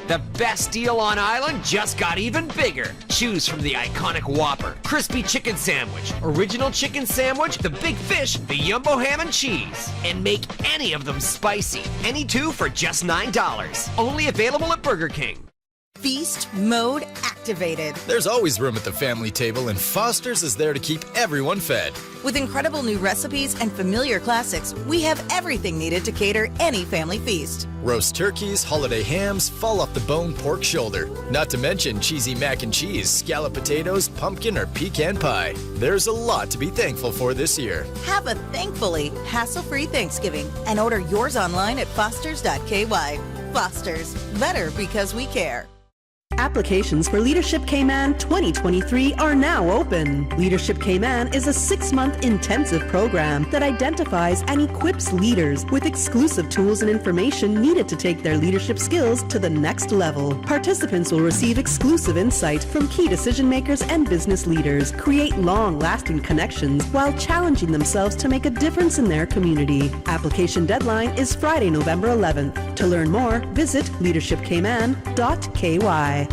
The best deal on island just got even bigger. Choose from the iconic Whopper, Crispy Chicken Sandwich, Original Chicken Sandwich, the Big Fish, the Jumbo Ham and Cheese. And make any of them spicy. Any two for just $9. Only available at Burger King. Feast mode activated. There's always room at the family table, and Foster's is there to keep everyone fed. With incredible new recipes and familiar classics, we have everything needed to cater any family feast. Roast turkeys, holiday hams, fall off the bone pork shoulder. Not to mention cheesy mac and cheese, scallop potatoes, pumpkin or pecan pie. There's a lot to be thankful for this year. Have a thankfully hassle-free Thanksgiving and order yours online at fosters.ky. Fosters, better because we care. Applications for Leadership Cayman 2023 are now open. Leadership Cayman is a 6-month intensive program that identifies and equips leaders with exclusive tools and information needed to take their leadership skills to the next level. Participants will receive exclusive insight from key decision makers and business leaders, create long-lasting connections while challenging themselves to make a difference in their community. Application deadline is Friday, November 11th. To learn more, visit leadershipcayman.ky.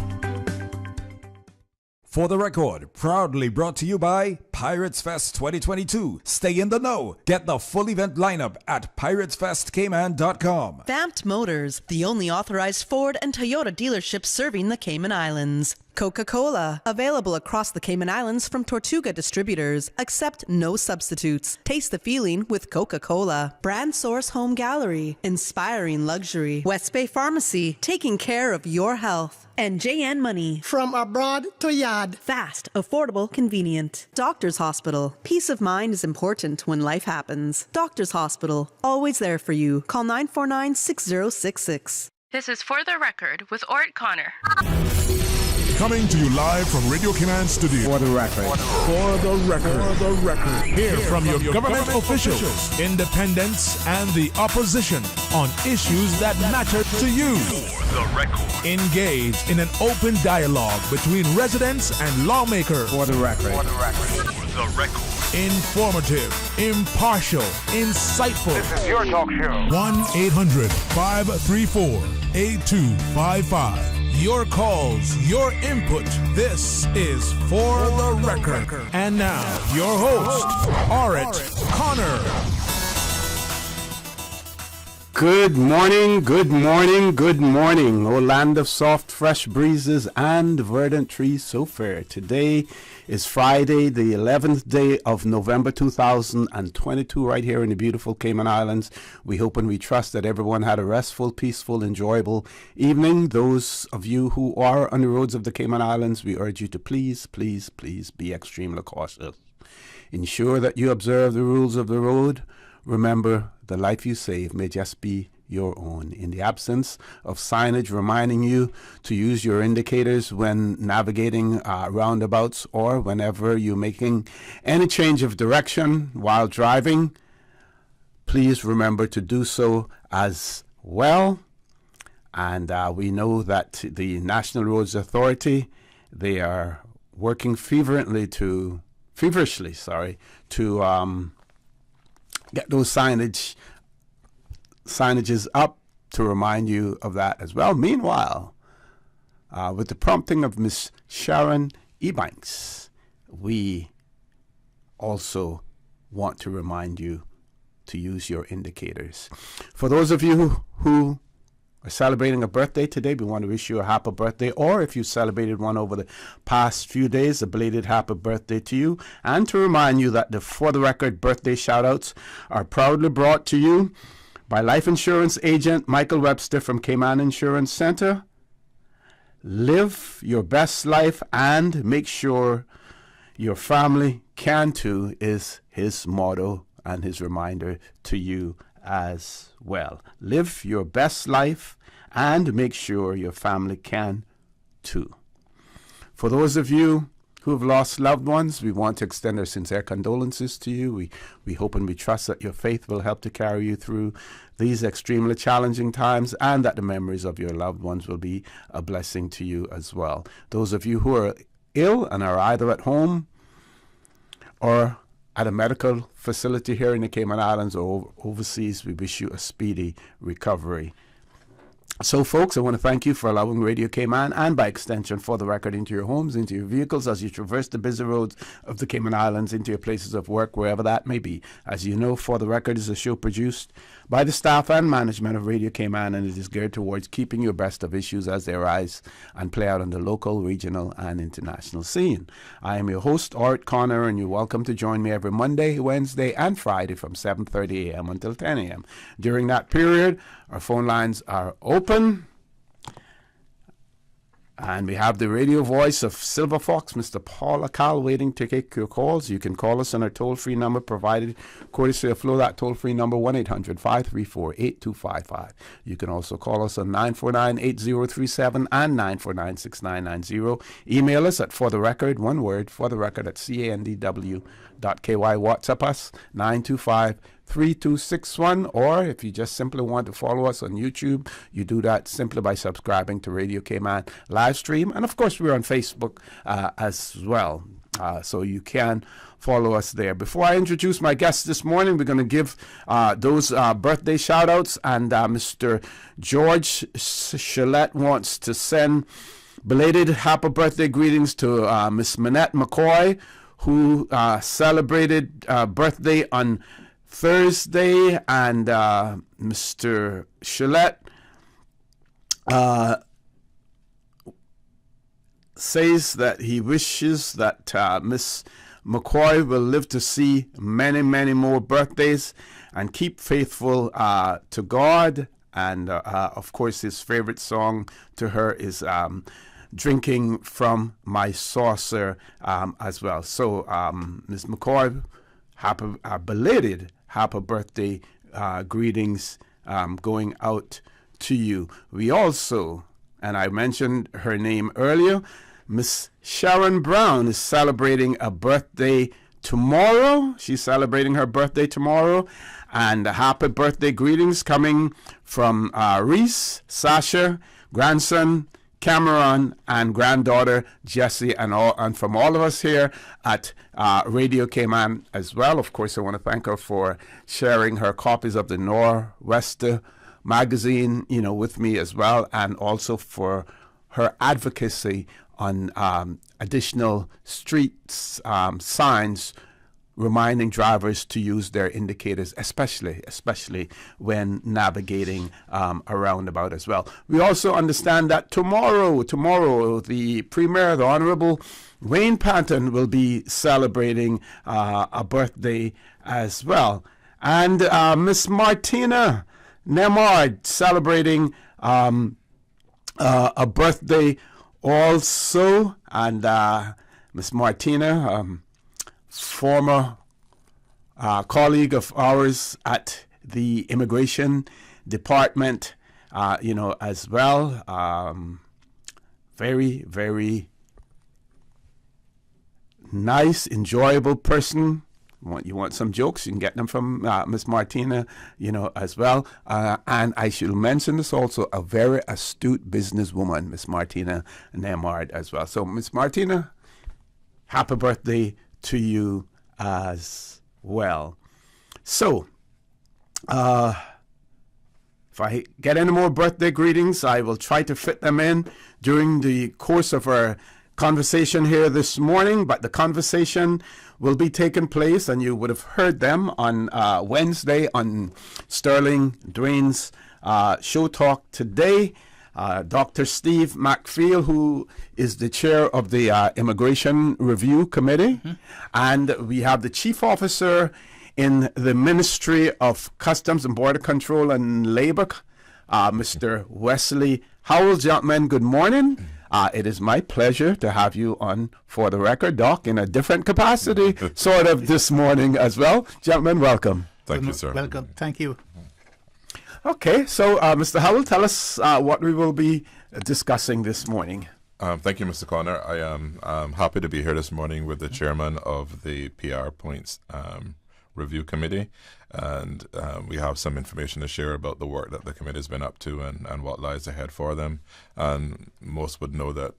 For the record, proudly brought to you by Pirates Fest 2022. Stay in the know. Get the full event lineup at piratesfestcayman.com. Vamped Motors, the only authorized Ford and Toyota dealership serving the Cayman Islands. Coca-Cola, available across the Cayman Islands from Tortuga distributors. Accept no substitutes. Taste the feeling with Coca-Cola. Brand Source Home Gallery, inspiring luxury. West Bay Pharmacy, taking care of your health. And JN Money. From abroad to yard. Fast, affordable, convenient. Doctors Hospital. Peace of mind is important when life happens. Doctors Hospital, always there for you. Call 949-6066. This is For the Record with Orett Connor. Coming to you live from Radio Cayman Studio. For the record. For the record. For the record. Hear from your government officials, independents, and the opposition on issues that matter to you. For the record. Engage in an open dialogue between residents and lawmakers. For the record. For the record. For the record. Informative, impartial, insightful. This is your talk show. 1-800-534-8255. Your calls, your input. This is For the Record. And now, your host, Orett Connor. Good morning, good morning, good morning. O land of soft, fresh breezes and verdant trees so fair. Today is Friday, the 11th day of November 2022, right here in the beautiful Cayman Islands. We hope and we trust that everyone had a restful, peaceful, enjoyable evening. Those of you who are on the roads of the Cayman Islands, we urge you to please, please, please be extremely cautious. Ensure that you observe the rules of the road. Remember, the life you save may just be your own. In the absence of signage reminding you to use your indicators when navigating roundabouts or whenever you're making any change of direction while driving, please remember to do so as well. And we know that the National Roads Authority, they are working feverishly to get those signages up to remind you of that as well. Meanwhile, with the prompting of Miss Sharon Ebanks, we also want to remind you to use your indicators. For those of you who are celebrating a birthday today, we want to wish you a happy birthday, or if you celebrated one over the past few days, a belated happy birthday to you, and to remind you that the For the Record birthday shout-outs are proudly brought to you by life insurance agent Michael Webster from Cayman Insurance Center. Live your best life and make sure your family can too is his motto and his reminder to you as well. Live your best life and make sure your family can too. For those of you who have lost loved ones, we want to extend our sincere condolences to you. We hope and we trust that your faith will help to carry you through these extremely challenging times, and that the memories of your loved ones will be a blessing to you as well. Those of you who are ill and are either at home or at a medical facility here in the Cayman Islands or overseas, we wish you a speedy recovery. So, folks, I want to thank you for allowing Radio Cayman and, by extension, For the Record, into your homes, into your vehicles, as you traverse the busy roads of the Cayman Islands, into your places of work, wherever that may be. As you know, For the Record is a show produced by the staff and management of Radio Cayman, and it is geared towards keeping you abreast of issues as they arise and play out on the local, regional, and international scene. I am your host, Orett Connor, and you're welcome to join me every Monday, Wednesday, and Friday from 7:30 a.m. until 10 a.m. During that period, our phone lines are open, and we have the radio voice of Silver Fox, Mr. Paul Akal, waiting to take your calls. You can call us on our toll-free number provided courtesy of Flow. That toll-free number, 1-800-534-8255. You can also call us on 949-8037 and 949-6990. Email us at fortherecord, one word, fortherecord at candw.ky. WhatsApp us, 925-3261, or if you just simply want to follow us on YouTube, you do that simply by subscribing to Radio Cayman live stream. And of course, we're on Facebook as well, so you can follow us there. Before I introduce my guests this morning, we're going to give those birthday shout outs, and Mr. George Shillette wants to send belated happy birthday greetings to Miss Minette McCoy, who celebrated birthday on Thursday, and Mr. Shillette says that he wishes that Miss McCoy will live to see many, many more birthdays and keep faithful to God. And of course, his favorite song to her is Drinking from My Saucer as well. So, Miss McCoy, belated happy birthday greetings going out to you. We also, and I mentioned her name earlier, Miss Sharon Brown is celebrating a birthday tomorrow. She's celebrating her birthday tomorrow. And happy birthday greetings coming from Reese, Sasha, grandson Cameron, and granddaughter Jessie, and from all of us here at Radio Cayman as well. Of course, I want to thank her for sharing her copies of the Nor'Wester magazine, with me as well, and also for her advocacy on additional street signs reminding drivers to use their indicators, especially when navigating a roundabout as well. We also understand that tomorrow, the Premier, the Honorable Wayne Panton, will be celebrating a birthday as well. And Miss Martina Nemard celebrating a birthday also. And Miss Martina, former colleague of ours at the Immigration Department, as well. Very, very nice, enjoyable person. You want some jokes, you can get them from Miss Martina, as well. And I should mention this also, a very astute businesswoman, Miss Martina Nemard as well. So, Miss Martina, happy birthday to you as well. So, if I get any more birthday greetings, I will try to fit them in during the course of our conversation here this morning. But the conversation will be taking place, and you would have heard them on Wednesday on Sterling Dwayne's Show Talk Today. Dr. Steve McPhail, who is the chair of the Immigration Review Committee. Mm-hmm. And we have the chief officer in the Ministry of Customs and Border Control and Labor, Mr. Wesley Howell. Gentlemen, good morning. It is my pleasure to have you on For the Record, Doc, in a different capacity, sort of, this morning as well. Gentlemen, welcome. Thank you, sir. Welcome. Thank you. Okay, so Mr. Howell, tell us what we will be discussing this morning. Thank you, Mr. Connor. I am happy to be here this morning with the chairman of the PR Points Review Committee, and we have some information to share about the work that the committee has been up to and what lies ahead for them. And most would know that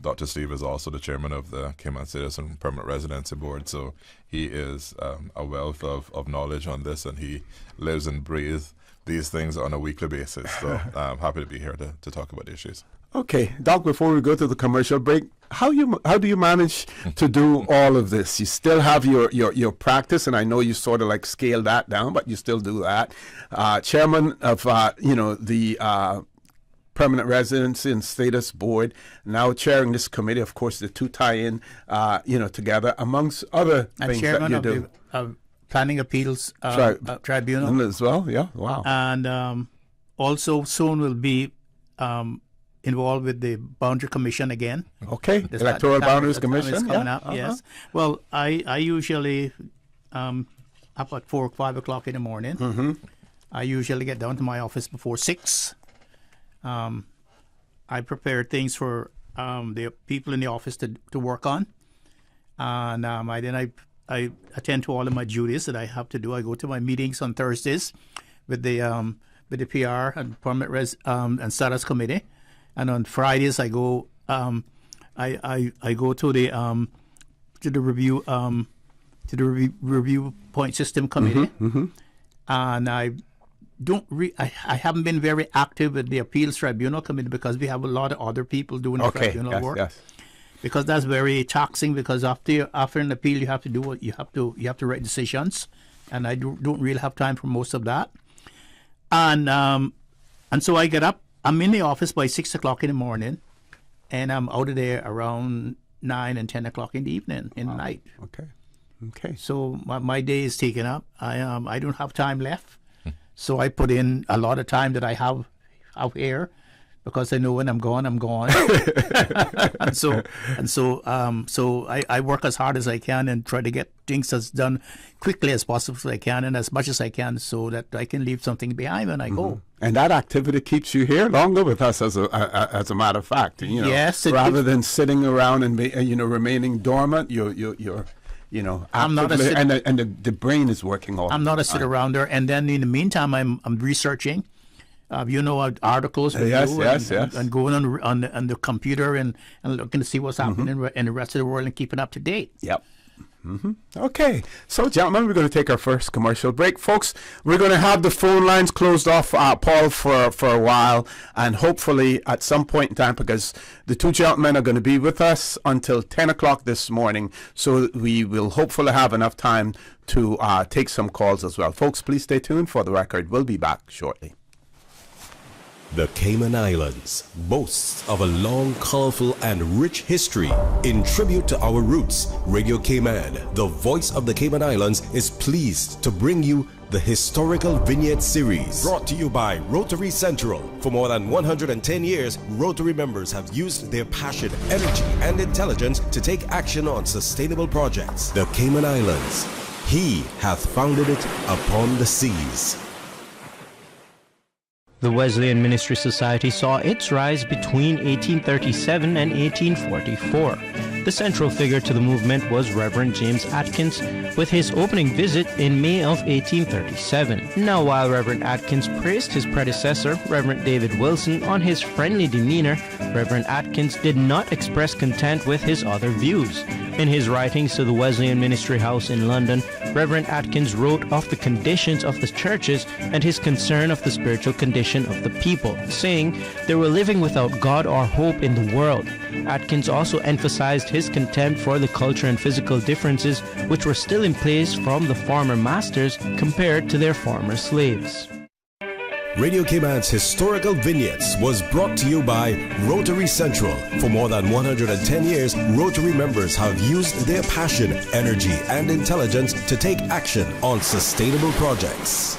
Dr. Steve is also the chairman of the Cayman Citizen Permanent Residency Board, so he is a wealth of knowledge on this, and he lives and breathes these things on a weekly basis. So I'm happy to be here to talk about the issues. Okay, Doc, before we go to the commercial break, how do you manage to do all of this? You still have your practice, and I know you sort of like scale that down, but you still do that. Chairman of the Permanent Residency and Status Board, now chairing this committee. Of course, the two tie in, together amongst other things that you do. The Planning Appeals Tribunal as well. Yeah, wow. And also soon will be involved with the Boundary Commission again. Okay, Electoral Boundaries Commission. Is coming up, yes. Well, I usually up at 4 or 5 o'clock in the morning. Mm-hmm. I usually get down to my office before 6. I prepare things for the people in the office to work on, and I attend to all of my duties that I have to do. I go to my meetings on Thursdays with the PR and Permanent and Status Committee. And on Fridays, I go. I go to the review point system committee, and I haven't been very active with the appeals tribunal committee because we have a lot of other people doing the tribunal work. Yes. Because that's very taxing. Because after an appeal, you have to do what you have to write decisions, and I don't really have time for most of that. And so I get up. I'm in the office by 6 o'clock in the morning, and I'm out of there around 9 and 10 o'clock in the evening, in the night. Okay. So my day is taken up. I don't have time left, so I put in a lot of time that I have out here, because I know when I'm gone, I'm gone. and so I work as hard as I can and try to get things as done quickly as possible as I can and as much as I can, so that I can leave something behind when I go. And that activity keeps you here longer with us, as a matter of fact. Yes, rather than sitting around and remaining dormant, you're I'm not and the brain is working all. I'm not a sit-arounder, and then in the meantime, I'm researching. Articles and going on the computer and looking to see what's happening in the rest of the world and keeping up to date. Yep. Okay, so gentlemen, we're going to take our first commercial break. Folks, we're going to have the phone lines closed off, Paul, for a while, and hopefully at some point in time, because the two gentlemen are going to be with us until 10 o'clock this morning, so we will hopefully have enough time to take some calls as well. Folks, please stay tuned. For the record, we'll be back shortly. The Cayman Islands boasts of a long, colorful, and rich history. In tribute to our roots, Radio Cayman, the voice of the Cayman Islands, is pleased to bring you the Historical Vignette Series, brought to you by Rotary Central. For more than 110 years, Rotary members have used their passion, energy, and intelligence to take action on sustainable projects. The Cayman Islands, He hath founded it upon the seas. The Wesleyan Ministry Society saw its rise between 1837 and 1844. The central figure to the movement was Reverend James Atkins, with his opening visit in May of 1837. Now, while Reverend Atkins praised his predecessor, Reverend David Wilson, on his friendly demeanor, Reverend Atkins did not express content with his other views. In his writings to the Wesleyan Ministry House in London, Reverend Atkins wrote of the conditions of the churches and his concern of the spiritual condition of the people, saying they were living without God or hope in the world. Atkins also emphasized his contempt for the culture and physical differences which were still in place from the former masters compared to their former slaves. Radio Cayman's Historical Vignettes was brought to you by Rotary Central. For more than 110 years, Rotary members have used their passion, energy, and intelligence to take action on sustainable projects.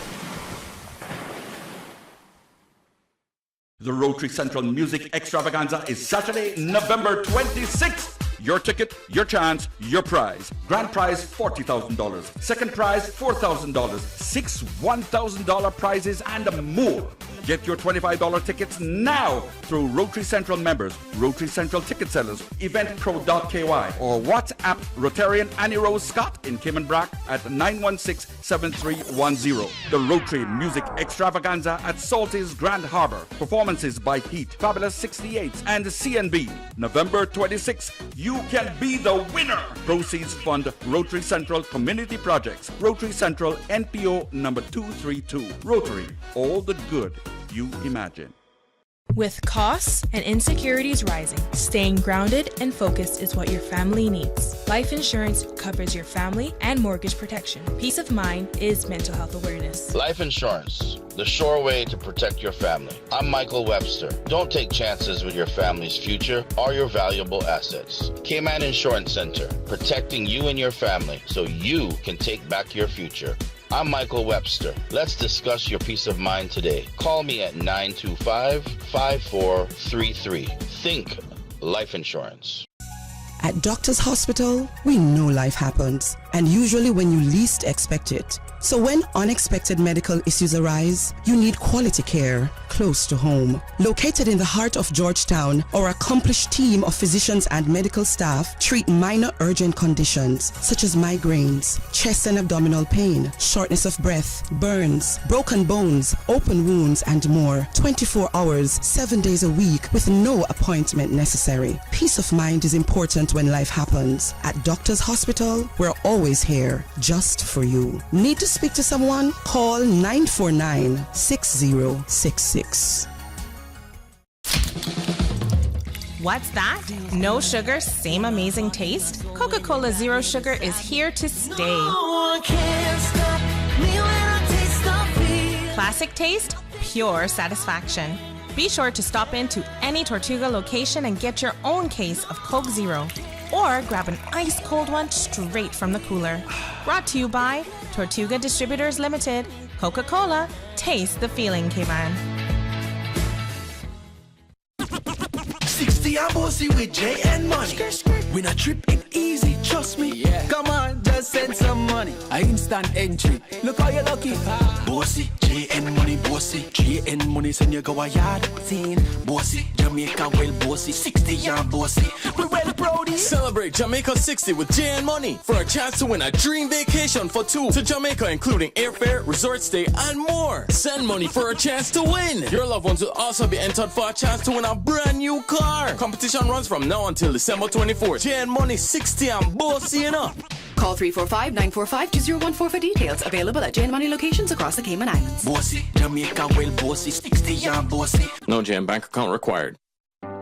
The Rotary Central Music Extravaganza is Saturday, November 26th. Your ticket, your chance, your prize. Grand prize, $40,000. Second prize, $4,000. 6 $1,000 prizes and more. Get your $25 tickets now through Rotary Central members, Rotary Central ticket sellers, eventpro.ky, or WhatsApp Rotarian Annie Rose Scott in Cayman Brac at 916-7310. The Rotary Music Extravaganza at Salty's Grand Harbor. Performances by Heat, Fabulous 68, and CNB. November 26th. you can be the winner. Proceeds fund Rotary Central Community Projects. Rotary Central NPO number 232. Rotary, all the good you imagine. With costs and insecurities rising, staying grounded and focused is what your family needs. Life insurance covers your family and mortgage protection. Peace of mind is mental health awareness. Life insurance, the sure way to protect your family. I'm Michael Webster. Don't take chances with your family's future or your valuable assets. Cayman Insurance Center, protecting you and your family so you can take back your future. I'm Michael Webster. Let's discuss your peace of mind today. Call me at 925-5433. Think life insurance. At Doctors Hospital, we know life happens, and usually when you least expect it. So when unexpected medical issues arise, you need quality care close to home. Located in the heart of Georgetown, our accomplished team of physicians and medical staff treat minor urgent conditions such as migraines, chest and abdominal pain, shortness of breath, burns, broken bones, open wounds, and more. 24 hours, 7 days a week with no appointment necessary. Peace of mind is important when life happens. At Doctors Hospital, we're always here just for you. Need to speak to someone? Call 949-6066. What's that? No sugar, same amazing taste? Coca-Cola Zero Sugar is here to stay. No one can stop me when I taste the feel. Classic taste, pure satisfaction. Be sure to stop into any Tortuga location and get your own case of Coke Zero. Or grab an ice cold one straight from the cooler. Brought to you by Tortuga Distributors Limited. Coca-Cola, taste the feeling, Cayman. 60 and bossy with J and money. When I trip it easy, trust me. Yeah. Come on, just send some money. I instant entry. Look how you lucky. Bossy, J and money, bossy. J and money, send you go a yard. Scene, bossy, Jamaica well bossy. 60 and bossy. We well proudie. Celebrate Jamaica 60 with J and money for a chance to win a dream vacation for two to Jamaica, including airfare, resort stay, and more. Send money for a chance to win. Your loved ones will also be entered for a chance to win a brand new car. Competition runs from now until December 24th. J and money 60 and bossy enough. Call 345-945-2014 for details. Available at J and Money locations across the Cayman Islands. Bossy, Jamaica well bossy. 60 and bossy. No J and bank account required.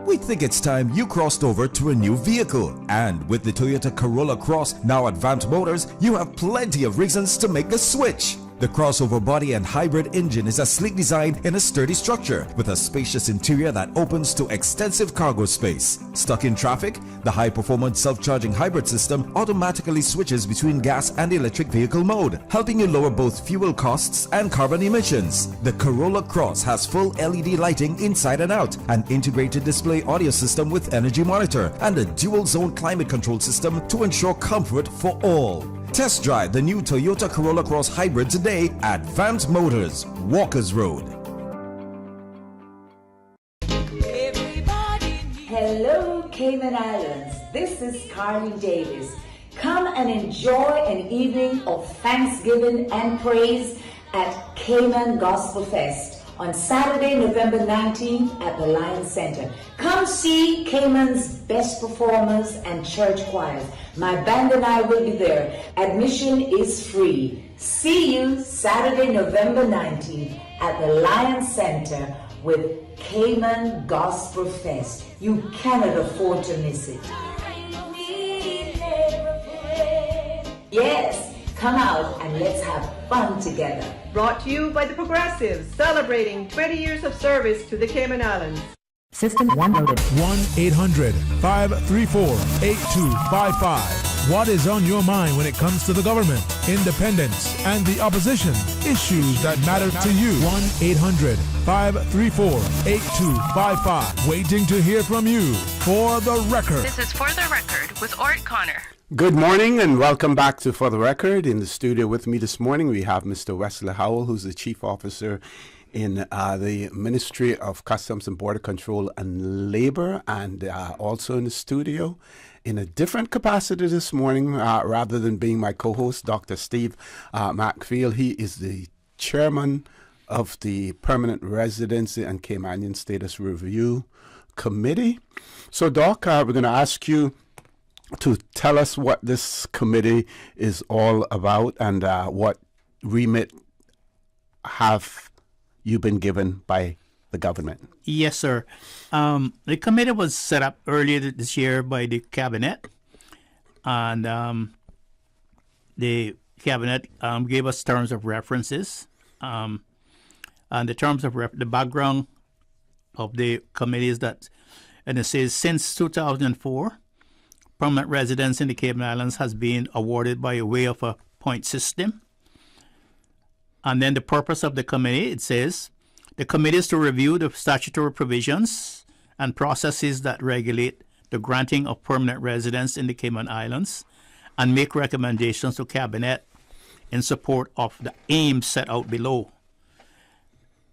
We think it's time you crossed over to a new vehicle. And with the Toyota Corolla Cross now at Vant Motors, you have plenty of reasons to make the switch. The crossover body and hybrid engine is a sleek design in a sturdy structure with a spacious interior that opens to extensive cargo space. Stuck in traffic? The high-performance self-charging hybrid system automatically switches between gas and electric vehicle mode, helping you lower both fuel costs and carbon emissions. The Corolla Cross has full LED lighting inside and out, an integrated display audio system with energy monitor, and a dual-zone climate control system to ensure comfort for all. Test drive the new Toyota Corolla Cross Hybrid today at Vant Motors, Walkers Road. Hello, Cayman Islands. This is Carly Davis. Come and enjoy an evening of thanksgiving and praise at Cayman Gospel Fest on Saturday, November 19th at the Lions Center. Come see Cayman's best performers and church choirs. My band and I will be there. Admission is free. See you Saturday, November 19th at the Lions Center with Cayman Gospel Fest. You cannot afford to miss it. Yes, come out and let's have fun together. Brought to you by the Progressives, celebrating 20 years of service to the Cayman Islands. System 1 loaded. 1-800-534-8255. What is on your mind when it comes to the government, independence, and the opposition? Issues that matter to you. 1-800-534-8255. Waiting to hear from you. For the Record. This is For the Record with Orett Connor. Good morning and welcome back to For the Record. In the studio with me this morning, we have Mr. Wesley Howell, who's the Chief Officer in the Ministry of Customs and Border Control and Labor, and also in the studio in a different capacity this morning, rather than being my co-host, Dr. Steve McField. He is the chairman of the Permanent Residency and Caymanian Status Review Committee. So, Doc, we're going to ask you to tell us what this committee is all about and what remit have you been given by the government? Yes, sir. The committee was set up earlier this year by the cabinet, and the cabinet gave us terms of references. And the terms of the background of the committee is that, and it says since 2004, permanent residence in the Cayman Islands has been awarded by way of a point system. And then the purpose of the committee, it says, the committee is to review the statutory provisions and processes that regulate the granting of permanent residence in the Cayman Islands and make recommendations to Cabinet in support of the aims set out below.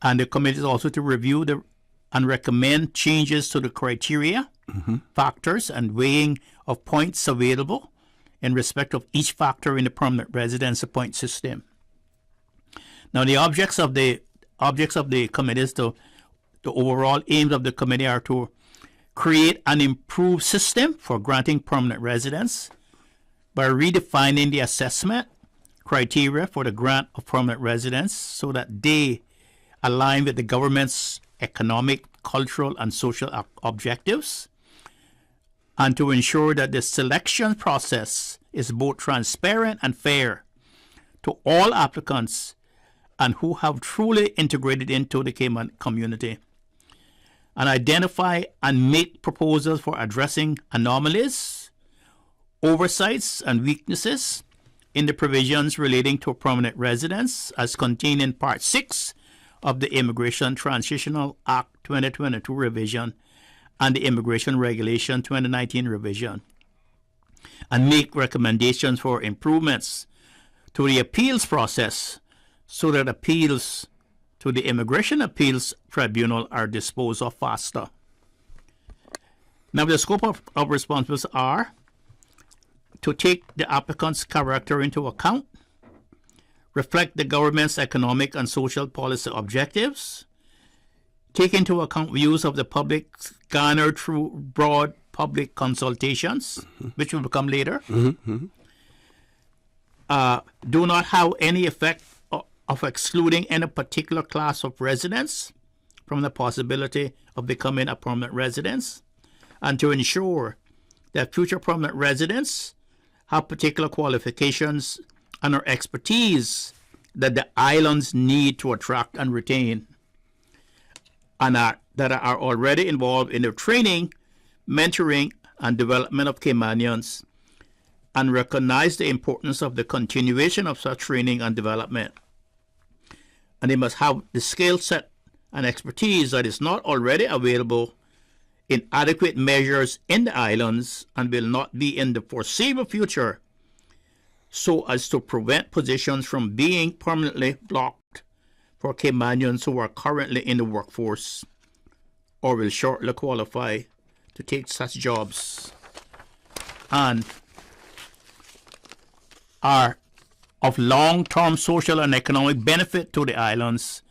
And the committee is also to review and recommend changes to the criteria, factors, and weighing of points available in respect of each factor in the permanent residence point system. Now, the objects of the committee is the overall aims of the committee are to create an improved system for granting permanent residence by redefining the assessment criteria for the grant of permanent residence so that they align with the government's economic, cultural, and social objectives, and to ensure that the selection process is both transparent and fair to all applicants and who have truly integrated into the Cayman community, and identify and make proposals for addressing anomalies, oversights, and weaknesses in the provisions relating to permanent residence as contained in Part 6 of the Immigration Transitional Act 2022 revision and the Immigration Regulation 2019 revision, and make recommendations for improvements to the appeals process so that appeals to the Immigration Appeals Tribunal are disposed of faster. Now, the scope of responsibilities are to take the applicant's character into account, reflect the government's economic and social policy objectives, take into account views of the public garnered through broad public consultations, which will come later, do not have any effect of excluding any particular class of residents from the possibility of becoming a permanent resident, and to ensure that future permanent residents have particular qualifications and or expertise that the islands need to attract and retain, and that are already involved in the training, mentoring, and development of Caymanians, and recognize the importance of the continuation of such training and development. And they must have the skill set and expertise that is not already available in adequate measures in the islands and will not be in the foreseeable future, so as to prevent positions from being permanently blocked for Caymanians who are currently in the workforce or will shortly qualify to take such jobs and are of long-term social and economic benefit to the islands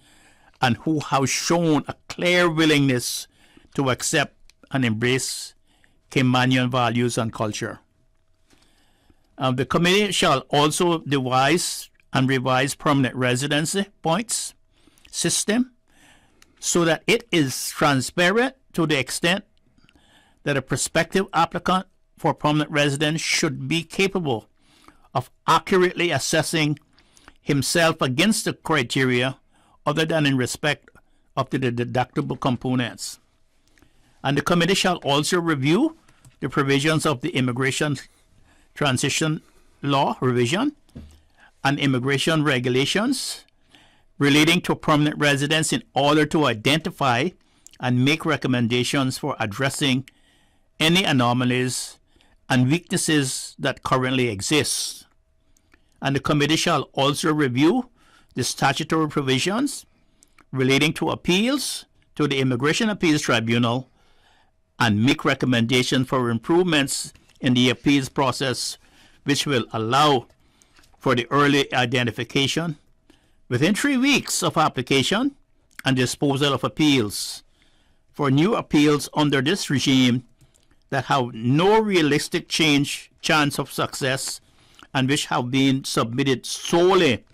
and who have shown a clear willingness to accept and embrace Caymanian values and culture. The committee shall also devise and revise permanent residency points system so that it is transparent to the extent that a prospective applicant for permanent residence should be capable of accurately assessing himself against the criteria other than in respect of the deductible components. And the committee shall also review the provisions of the Immigration Transition Law revision and immigration regulations relating to permanent residence in order to identify and make recommendations for addressing any anomalies and weaknesses that currently exist. And the committee shall also review the statutory provisions relating to appeals to the Immigration Appeals Tribunal and make recommendations for improvements in the appeals process, which will allow for the early identification within 3 weeks of application and disposal of appeals for new appeals under this regime that have no realistic chance of success and which have been submitted solely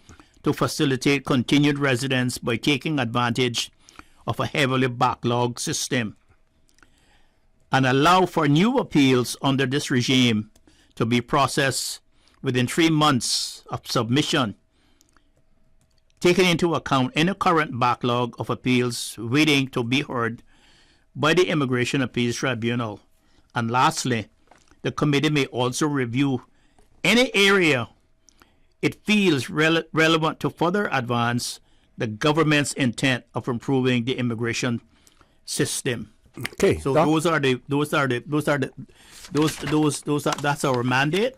to facilitate continued residence by taking advantage of a heavily backlogged system, and allow for new appeals under this regime to be processed within 3 months of submission, taking into account any current backlog of appeals waiting to be heard by the Immigration Appeals Tribunal. And lastly, the committee may also review any area it feels relevant to further advance the government's intent of improving the immigration system. Okay. So that's our mandate,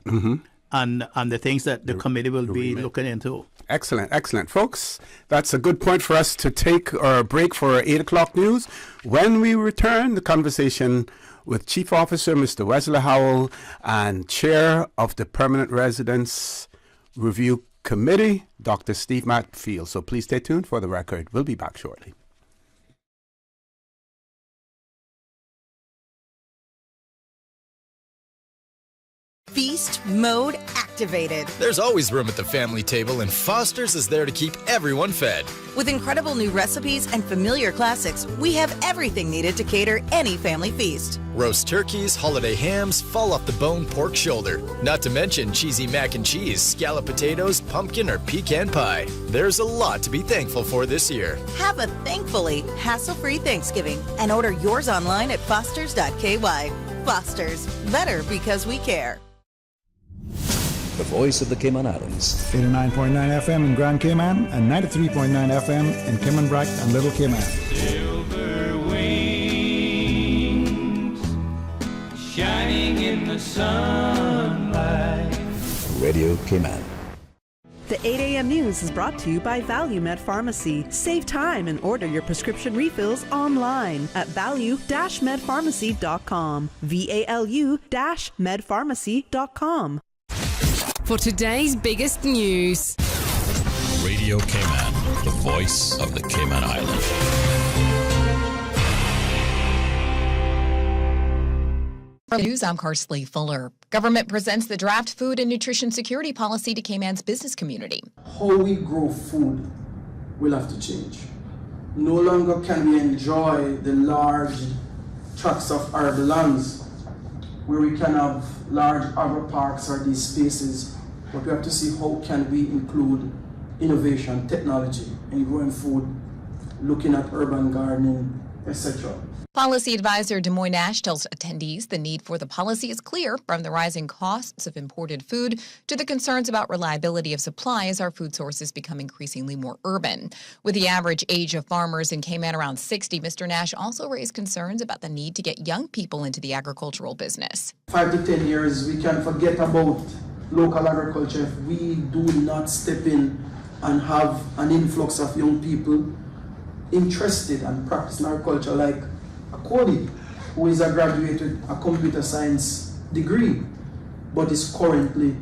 and the things that the committee will be looking into. Excellent, excellent. Folks, that's a good point for us to take our break for our 8 o'clock news. When we return, the conversation with Chief Officer Mr. Wesley Howell and Chair of the Permanent Residence Review Committee, Dr. Steve Matfield. So please stay tuned for the record. We'll be back shortly. Feast mode activated. There's always room at the family table, and Foster's is there to keep everyone fed. With incredible new recipes and familiar classics, we have everything needed to cater any family feast. Roast turkeys, holiday hams, fall-off-the-bone pork shoulder. Not to mention cheesy mac and cheese, scallop potatoes, pumpkin or pecan pie. There's a lot to be thankful for this year. Have a thankfully hassle-free Thanksgiving and order yours online at fosters.ky. Fosters, better because we care. The voice of the Cayman Islands. 89.9 FM in Grand Cayman and 93.9 FM in Cayman Brac and Little Cayman. Silver wings shining in the sunlight. Radio Cayman. The 8 a.m. news is brought to you by ValueMed Pharmacy. Save time and order your prescription refills online at value-medpharmacy.com. VALU-medpharmacy.com. For today's biggest news. Radio Cayman, the voice of the Cayman Islands. For news, I'm Carsley Fuller. Government presents the draft food and nutrition security policy to Cayman's business community. How we grow food will have to change. No longer can we enjoy the large tracts of arable lands where we can have large agro parks or these spaces, but we have to see how can we include innovation, technology in growing food, looking at urban gardening, etc. Policy advisor Des Moines Nash tells attendees the need for the policy is clear, from the rising costs of imported food to the concerns about reliability of supply as our food sources become increasingly more urban. With the average age of farmers in Cayman around 60, Mr. Nash also raised concerns about the need to get young people into the agricultural business. 5 to 10 years, we can forget about local agriculture if we do not step in and have an influx of young people interested and practicing agriculture, like a colleague who is a graduate with a computer science degree, but is currently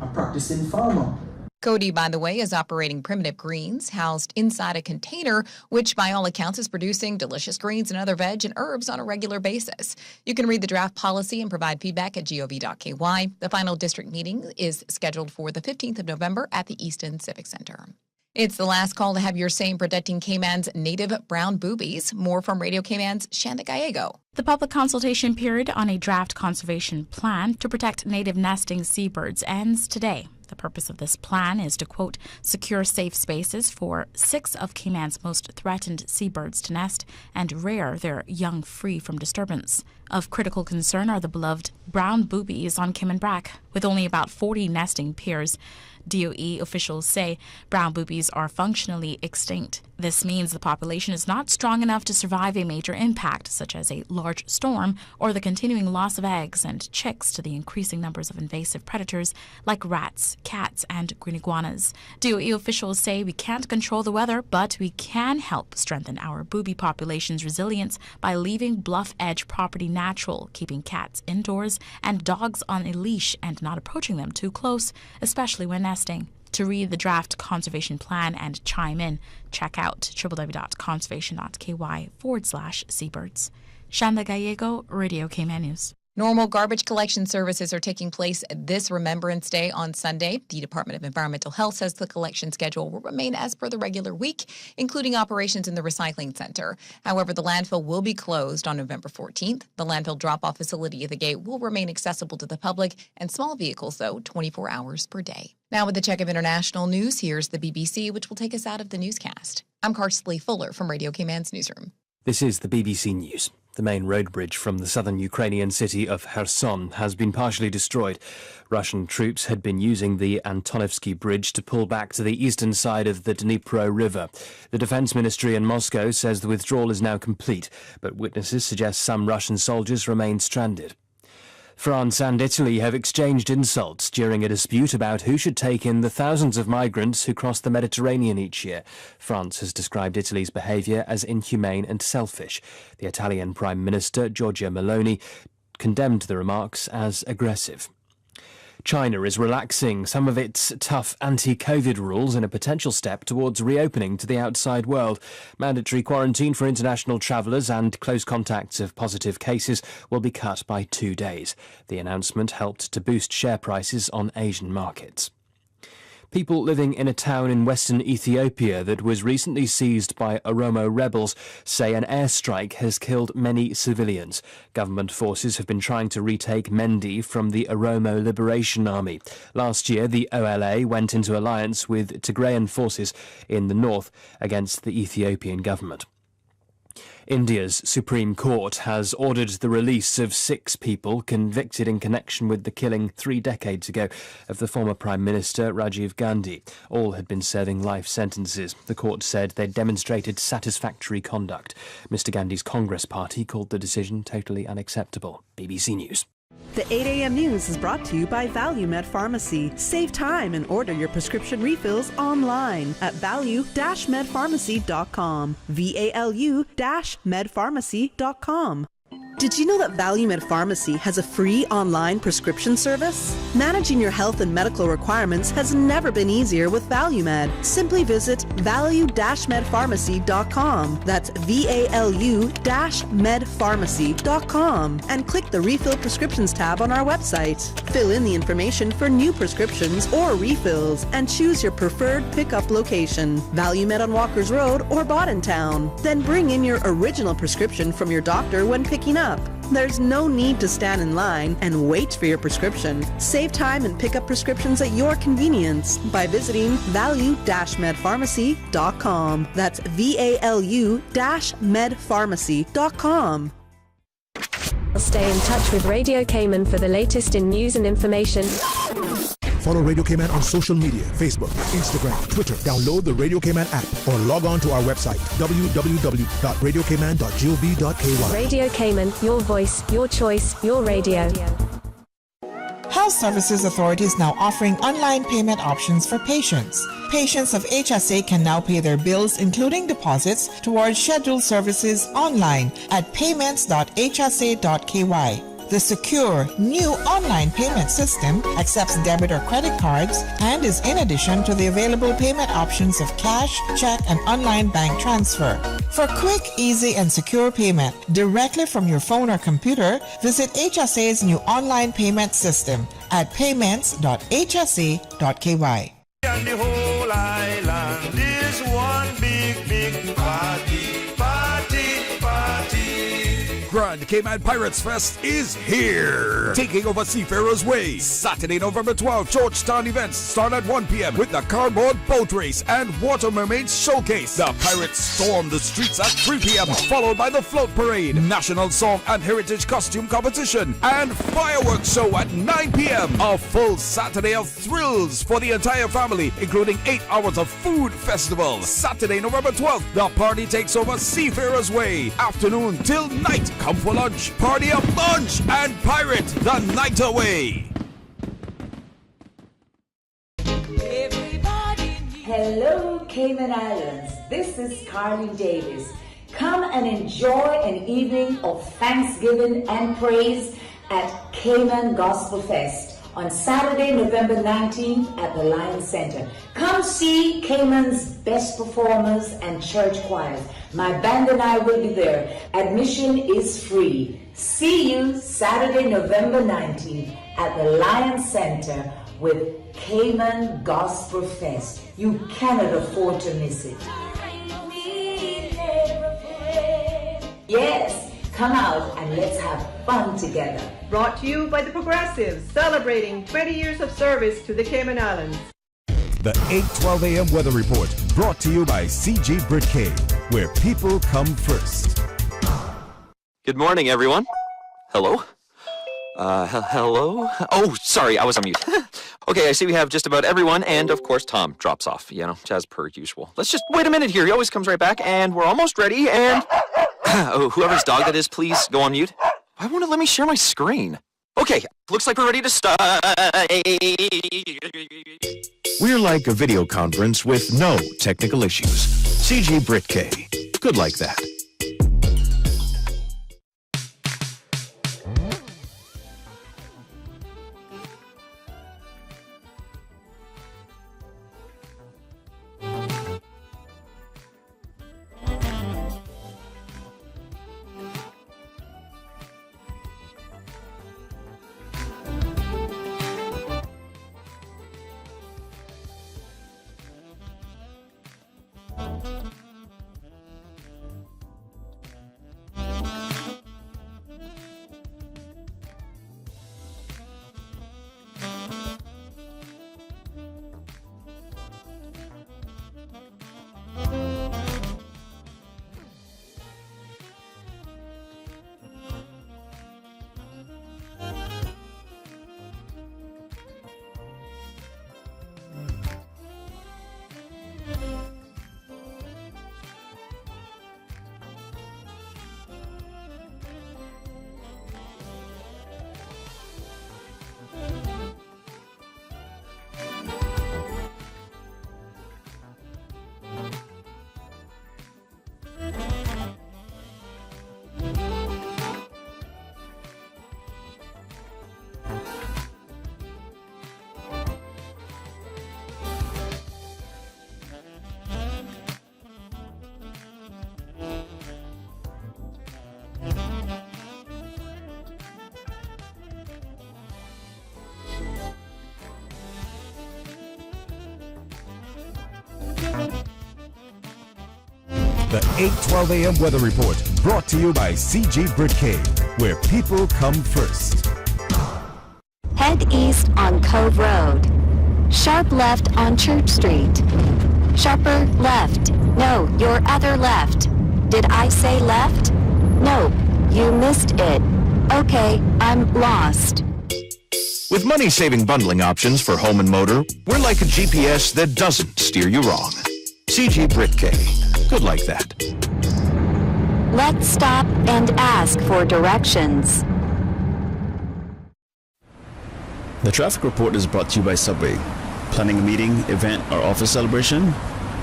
a practicing farmer. Cody, by the way, is operating Primitive Greens, housed inside a container, which by all accounts is producing delicious greens and other veg and herbs on a regular basis. You can read the draft policy and provide feedback at gov.ky. The final district meeting is scheduled for the 15th of November at the Easton Civic Center. It's the last call to have your say in protecting Cayman's native brown boobies. More from Radio Cayman's Shanda Gallego. The public consultation period on a draft conservation plan to protect native nesting seabirds ends today. The purpose of this plan is to, quote, secure safe spaces for 6 of Cayman's most threatened seabirds to nest and rear their young free from disturbance. Of critical concern are the beloved brown boobies on Cayman Brac. With only about 40 nesting pairs, DOE officials say brown boobies are functionally extinct. This means the population is not strong enough to survive a major impact, such as a large storm or the continuing loss of eggs and chicks to the increasing numbers of invasive predators like rats, cats, and green iguanas. DOE officials say we can't control the weather, but we can help strengthen our booby population's resilience by leaving bluff edge property natural, keeping cats indoors and dogs on a leash and not approaching them too close, especially when nesting. To read the draft conservation plan and chime in, check out www.conservation.ky/seabirds. Shanda Gallego, Radio Cayman News. Normal garbage collection services are taking place this Remembrance Day on Sunday. The Department of Environmental Health says the collection schedule will remain as per the regular week, including operations in the recycling center. However, the landfill will be closed on November 14th. The landfill drop-off facility at the gate will remain accessible to the public and small vehicles, though, 24 hours per day. Now with the check of international news, here's the BBC, which will take us out of the newscast. I'm Karsley Fuller from Radio Cayman's newsroom. This is the BBC News. The main road bridge from the southern Ukrainian city of Kherson has been partially destroyed. Russian troops had been using the Antonovsky Bridge to pull back to the eastern side of the Dnipro River. The Defense Ministry in Moscow says the withdrawal is now complete, but witnesses suggest some Russian soldiers remain stranded. France and Italy have exchanged insults during a dispute about who should take in the thousands of migrants who cross the Mediterranean each year. France has described Italy's behaviour as inhumane and selfish. The Italian Prime Minister, Giorgia Meloni, condemned the remarks as aggressive. China is relaxing some of its tough anti-COVID rules in a potential step towards reopening to the outside world. Mandatory quarantine for international travellers and close contacts of positive cases will be cut by 2 days. The announcement helped to boost share prices on Asian markets. People living in a town in western Ethiopia that was recently seized by Oromo rebels say an airstrike has killed many civilians. Government forces have been trying to retake Mendi from the Oromo Liberation Army. Last year, the OLA went into alliance with Tigrayan forces in the north against the Ethiopian government. India's Supreme Court has ordered the release of 6 people convicted in connection with the killing 3 decades ago of the former Prime Minister Rajiv Gandhi. All had been serving life sentences. The court said they demonstrated satisfactory conduct. Mr. Gandhi's Congress party called the decision totally unacceptable. BBC News. The 8 a.m. news is brought to you by ValueMed Pharmacy. Save time and order your prescription refills online at value-medpharmacy.com. VALU-medpharmacy.com. Did you know that ValueMed Pharmacy has a free online prescription service? Managing your health and medical requirements has never been easier with ValueMed. Simply visit value-medpharmacy.com. That's VALU-medpharmacy.com and click the Refill Prescriptions tab on our website. Fill in the information for new prescriptions or refills and choose your preferred pickup location. ValueMed on Walkers Road or Town. Then bring in your original prescription from your doctor when picking up. There's no need to stand in line and wait for your prescription. Save time and pick up prescriptions at your convenience by visiting value-medpharmacy.com. That's VALU-medpharmacy.com. Stay in touch with Radio Cayman for the latest in news and information. Follow Radio Cayman on social media, Facebook, Instagram, Twitter. Download the Radio Cayman app or log on to our website, www.radiocayman.gov.ky. Radio Cayman, your voice, your choice, your radio. Health Services Authority is now offering online payment options for patients. Patients of HSA can now pay their bills, including deposits, towards scheduled services online at payments.hsa.ky. The secure, new online payment system accepts debit or credit cards and is in addition to the available payment options of cash, check, and online bank transfer. For quick, easy, and secure payment directly from your phone or computer, visit HSA's new online payment system at payments.hsa.ky. And the whole island is one big party, party, party. Grand Cayman Pirates Fest is here. Taking over Seafarers Way. Saturday, November 12th, Georgetown events start at 1 p.m. with the cardboard boat race and water mermaids showcase. The Pirates storm the streets at 3 p.m. followed by the float parade, national song and heritage costume competition, and fireworks show at 9 p.m. A full Saturday of thrills for the entire family, including 8 hours of food festival. Saturday, November 12th, the party takes over Seafarers Way. Afternoon till night. Come for lunch, party a bunch, and pirate the night away. Hello, Cayman Islands. This is Carly Davis. Come and enjoy an evening of thanksgiving and praise at Cayman Gospel Fest on Saturday, November 19th at the Lions Center. Come see Cayman's best performers and church choirs. My band and I will be there. Admission is free. See you Saturday, November 19th at the Lions Center with Cayman Gospel Fest. You cannot afford to miss it. Yes, come out and let's have fun together. Brought to you by the Progressives, celebrating 20 years of service to the Cayman Islands. The 8:12 a.m. weather report brought to you by CG Brit K, where people come first. Good morning, everyone. Hello? Hello? Oh, sorry, I was on mute. Okay, I see we have just about everyone, and of course Tom drops off, as per usual. Let's just wait a minute here. He always comes right back, and we're almost ready, and... oh, whoever's dog that is, please go on mute. Why won't it let me share my screen? Okay, looks like we're ready to start. We're like a video conference with no technical issues. CG Brit K. Good like that. The 8:12 a.m. weather report brought to you by CG Brit K, where people come first. Head east on Cove Road. Sharp left on Church Street. Sharper left. No, your other left. Did I say left? No, you missed it. Okay, I'm lost. With money-saving bundling options for home and motor, we're like a GPS that doesn't steer you wrong. CG Brit K. Good like that. Let's stop and ask for directions. The traffic report is brought to you by Subway. Planning a meeting, event, or office celebration?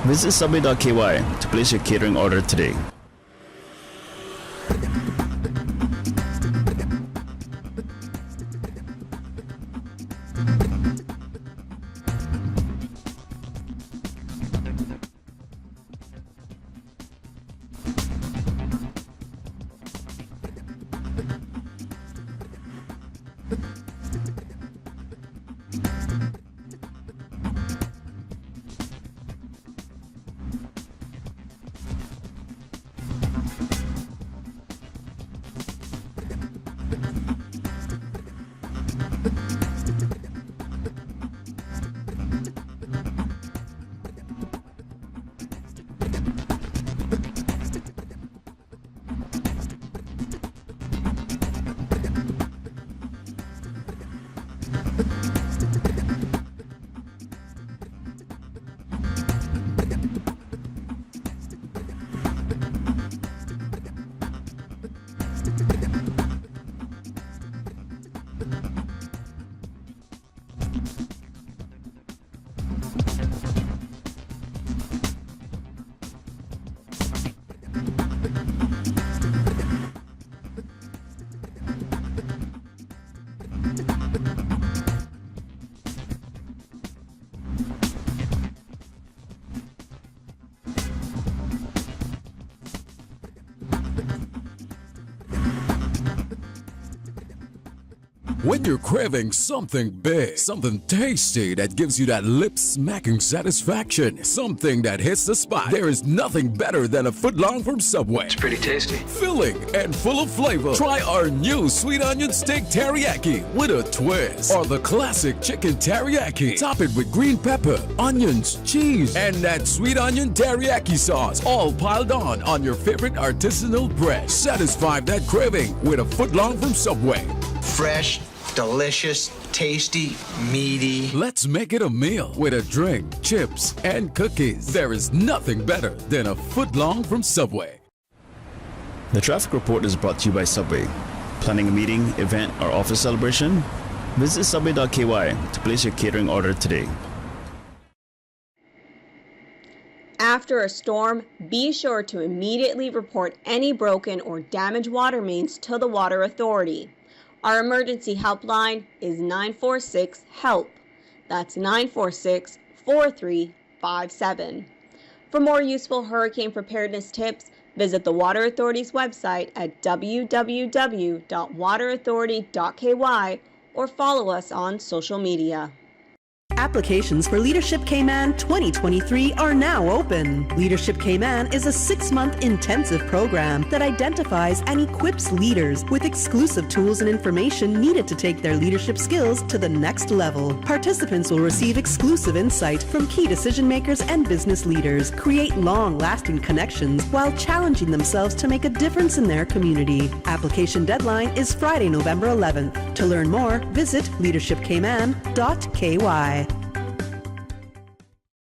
Visit subway.ky to place your catering order today. When you're craving something big, something tasty that gives you that lip-smacking satisfaction, something that hits the spot, there is nothing better than a footlong from Subway. It's pretty tasty. Filling and full of flavor. Try our new sweet onion steak teriyaki with a twist, or the classic chicken teriyaki. Top it with green pepper, onions, cheese, and that sweet onion teriyaki sauce, all piled on your favorite artisanal bread. Satisfy that craving with a footlong from Subway. Fresh, delicious, tasty, meaty. Let's make it a meal with a drink, chips, and cookies. There is nothing better than a footlong from Subway. The traffic report is brought to you by Subway. Planning a meeting, event, or office celebration? Visit subway.ky to place your catering order today. After a storm, be sure to immediately report any broken or damaged water mains to the Water Authority. Our emergency helpline is 946-HELP. That's 946-4357. For more useful hurricane preparedness tips, visit the Water Authority's website at www.waterauthority.ky or follow us on social media. Applications for Leadership Cayman 2023 are now open. Leadership Cayman is a 6-month intensive program that identifies and equips leaders with exclusive tools and information needed to take their leadership skills to the next level. Participants will receive exclusive insight from key decision makers and business leaders, create long-lasting connections while challenging themselves to make a difference in their community. Application deadline is Friday, November 11th. To learn more, visit leadershipcayman.ky.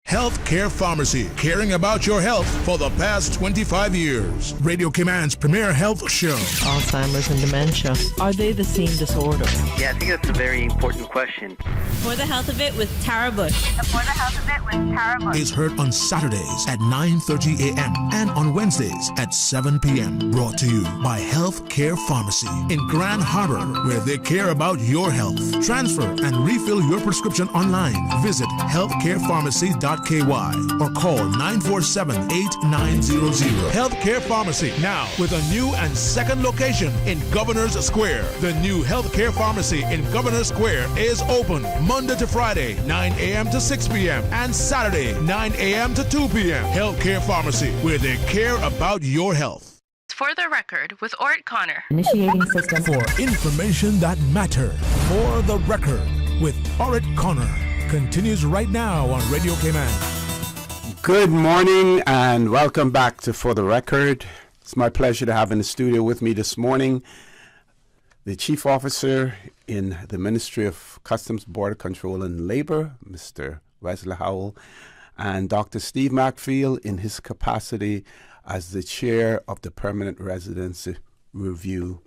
Healthcare Pharmacy, caring about your health for the past 25 years. Radio Cayman's premier health show. Alzheimer's and dementia, are they the same disorder? Yeah, I think that's a very important question. For the Health of It with Tara Bush. For the Health of It with Tara Bush. Is heard on Saturdays at 9:30 a.m. and on Wednesdays at 7 p.m. Brought to you by Healthcare Pharmacy in Grand Harbor, where they care about your health. Transfer and refill your prescription online. Visit healthcarepharmacy.ky or call 947-8900. Healthcare Pharmacy, now with a new and second location in Governor's Square. The new Healthcare Pharmacy in Governor's Square is open Monday to Friday, 9 a.m. to 6 p.m. and Saturday, 9 a.m. to 2 p.m. Healthcare Pharmacy, where they care about your health. For the record, with Orett Connor. Initiating system. For information that matter. For the record, with Orett Connor. Continues right now on Radio Cayman. Good morning and welcome back to For the Record. It's my pleasure to have in the studio with me this morning the Chief Officer in the Ministry of Customs, Border Control and Labor, Mr. Wesley Howell, and Dr. Steve Macfield in his capacity as the Chair of the Permanent Residency Review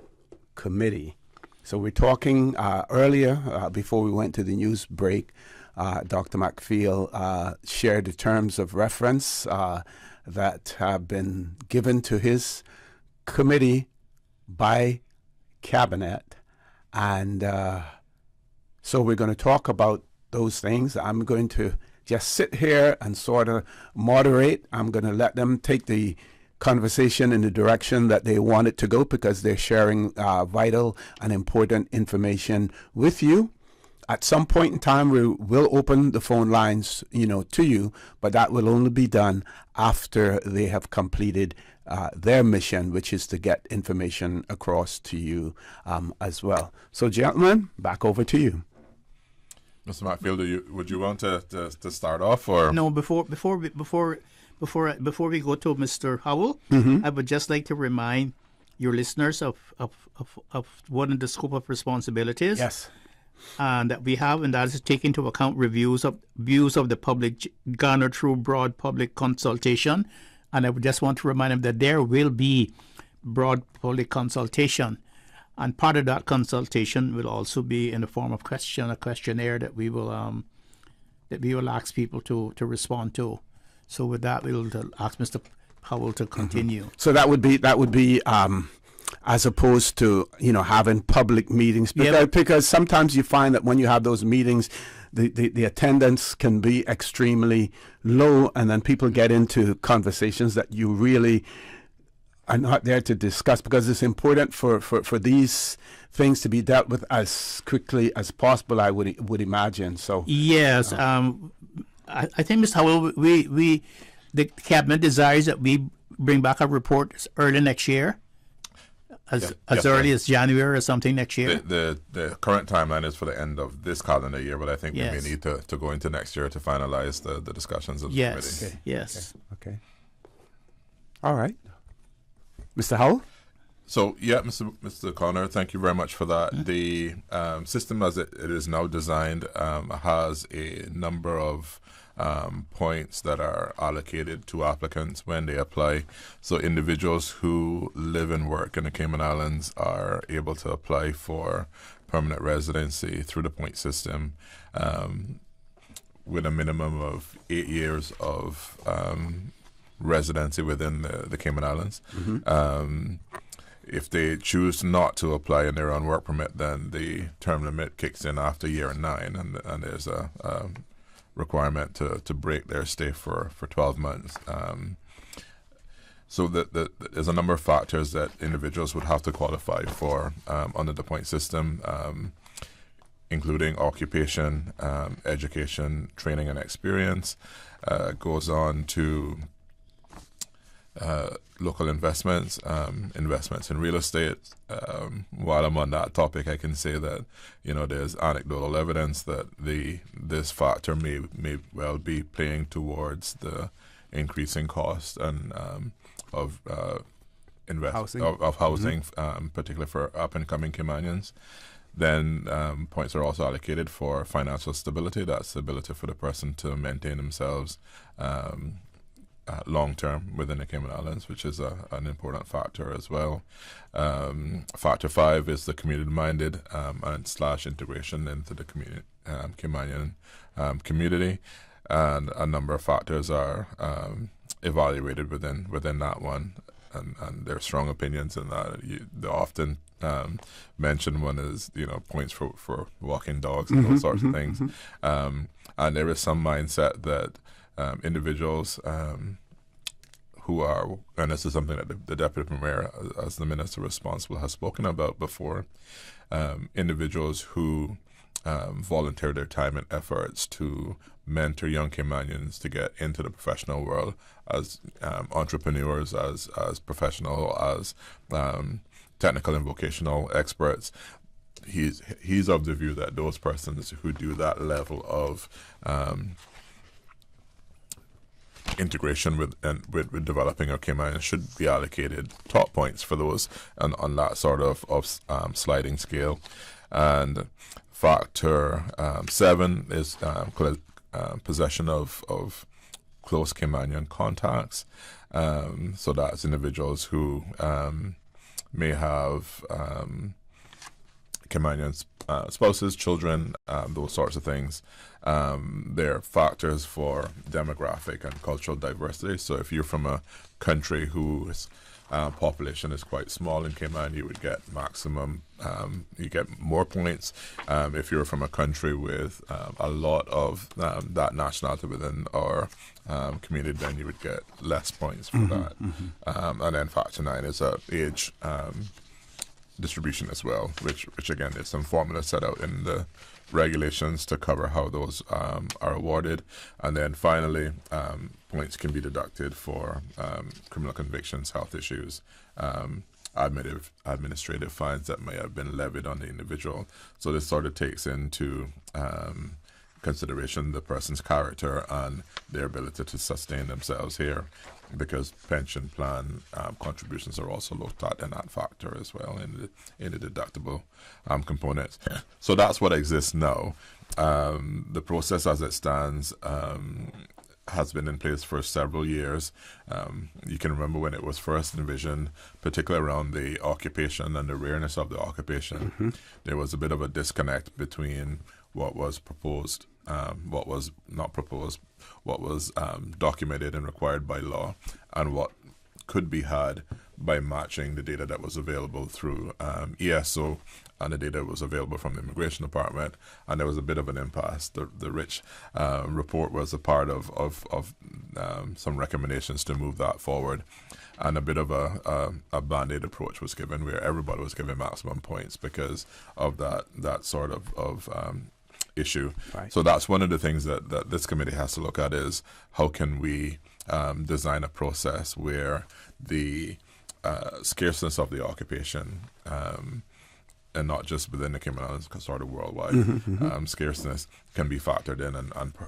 Committee. So we're talking earlier, before we went to the news break, Dr. Macfield shared the terms of reference that have been given to his committee by Cabinet. And so we're going to talk about those things. I'm going to just sit here and sort of moderate. I'm going to let them take the conversation in the direction that they want it to go because they're sharing vital and important information with you. At some point in time, we will open the phone lines, to you, but that will only be done after they have completed their mission, which is to get information across to you as well. So, gentlemen, back over to you. Mr. Macfield, would you want to start off, or no? Before we go to Mr. Howell, I would just like to remind your listeners of one of the scope of responsibilities. Yes. That we have, and that is to take into account views of the public garnered through broad public consultation. And I would just want to remind them that there will be broad public consultation, and part of that consultation will also be in the form of a questionnaire that we will ask people to respond to. So with that, we'll ask Mr. Howell to continue. So that would be. As opposed to having public meetings, because sometimes you find that when you have those meetings, the attendance can be extremely low, and then people get into conversations that you really are not there to discuss, because it's important for these things to be dealt with as quickly as possible, I would imagine. So yes, I think, Mr. Howell, the cabinet desires that we bring back a report early next year, as early as January or something next year. The current timeline is for the end of this calendar year, but I think we may need to go into next year to finalize the discussions of the committee. Okay. Yes. Okay. All right. Mr. Howell? So, Mr. Connor, thank you very much for that. The system as it is now designed has a number of points that are allocated to applicants when they apply. So individuals who live and work in the Cayman Islands are able to apply for permanent residency through the point system with a minimum of 8 years of residency within the Cayman Islands. If they choose not to apply and they're on work permit, then the term limit kicks in after year 9, and there's a requirement to break their stay for 12 months. So there's a number of factors that individuals would have to qualify for under the point system, including occupation, education, training, and experience. Goes on to local investments, investments in real estate. While I'm on that topic, I can say that there's anecdotal evidence that this factor may well be playing towards the increasing cost and of housing, particularly for up and coming Caymanians. Then points are also allocated for financial stability. That's the ability for the person to maintain themselves long term within the Cayman Islands, which is an important factor as well. Factor 5 is the community-minded and / integration into the Caymanian community, and a number of factors are evaluated within that one, and there are strong opinions in that. They often mention one is points for walking dogs and those sorts of things, and there is some mindset that individuals who are, and this is something that the Deputy Premier, as the Minister responsible, has spoken about before, individuals who volunteer their time and efforts to mentor young Caymanians to get into the professional world as entrepreneurs, as professional, as technical and vocational experts. He's of the view that those persons who do that level of integration with developing our Caymanians should be allocated top points for those on that sort of sliding scale. And factor 7 is possession of close Caymanian contacts. So that's individuals who may have Caymanian spouses, children, those sorts of things. There are factors for demographic and cultural diversity. So if you're from a country whose population is quite small in Cayman, you would get maximum, you get more points. If you're from a country with a lot of that nationality within our community, then you would get less points for that. And then factor 9 is age distribution as well, which again, there's some formula set out in the regulations to cover how those are awarded. And then finally, points can be deducted for criminal convictions, health issues, administrative fines that may have been levied on the individual. So this sort of takes into consideration the person's character and their ability to sustain themselves here, because pension plan contributions are also looked at in that factor as well in the deductible components. So that's what exists now. The process as it stands has been in place for several years. You can remember when it was first envisioned, particularly around the occupation and the rareness of the occupation, there was a bit of a disconnect between what was proposed, what was not proposed, what was documented and required by law, and what could be had by matching the data that was available through ESO and the data that was available from the Immigration Department, and there was a bit of an impasse. The Rich report was a part of some recommendations to move that forward, and a bit of a band-aid approach was given where everybody was given maximum points because of that sort of issue. Right. So that's one of the things that this committee has to look at is how can we design a process where the scarceness of the occupation and not just within the Cayman Islands, sort of worldwide, scarceness can be factored in,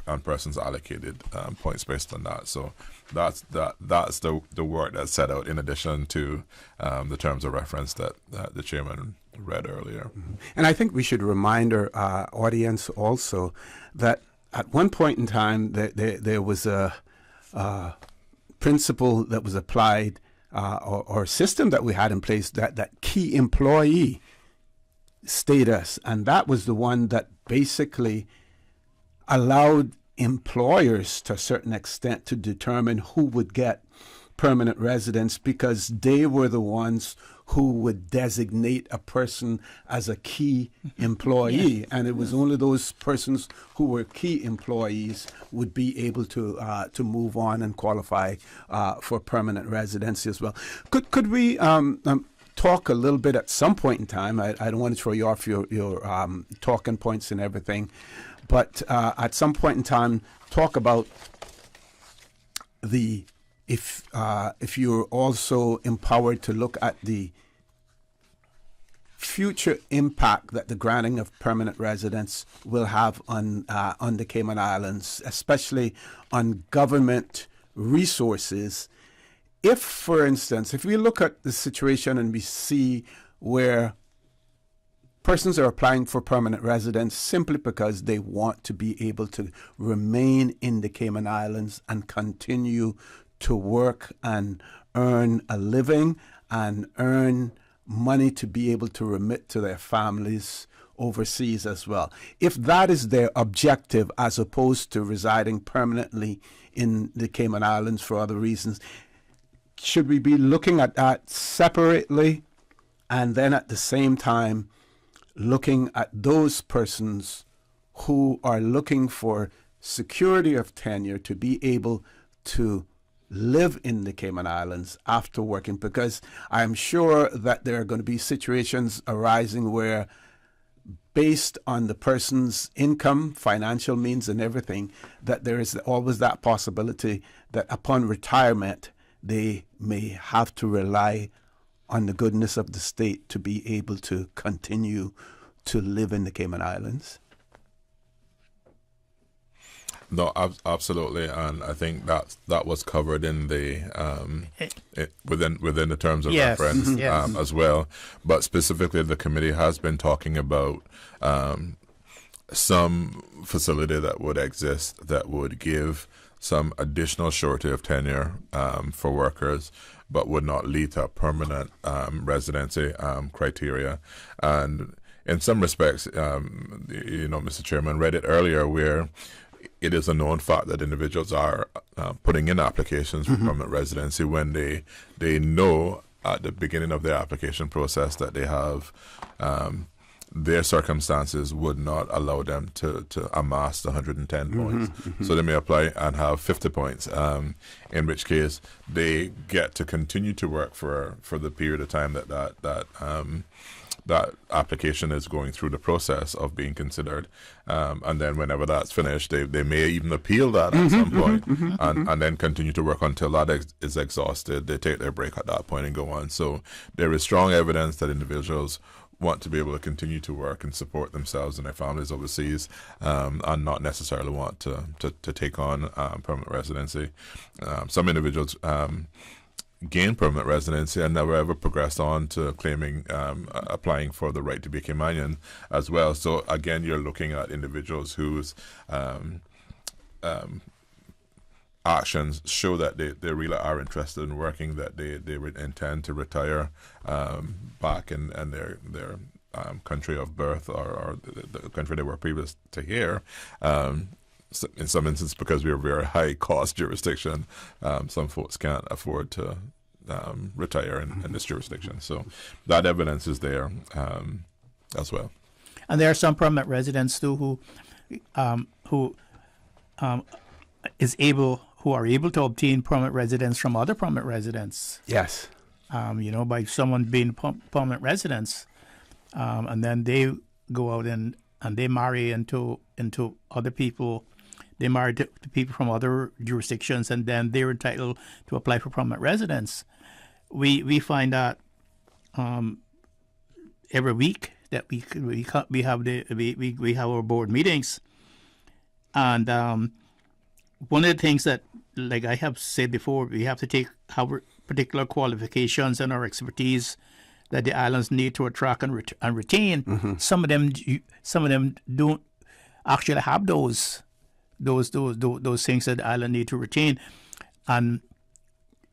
and persons allocated points based on that. So that's the work that's set out in addition to the terms of reference that the chairman read earlier. And I think we should remind our audience also that at one point in time there was a principle that was applied or system that we had in place, that key employee status, and that was the one that basically allowed employers to a certain extent to determine who would get permanent residence, because they were the ones who would designate a person as a key employee, and it was only those persons who were key employees would be able to move on and qualify for permanent residency as well. Could we talk a little bit at some point in time? I don't want to throw you off your talking points and everything, but at some point in time, talk about if you're also empowered to look at the future impact that the granting of permanent residence will have on the Cayman Islands, especially on government resources. If, for instance, if we look at the situation and we see where persons are applying for permanent residence simply because they want to be able to remain in the Cayman Islands and continue to work and earn a living and earn money to be able to remit to their families overseas as well. If that is their objective, as opposed to residing permanently in the Cayman Islands for other reasons, should we be looking at that separately, and then at the same time looking at those persons who are looking for security of tenure to be able to live in the Cayman Islands after working? Because I'm sure that there are going to be situations arising where, based on the person's income, financial means and everything, that there is always that possibility that upon retirement they may have to rely on the goodness of the state to be able to continue to live in the Cayman Islands. No, absolutely, and I think that was covered in the within the terms of reference as well. But specifically, the committee has been talking about some facility that would exist that would give some additional surety of tenure for workers, but would not lead to a permanent residency criteria. And in some respects, Mr. Chairman read it earlier, where it is a known fact that individuals are putting in applications for permanent residency when they know at the beginning of their application process that they have their circumstances would not allow them to amass the 110 points. So they may apply and have 50 points, in which case they get to continue to work for the period of time that application is going through the process of being considered. And then whenever that's finished, they may even appeal that at some point and then continue to work until that is exhausted. They take their break at that point and go on. So there is strong evidence that individuals want to be able to continue to work and support themselves and their families overseas, and not necessarily want to take on permanent residency. Some individuals gain permanent residency and never ever progressed on to claiming, applying for the right to be a Caymanian as well. So again, you're looking at individuals whose actions show that they really are interested in working, that they intend to retire back in their country of birth or the country they were previous to here. In some instances, because we're a very high cost jurisdiction, some folks can't afford to retire in this jurisdiction. So that evidence is there as well. And there are some permanent residents too who are able to obtain permanent residence from other permanent residents. Yes. By someone being permanent residents, and then they go out and they marry into other people. They marry to people from other jurisdictions, and then they're entitled to apply for permanent residence. We find that every week that we have our board meetings, and one of the things that, like I have said before, we have to take our particular qualifications and our expertise that the islands need to attract and retain. Mm-hmm. Some of them don't actually have those things that the island need to retain, and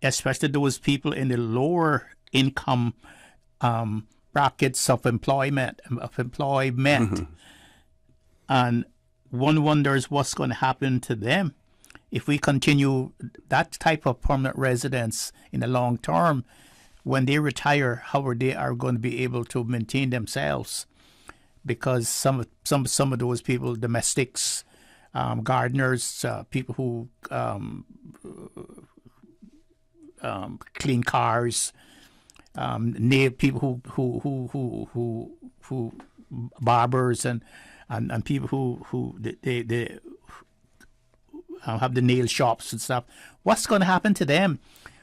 especially those people in the lower income brackets of employment. Mm-hmm. And one wonders what's going to happen to them if we continue that type of permanent residence in the long term. When they retire, how they are going to be able to maintain themselves, because some of those people, domestics, gardeners, people who clean cars, people who barbers and people who they have the nail shops and stuff. What's going to happen to them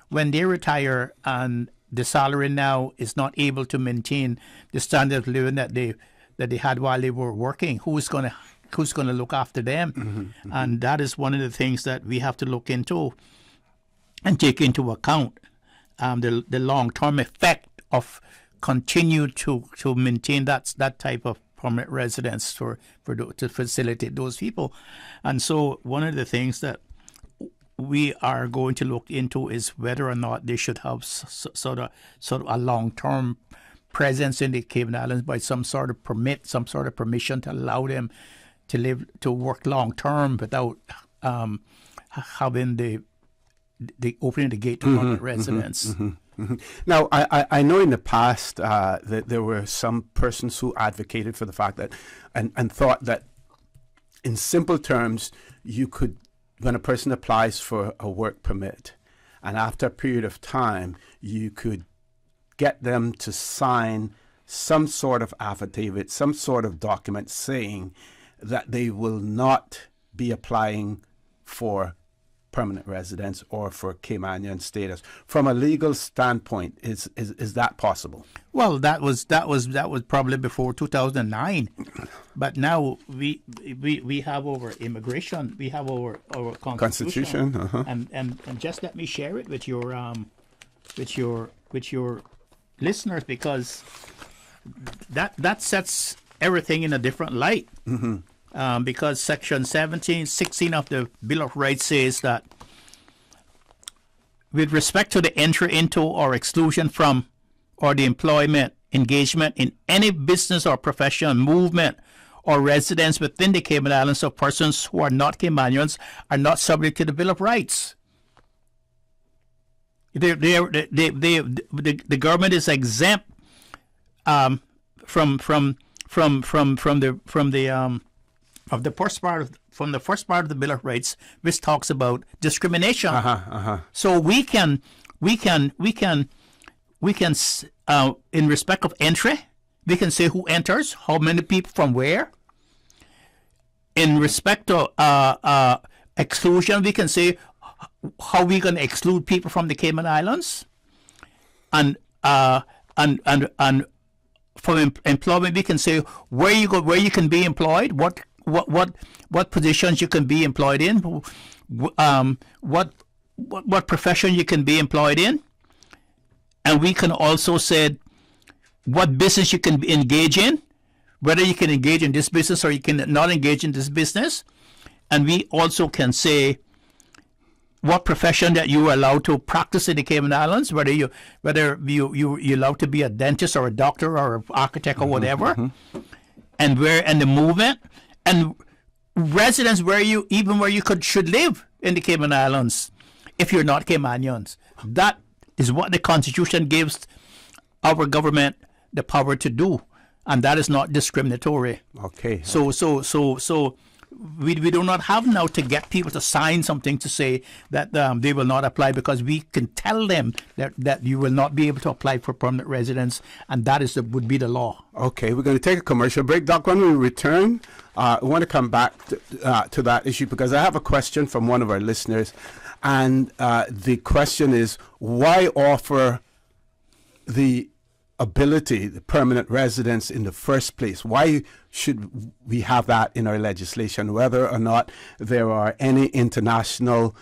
when they retire and the salary now is not able to maintain the standard of living that they had while they were working? Who's going to look after them? Mm-hmm, mm-hmm. And that is one of the things that we have to look into and take into account, the long-term effect of continue to maintain that type of permanent residence to facilitate those people. And so one of the things that we are going to look into is whether or not they should have sort of a long-term presence in the Cayman Islands by some sort of permit, some sort of permission to allow them to work long-term without having the opening the gate to permanent residence. Mm-hmm, mm-hmm. Now, I know in the past that there were some persons who advocated for the fact that and thought that in simple terms you could, when a person applies for a work permit, and after a period of time, you could get them to sign some sort of affidavit, some sort of document saying that they will not be applying for permanent residence or for Caymanian status. From a legal standpoint, is that possible? Well, that was probably before 2009, but now we have our immigration, we have our constitution, uh-huh. and just let me share it with your listeners, because that sets everything in a different light. Mm-hmm. Because Section 16 of the Bill of Rights says that with respect to the entry into or exclusion from or the employment, engagement in any business or profession, movement or residence within the Cayman Islands of persons who are not Caymanians are not subject to the Bill of Rights. The government is exempt from the first part of the Bill of Rights, which talks about discrimination. So we can in respect of entry, we can say who enters, how many people from where. In respect to exclusion, we can say how we can exclude people from the Cayman Islands, and from employment, we can say where you can be employed, what positions you can be employed in, what profession you can be employed in, and we can also say what business you can engage in, whether you can engage in this business or you can not engage in this business, and we also can say what profession that you are allowed to practice in the Cayman Islands, whether you're allowed to be a dentist or a doctor or an architect or whatever, and the movement and residence where you should live in the Cayman Islands if you're not Caymanians. That is what the Constitution gives our government the power to do, and that is not discriminatory. Okay. So we do not have now to get people to sign something to say that they will not apply, because we can tell them that you will not be able to apply for permanent residence, and that would be the law. Okay, we're going to take a commercial break. Doc, when we return, I want to come back to that issue, because I have a question from one of our listeners, and the question is, why offer the ability, the permanent residence in the first place? Why should we have that in our legislation, whether or not there are any international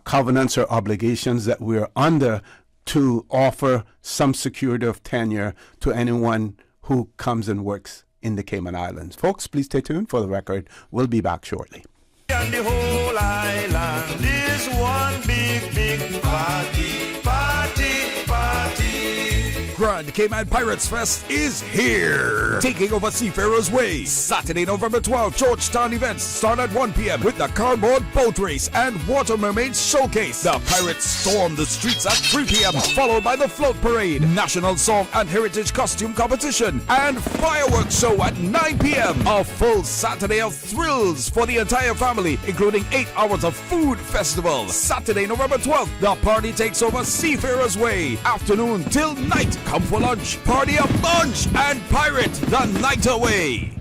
covenants or obligations that we're under to offer some security of tenure to anyone who comes and works in the Cayman Islands? Folks, please stay tuned. For the record, we'll be back shortly. And the whole island is one big party, party, party. Grand Cayman Pirates Fest is here. Taking over Seafarers Way. Saturday, November 12th, Georgetown events start at 1 p.m. with the cardboard boat race and water mermaid showcase. The pirates storm the streets at 3 p.m. followed by the float parade, national song and heritage costume competition, and fireworks show at 9 p.m. A full Saturday of thrills for the entire family, including 8 hours of food festival. Saturday, November 12th, the party takes over Seafarers Way. Afternoon till night. Come for lunch, party a bunch, and pirate the night away.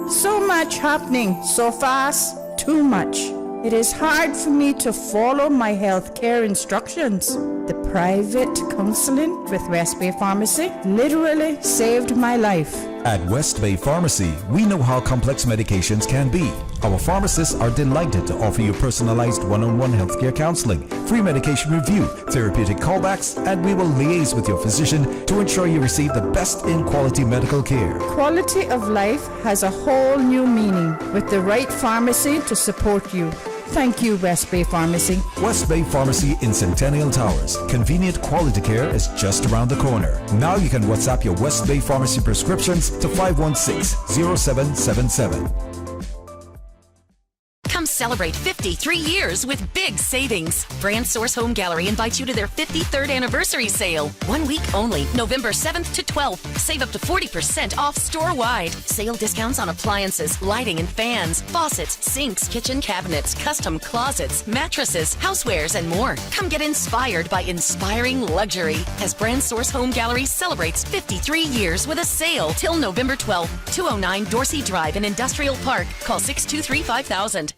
So much happening so fast, too much. It is hard for me to follow my health care instructions. The private counseling with West Bay Pharmacy literally saved my life. At West Bay Pharmacy, we know how complex medications can be. Our pharmacists are delighted to offer you personalized one-on-one healthcare counseling, free medication review, therapeutic callbacks, and we will liaise with your physician to ensure you receive the best in quality medical care. Quality of life has a whole new meaning with the right pharmacy to support you. Thank you, West Bay Pharmacy. West Bay Pharmacy in Centennial Towers. Convenient quality care is just around the corner. Now you can WhatsApp your West Bay Pharmacy prescriptions to 516-0777. Come celebrate 53 years with big savings. Brand Source Home Gallery invites you to their 53rd anniversary sale. 1 week only, November 7th to 12th. Save up to 40% off store-wide. Sale discounts on appliances, lighting and fans, faucets, sinks, kitchen cabinets, custom closets, mattresses, housewares, and more. Come get inspired by inspiring luxury as Brand Source Home Gallery celebrates 53 years with a sale till November 12th. 209 Dorsey Drive in Industrial Park. Call 623-5000.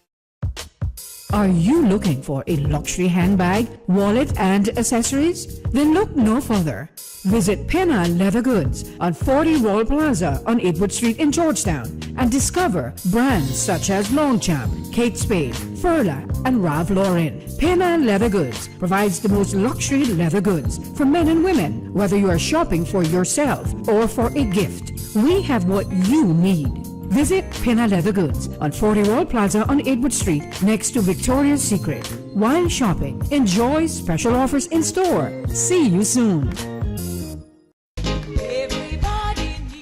Are you looking for a luxury handbag, wallet, and accessories? Then look no further. Visit Pena Leather Goods on 40 Royal Plaza on 8 Wood Street in Georgetown and discover brands such as Longchamp, Kate Spade, Furla, and Ralph Lauren. Pena Leather Goods provides the most luxury leather goods for men and women, whether you are shopping for yourself or for a gift. We have what you need. Visit Pena Leather Goods on 40 Royal Plaza on 8 Wood Street next to Victoria's Secret. While shopping, enjoy special offers in store. See you soon.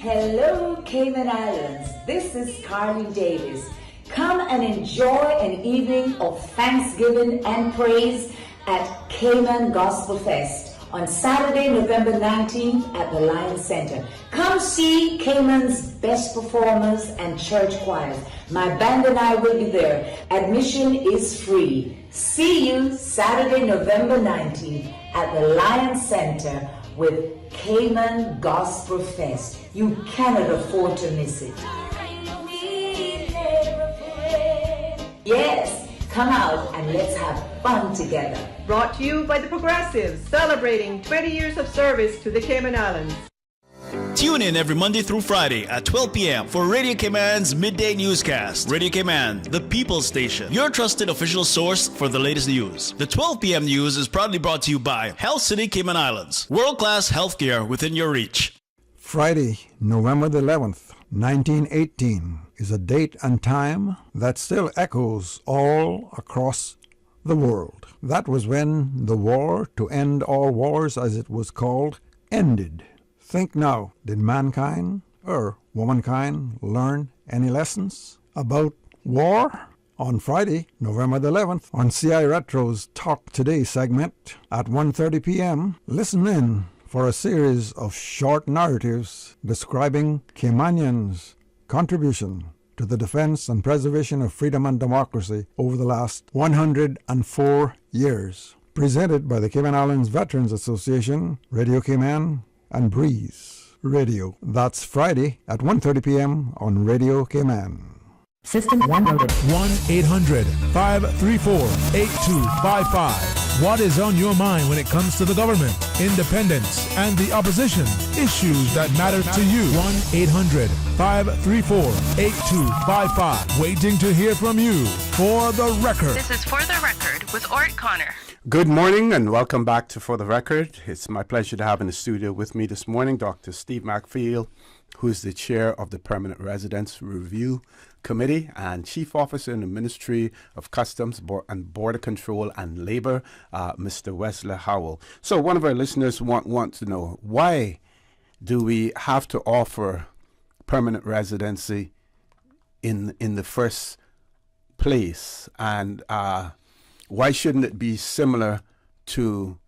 Hello, Cayman Islands. This is Carly Davis. Come and enjoy an evening of thanksgiving and praise at Cayman Gospel Fest on Saturday, November 19th at the Lions Center. Come see Cayman's best performers and church choirs. My band and I will be there. Admission is free. See you Saturday, November 19th at the Lions Center with Cayman Gospel Fest. You cannot afford to miss it. Yes, come out and let's have fun together. Brought to you by the Progressives, celebrating 20 years of service to the Cayman Islands. Tune in every Monday through Friday at 12 p.m. for Radio Cayman's Midday Newscast. Radio Cayman, the People's Station, your trusted official source for the latest news. The 12 p.m. news is proudly brought to you by Health City Cayman Islands. World-class healthcare within your reach. Friday, November the 11th, 1918 is a date and time that still echoes all across the world. That was when the war to end all wars, as it was called, ended. Think now, did mankind or womankind learn any lessons about war On Friday, November the 11th, on CI Retro's Talk Today segment at 1:30 p.m., listen in for a series of short narratives describing Caymanians' contribution to the defense and preservation of freedom and democracy over the last 104 years. Presented by the Cayman Islands Veterans Association, Radio Cayman, and Breeze Radio. That's Friday at 1:30 p.m. on Radio Cayman. System 1 1-800-534-8255. What is on your mind when it comes to the government, independence, and the opposition? Issues that matter to you. 1-800-534-8255. Waiting to hear from you. For the Record. This is For the Record with Orett Connor. Good morning and welcome back to For the Record. It's my pleasure to have in the studio with me this morning Dr. Steve McField, who is the chair of the Permanent Residence Review Committee and Chief Officer in the Ministry of Customs and Border Control and Labor, Mr. Wesley Howell. So one of our listeners want to know, why do we have to offer permanent residency in the first place? And why shouldn't it be similar to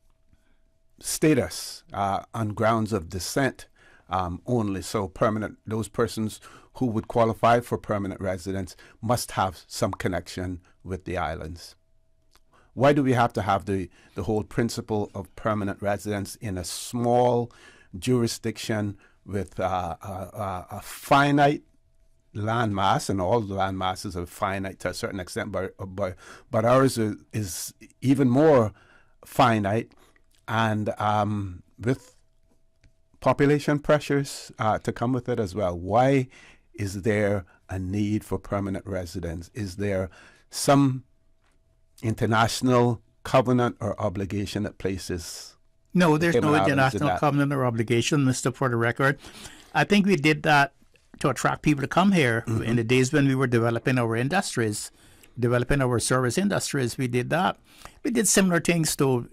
status on grounds of descent only? So those persons who would qualify for permanent residence must have some connection with the islands. Why do we have to have the whole principle of permanent residence in a small jurisdiction with a finite landmass, and all the land masses are finite to a certain extent, but ours is even more finite, and with population pressures to come with it as well. Why is there a need for permanent residence? Is there some international covenant or obligation that places? No, there's no international covenant or obligation, Mr. For the Record. I think we did that to attract people to come here. Mm-hmm. In the days when we were developing our industries, developing our service industries, we did that. We did similar things to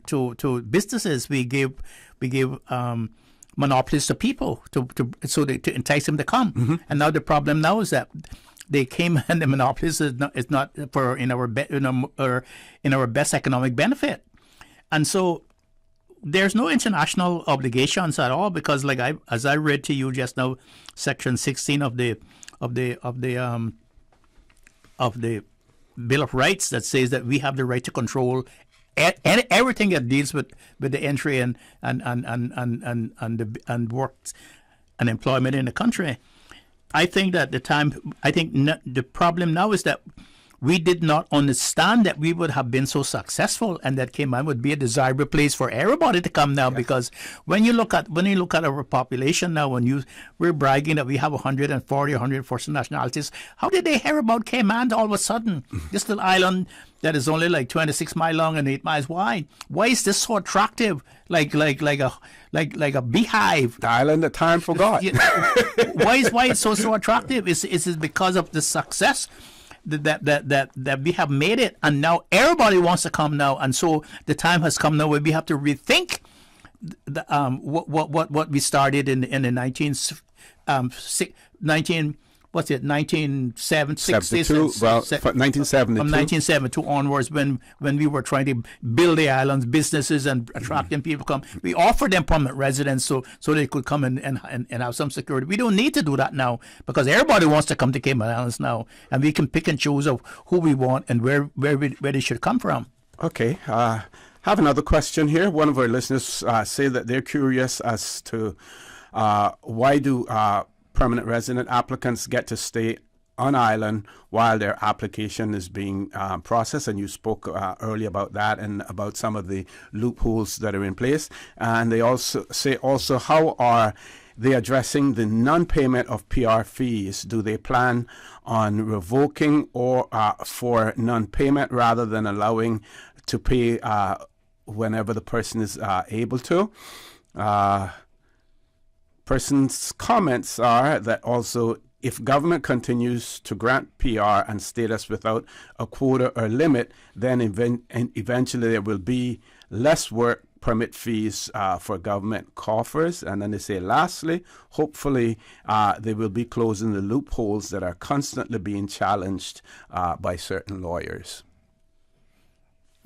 businesses. We gave monopolies to people to entice them to come. Mm-hmm. And now the problem now is that they came and the monopolies is not for in our best economic benefit. And so there's no international obligations at all, because as I read to you just now, Section 16 of the Bill of Rights, that says that we have the right to control everything that deals with the entry and work and employment in the country. I think that the problem now is that we did not understand that we would have been so successful, and that Cayman would be a desirable place for everybody to come now. Yes. Because when you look at our population now, we're bragging that we have 140 or 140 nationalities. How did they hear about Cayman all of a sudden? This little island that is only like 26 miles long and 8 miles wide. Why is this so attractive? Like a beehive. The island that time forgot. Why it's so attractive? Is it because of the success that we have made it, and now everybody wants to come now, and so the time has come now where we have to rethink what we started in the 1972. Well, 1972. From 1972 onwards, when we were trying to build the islands, businesses, and attracting people to come, we offered them permanent residence so they could come and have some security. We don't need to do that now, because everybody wants to come to Cayman Islands now, and we can pick and choose of who we want and where they should come from. Okay. Have another question here. One of our listeners say that they're curious as to why do permanent resident applicants get to stay on island while their application is being processed, and you spoke earlier about that and about some of the loopholes that are in place. And they also say how are they addressing the non-payment of PR fees? Do they plan on revoking or for non-payment rather than allowing to pay whenever the person is able to? Person's comments are that also, if government continues to grant PR and status without a quota or limit, then eventually there will be less work permit fees for government coffers. And then they say, lastly, hopefully they will be closing the loopholes that are constantly being challenged by certain lawyers.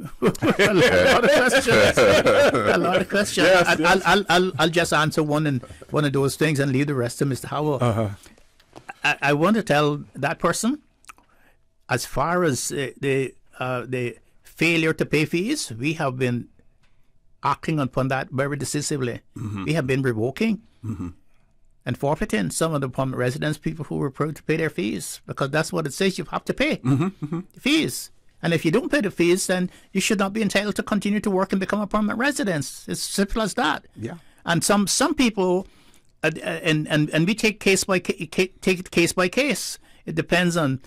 A lot of questions. A lot of questions. Yes. I'll just answer one of those things and leave the rest to Mr. Howell. I want to tell that person, as far as the failure to pay fees, we have been acting upon that very decisively. Mm-hmm. We have been revoking and forfeiting some of the permanent residence people who were approved to pay their fees, because that's what it says. You have to pay fees. And if you don't pay the fees, then you should not be entitled to continue to work and become a permanent resident. It's simple as that. Yeah. And some people, and we take case by case. It depends on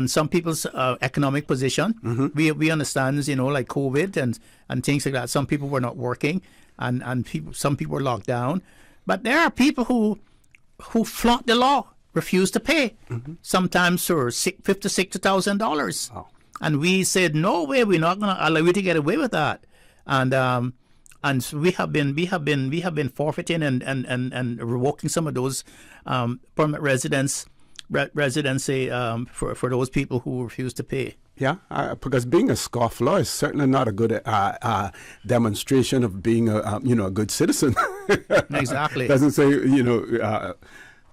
some people's economic position. We understand, like COVID and things like that. Some people were not working, and some people were locked down. But there are people who flaunt the law, refuse to pay, sometimes for $50,000 to $60,000. Oh. And we said, no way, we're not going to allow you to get away with that. And we have been forfeiting and revoking some of those permanent residency for those people who refuse to pay. Yeah, because being a scofflaw is certainly not a good demonstration of being a good citizen. Exactly. Doesn't say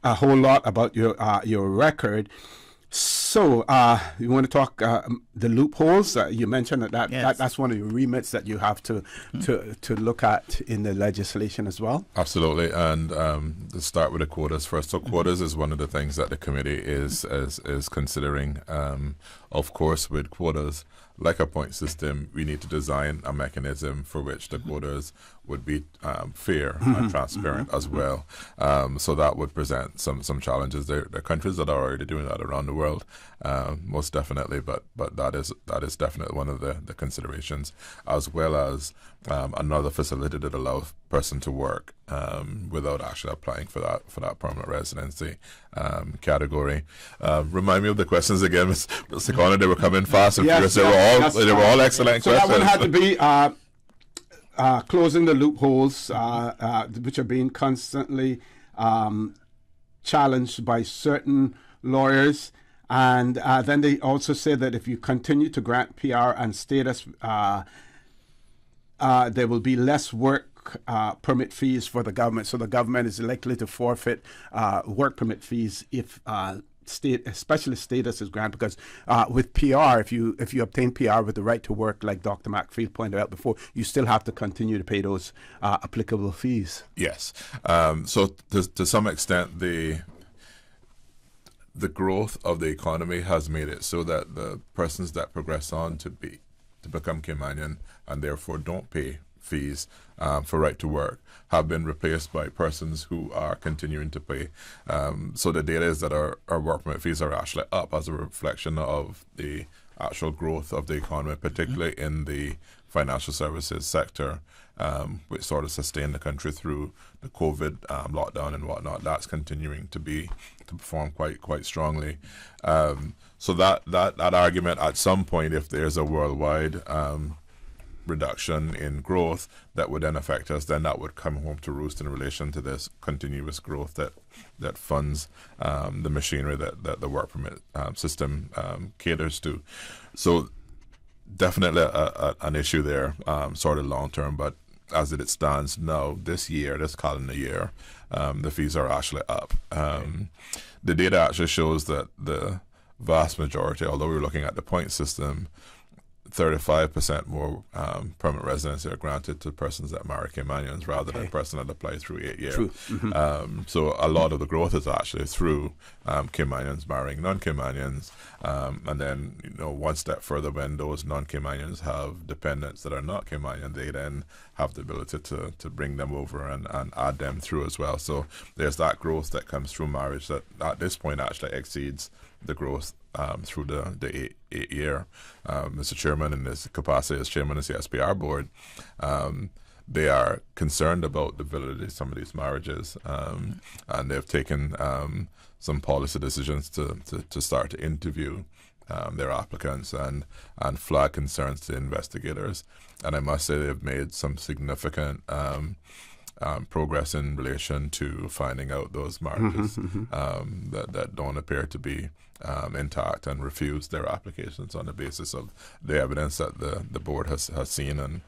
a whole lot about your record. So you want to talk the loopholes? You mentioned that's one of your remits that you have to look at in the legislation as well. Absolutely, and to start with the quotas first. So quotas is one of the things that the committee is considering. Of course, with quotas, like a point system, we need to design a mechanism for which the quotas would be fair and transparent as well. So that would present some challenges. There are countries that are already doing that around the world, most definitely. But that is definitely one of the considerations, as well as another facility that allows person to work without actually applying for that permanent residency category. Remind me of the questions again, Mr. Connor. They were coming fast and furious. They were all excellent questions. So that one had to be closing the loopholes, which are being constantly challenged by certain lawyers. And then they also say that if you continue to grant PR and status, there will be less work permit fees for the government. So the government is likely to forfeit work permit fees if especially status is granted, because with PR, if you obtain PR with the right to work, like Dr. Macfield pointed out before, you still have to continue to pay those applicable fees. Yes. So to some extent, the growth of the economy has made it so that the persons that progress on to become Caymanian and therefore don't pay fees for right to work have been replaced by persons who are continuing to pay. So the data is that our work permit fees are actually up as a reflection of the actual growth of the economy, particularly in the financial services sector, which sort of sustained the country through the COVID lockdown and whatnot. That's continuing to perform quite strongly. So that argument, at some point, if there's a worldwide reduction in growth that would then affect us, then that would come home to roost in relation to this continuous growth that funds the machinery that the work permit system caters to. So definitely an issue there, sort of long term, but as it stands now, this calendar year, the fees are actually up. The data actually shows that the vast majority, although we're looking at the point system, 35% more permanent residency are granted to persons that marry Caymanians rather than persons that apply through 8 years. True. So a lot of the growth is actually through Caymanians marrying non-Caymanians, and then one step further, when those non-Caymanians have dependents that are not Caymanian, they then have the ability to bring them over and add them through as well. So there's that growth that comes through marriage that at this point actually exceeds the growth through the 8 year. Mr. Chairman, in his capacity as chairman of the SPR board, they are concerned about the validity of some of these marriages, and they've taken some policy decisions to start to interview their applicants and flag concerns to investigators. And I must say they've made some significant progress in relation to finding out those markers that don't appear to be intact, and refuse their applications on the basis of the evidence that the board has seen and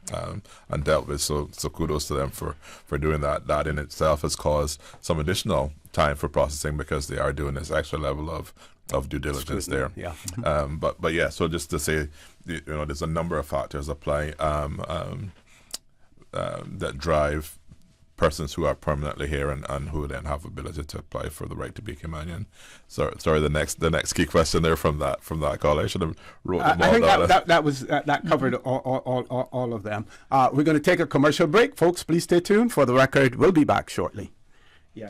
dealt with. So kudos to them for doing that. That in itself has caused some additional time for processing, because they are doing this extra level of due diligence there. Yeah. But yeah, so just to say, there's a number of factors apply that drive persons who are permanently here and who then have ability to apply for the right to be Caymanian. Sorry, the next key question there from that call. I should have wrote them all I think down. that covered all of them. We're going to take a commercial break, folks. Please stay tuned. For the record, we'll be back shortly. Yeah.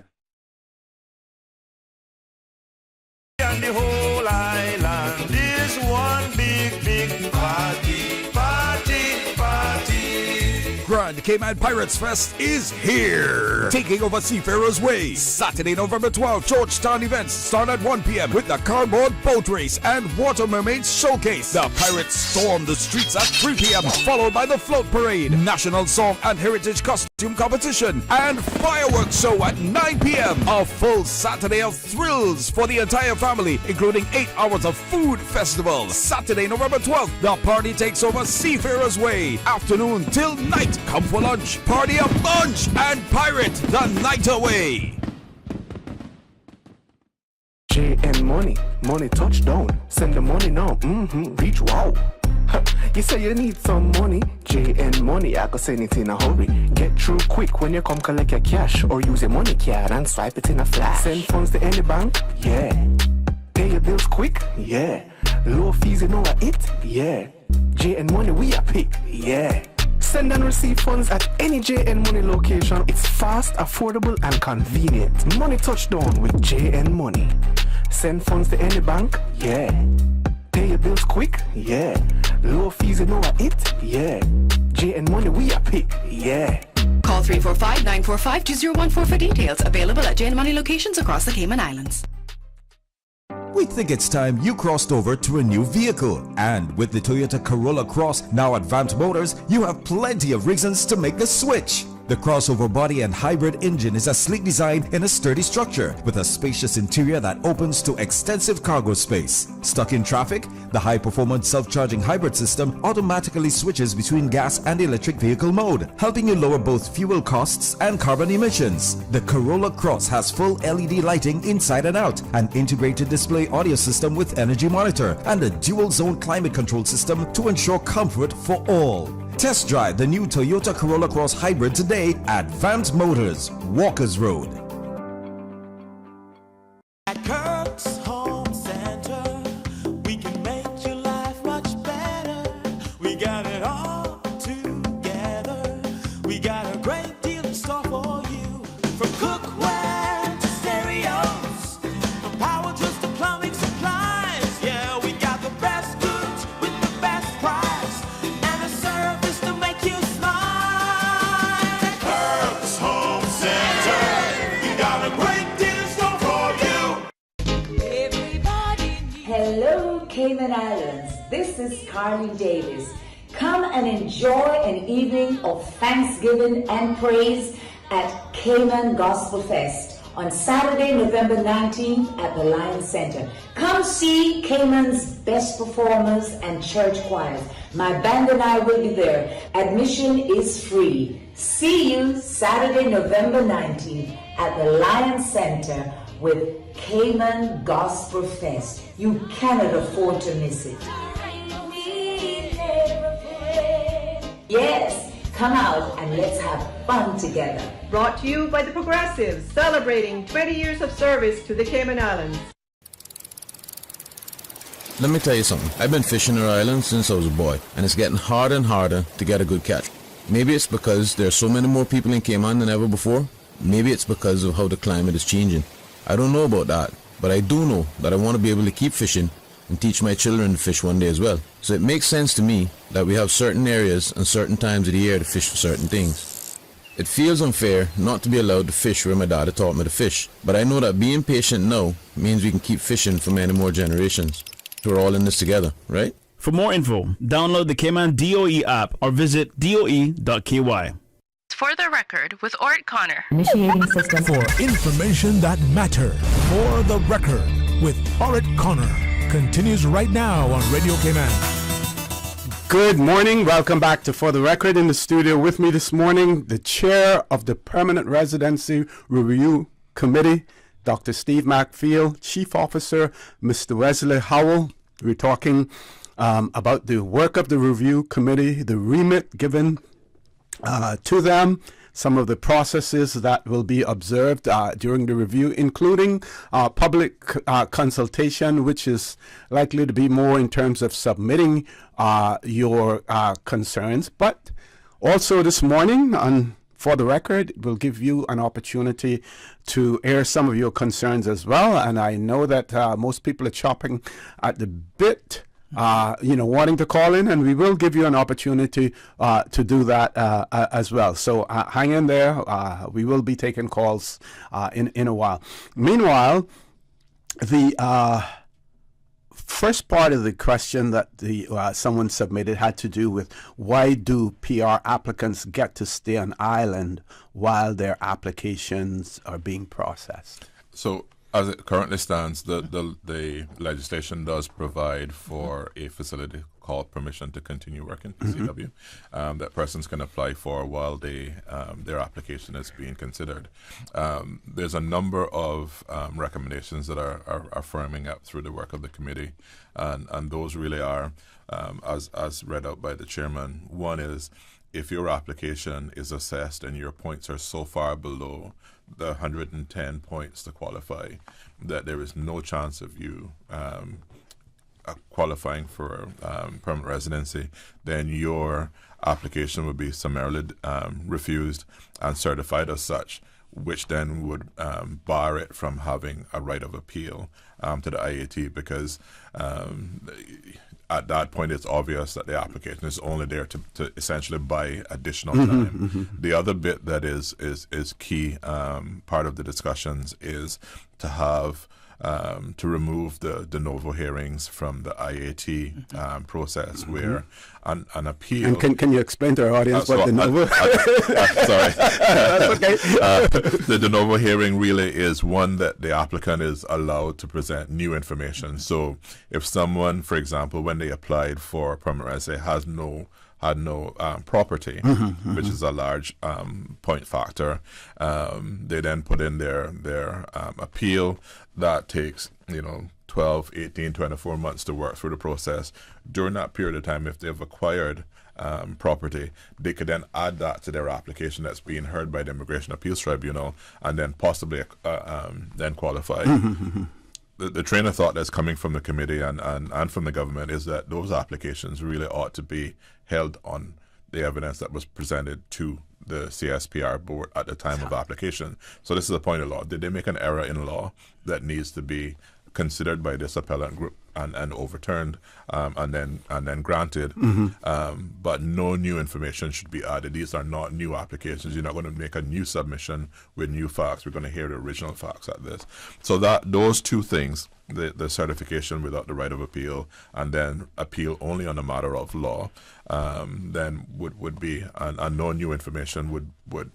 And the whole island is one big party, party, party. Grand Cayman Pirates Fest is here, taking over Seafarers Way. Saturday, November 12th, Georgetown events start at 1 p.m. with the cardboard boat race and water mermaids showcase. The pirates storm the streets at 3 p.m., followed by the float parade, national song and heritage costume competition, and fireworks show at 9 p.m. A full Saturday of thrills for the entire family, including 8 hours of food festival. Saturday, November 12th, the party takes over Seafarers Way. Afternoon till night. Come for lunch, party a bunch, and pirate the night away. JN money touchdown. Send the money now. Reach wow. You say you need some money. JN money, I can send it in a hurry. Get through quick when you come collect your cash, or use a money card and swipe it in a flash. Send funds to any bank, yeah. Pay your bills quick, yeah. Low fees, you know it, yeah. JN money, we a pick, yeah. Send and receive funds at any JN Money location. It's fast, affordable, and convenient. Money touchdown with JN Money. Send funds to any bank, yeah. Pay your bills quick, yeah. Low fees, you know it, yeah. JN Money, we a pick, yeah. Call 345-945-2014 for details. Available at JN Money locations across the Cayman Islands. We think it's time you crossed over to a new vehicle. And with the Toyota Corolla Cross now at Vant Motors, you have plenty of reasons to make the switch. The crossover body and hybrid engine is a sleek design in a sturdy structure with a spacious interior that opens to extensive cargo space. Stuck in traffic? The high-performance self-charging hybrid system automatically switches between gas and electric vehicle mode, helping you lower both fuel costs and carbon emissions. The Corolla Cross has full LED lighting inside and out, an integrated display audio system with energy monitor, and a dual-zone climate control system to ensure comfort for all. Test drive the new Toyota Corolla Cross Hybrid today at Vant Motors, Walkers Road. At Kirk's Home Center, we can make your life much better. We got it all together. We got a great deal in store for you. From cookware to stereos, from power tools to plumbing supplies. Yeah, we got the best goods with the best price. And a service to make you smile. Kirk's Home Center, we got a great deal in store for you. Hello, Cayman Islands. This is Carly Davis. Come and enjoy an evening of thanksgiving and praise at Cayman Gospel Fest on Saturday, November 19th at the Lions Center. Come see Cayman's best performers and church choirs. My band and I will be there. Admission is free. See you Saturday, November 19th at the Lions Center with Cayman Gospel Fest. You cannot afford to miss it. Yes, come out and let's have fun together. Brought to you by the Progressives, celebrating 20 years of service to the Cayman Islands. Let me tell you something. I've been fishing our island since I was a boy, and it's getting harder and harder to get a good catch. Maybe it's because there are so many more people in Cayman than ever before. Maybe it's because of how the climate is changing. I don't know about that, but I do know that I want to be able to keep fishing and teach my children to fish one day as well. So it makes sense to me that we have certain areas and certain times of the year to fish for certain things. It feels unfair not to be allowed to fish where my dad taught me to fish, but I know that being patient now means we can keep fishing for many more generations. We're all in this together, right? For more info, download the Cayman DOE app or visit doe.ky. For the record, with Orett Connor. Initiating system. For information that matters. For the record, with Orett Connor. Continues right now on Radio Cayman. Good morning. Welcome back to For the Record. In the studio with me this morning, the chair of the Permanent Residency Review Committee, Dr. Steve McField, Chief Officer, Mr. Wesley Howell. We're talking about the work of the review committee, the remit given to them, some of the processes that will be observed during the review, including public consultation, which is likely to be more in terms of submitting your concerns. But also this morning, for the record, we'll give you an opportunity to air some of your concerns as well. And I know that most people are chopping at the bit, wanting to call in, and we will give you an opportunity to do that as well. So hang in there. We will be taking calls in a while. Meanwhile, the first part of the question that someone submitted had to do with why do PR applicants get to stay on island while their applications are being processed? So, as it currently stands, the legislation does provide for a facility called permission to continue working, CW, that persons can apply for while their application is being considered. There's a number of recommendations that are firming up through the work of the committee, and those really are, as read out by the chairman. One is, if your application is assessed and your points are so far below the 110 points to qualify that there is no chance of you qualifying for permanent residency, then your application would be summarily refused and certified as such, which then would bar it from having a right of appeal to the IAT, because at that point it's obvious that the application is only there to essentially buy additional time. The other bit that is key part of the discussions is to have to remove the de novo hearings from the IAT process, where an appeal... And can you explain to our audience what de novo... sorry. That's okay. The de novo hearing really is one that the applicant is allowed to present new information. So if someone, for example, when they applied for permanent residency had no property, which is a large point factor, they then put in their appeal. That takes 12, 18, 24 months to work through the process. During that period of time, if they've acquired property, they could then add that to their application that's being heard by the Immigration Appeals Tribunal, and then possibly then qualify. The train of thought that's coming from the committee and from the government is that those applications really ought to be held on the evidence that was presented to the CSPR board at the time of application. So this is a point of law. Did they make an error in law that needs to be considered by this appellant group and overturned and then granted? But no new information should be added. These are not new applications. You're not going to make a new submission with new facts. We're going to hear the original facts at this. So that those two things, the certification without the right of appeal and then appeal only on a matter of law, then would be, and no new information would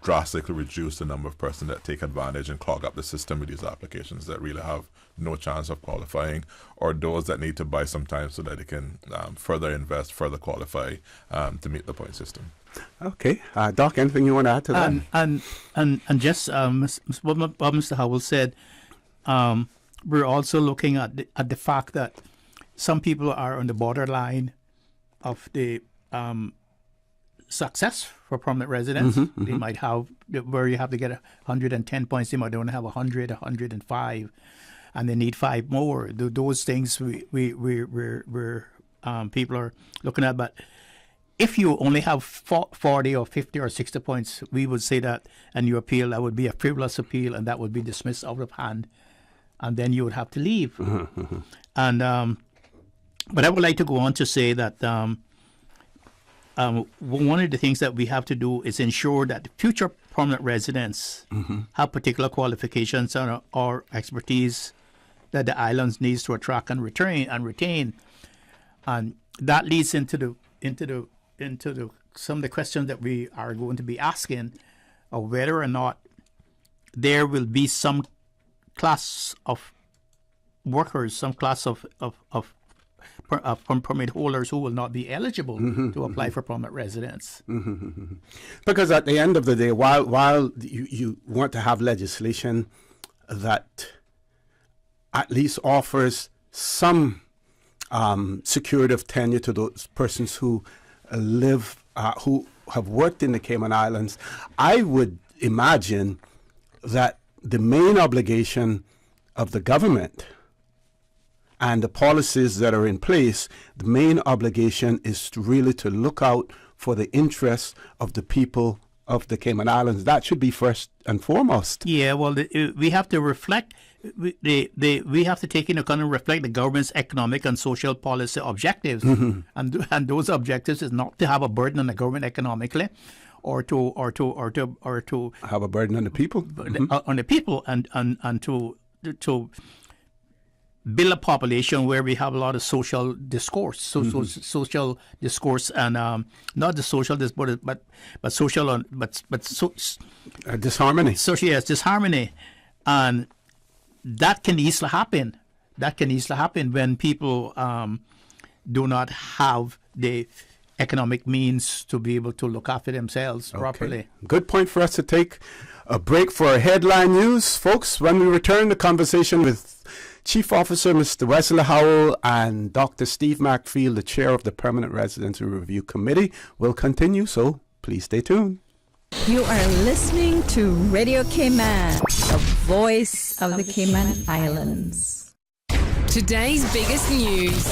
drastically reduce the number of persons that take advantage and clog up the system with these applications that really have no chance of qualifying, or those that need to buy some time so that they can further invest, further qualify to meet the point system. Okay. Doc, anything you want to add to that? And just what Mr. Howell said, we're also looking at the fact that some people are on the borderline of the success for permanent residence. They might have, where you have to get 110 points, they might only have 100, 105, and they need 5 more. Those things we're people are looking at. But if you only have 40 or 50 or 60 points, we would say that, and you appeal, that would be a frivolous appeal, and that would be dismissed out of hand, and then you would have to leave. And but I would like to go on to say that one of the things that we have to do is ensure that the future permanent residents have particular qualifications or expertise that the islands needs to attract and retain, and that leads into some of the questions that we are going to be asking of whether or not there will be some class of workers, some class of permit holders who will not be eligible to apply for permanent residence. Because at the end of the day, while you want to have legislation that at least offers some security of tenure to those persons who who have worked in the Cayman Islands, I would imagine that the main obligation of the government and the policies that are in place, the main obligation is really to look out for the interests of the people of the Cayman Islands. That should be first and foremost. Yeah, well, we have to reflect. We have to take into account and reflect the government's economic and social policy objectives, and those objectives is not to have a burden on the government economically, or to have a burden on the people, on the people, and to build a population where we have a lot of social discourse, social discourse, and not the social discourse, but social, disharmony. Social, yes, disharmony, and that can easily happen. That can easily happen when people do not have the economic means to be able to look after themselves properly. Good point for us to take a break for our headline news, folks. When we return, the conversation with Chief Officer Mr. Wesley Howell and Dr. Steve McField, the chair of the Permanent Residency Review Committee, will continue, so please stay tuned. You are listening to Radio Cayman, the voice of the Cayman Islands. Today's biggest news.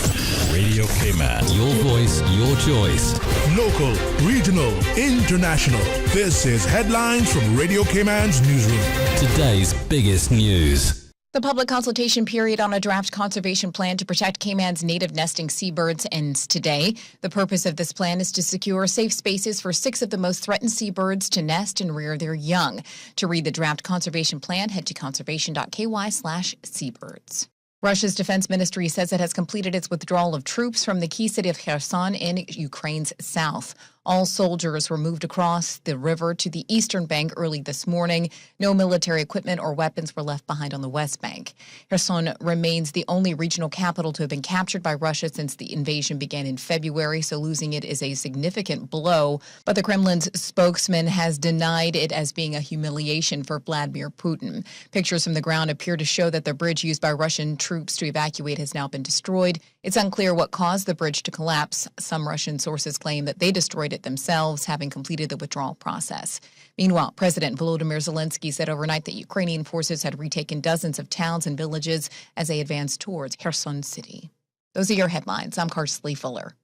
Radio Cayman, your voice, your choice. Local, regional, international. This is Headlines from Radio Cayman's newsroom. Today's biggest news. The public consultation period on a draft conservation plan to protect Cayman's native nesting seabirds ends today. The purpose of this plan is to secure safe spaces for 6 of the most threatened seabirds to nest and rear their young. To read the draft conservation plan, head to conservation.ky/seabirds. Russia's defense ministry says it has completed its withdrawal of troops from the key city of Kherson in Ukraine's south. All soldiers were moved across the river to the eastern bank early this morning. No military equipment or weapons were left behind on the west bank. Kherson remains the only regional capital to have been captured by Russia since the invasion began in February, so losing it is a significant blow. But the Kremlin's spokesman has denied it as being a humiliation for Vladimir Putin. Pictures from the ground appear to show that the bridge used by Russian troops to evacuate has now been destroyed. It's unclear what caused the bridge to collapse. Some Russian sources claim that they destroyed it themselves, having completed the withdrawal process. Meanwhile, President Volodymyr Zelensky said overnight that Ukrainian forces had retaken dozens of towns and villages as they advanced towards Kherson City. Those are your headlines. I'm Karsley Fuller.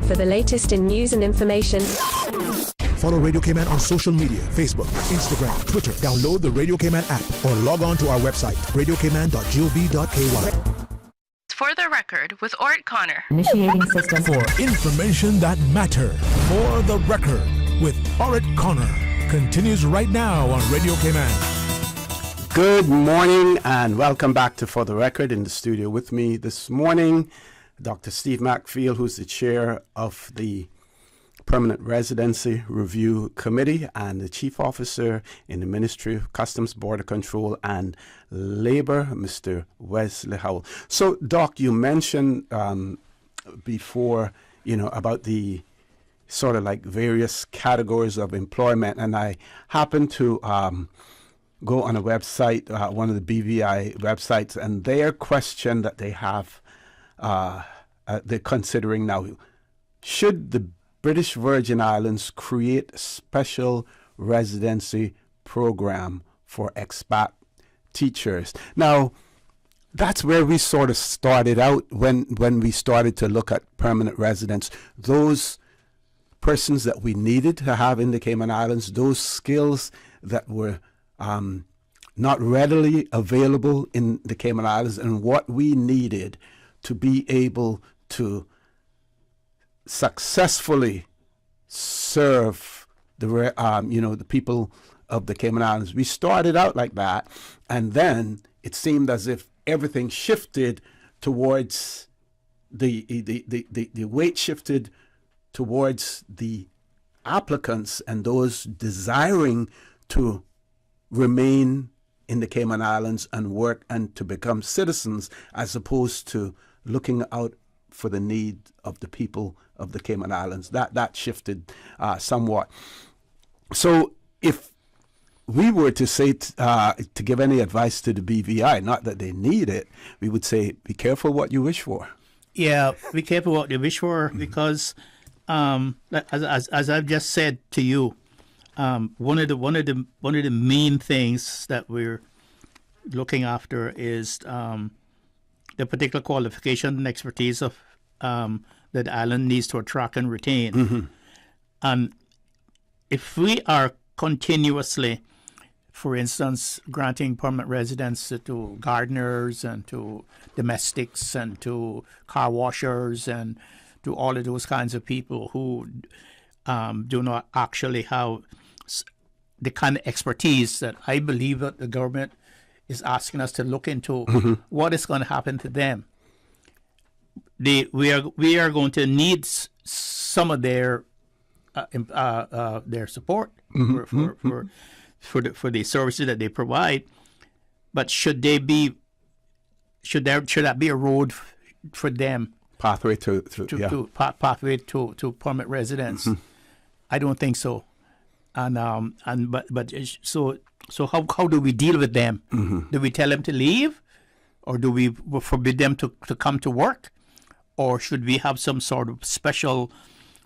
For the latest in news and information, follow Radio Cayman on social media, Facebook, Instagram, Twitter. Download the Radio Cayman app or log on to our website, radiocayman.gov.ky. For the record, with Orett Connor. Initiating system. For information that matter. For the record, with Orett Connor. Continues right now on Radio Cayman. Good morning and welcome back to For the Record. In the studio with me this morning, Dr. Steve McField, who's the chair of the Permanent Residency Review Committee and the Chief Officer in the Ministry of Customs, Border Control and Labor, Mr. Wesley Howell. So, Doc, you mentioned before, about the sort of like various categories of employment, and I happened to go on a website, one of the BVI websites, and their question that they have, they're considering now, should the British Virgin Islands create a special residency program for expat teachers? Now, that's where we sort of started out when we started to look at permanent residents. Those persons that we needed to have in the Cayman Islands, those skills that were not readily available in the Cayman Islands, and what we needed to be able to successfully serve the people of the Cayman Islands. We started out like that, and then it seemed as if everything shifted towards the weight shifted towards the applicants and those desiring to remain in the Cayman Islands and work and to become citizens, as opposed to looking out for the need of the people of the Cayman Islands. That shifted somewhat. So if we were to say to give any advice to the BVI, not that they need it, we would say, be careful what you wish for. Yeah, be careful what you wish for, because as I've just said to you, one of the main things that we're looking after is the particular qualification and expertise of that the island needs to attract and retain. Mm-hmm. And if we are continuously, for instance, granting permanent residence to gardeners and to domestics and to car washers and to all of those kinds of people who do not actually have the kind of expertise that I believe that the government is asking us to look into, what is going to happen to them. We are going to need some of their support for the services that they provide, but should that be a road for them? Pathway to pathway to permanent residence? I don't think so. So how do we deal with them? Do we tell them to leave, or do we forbid them to come to work, or should we have some sort of special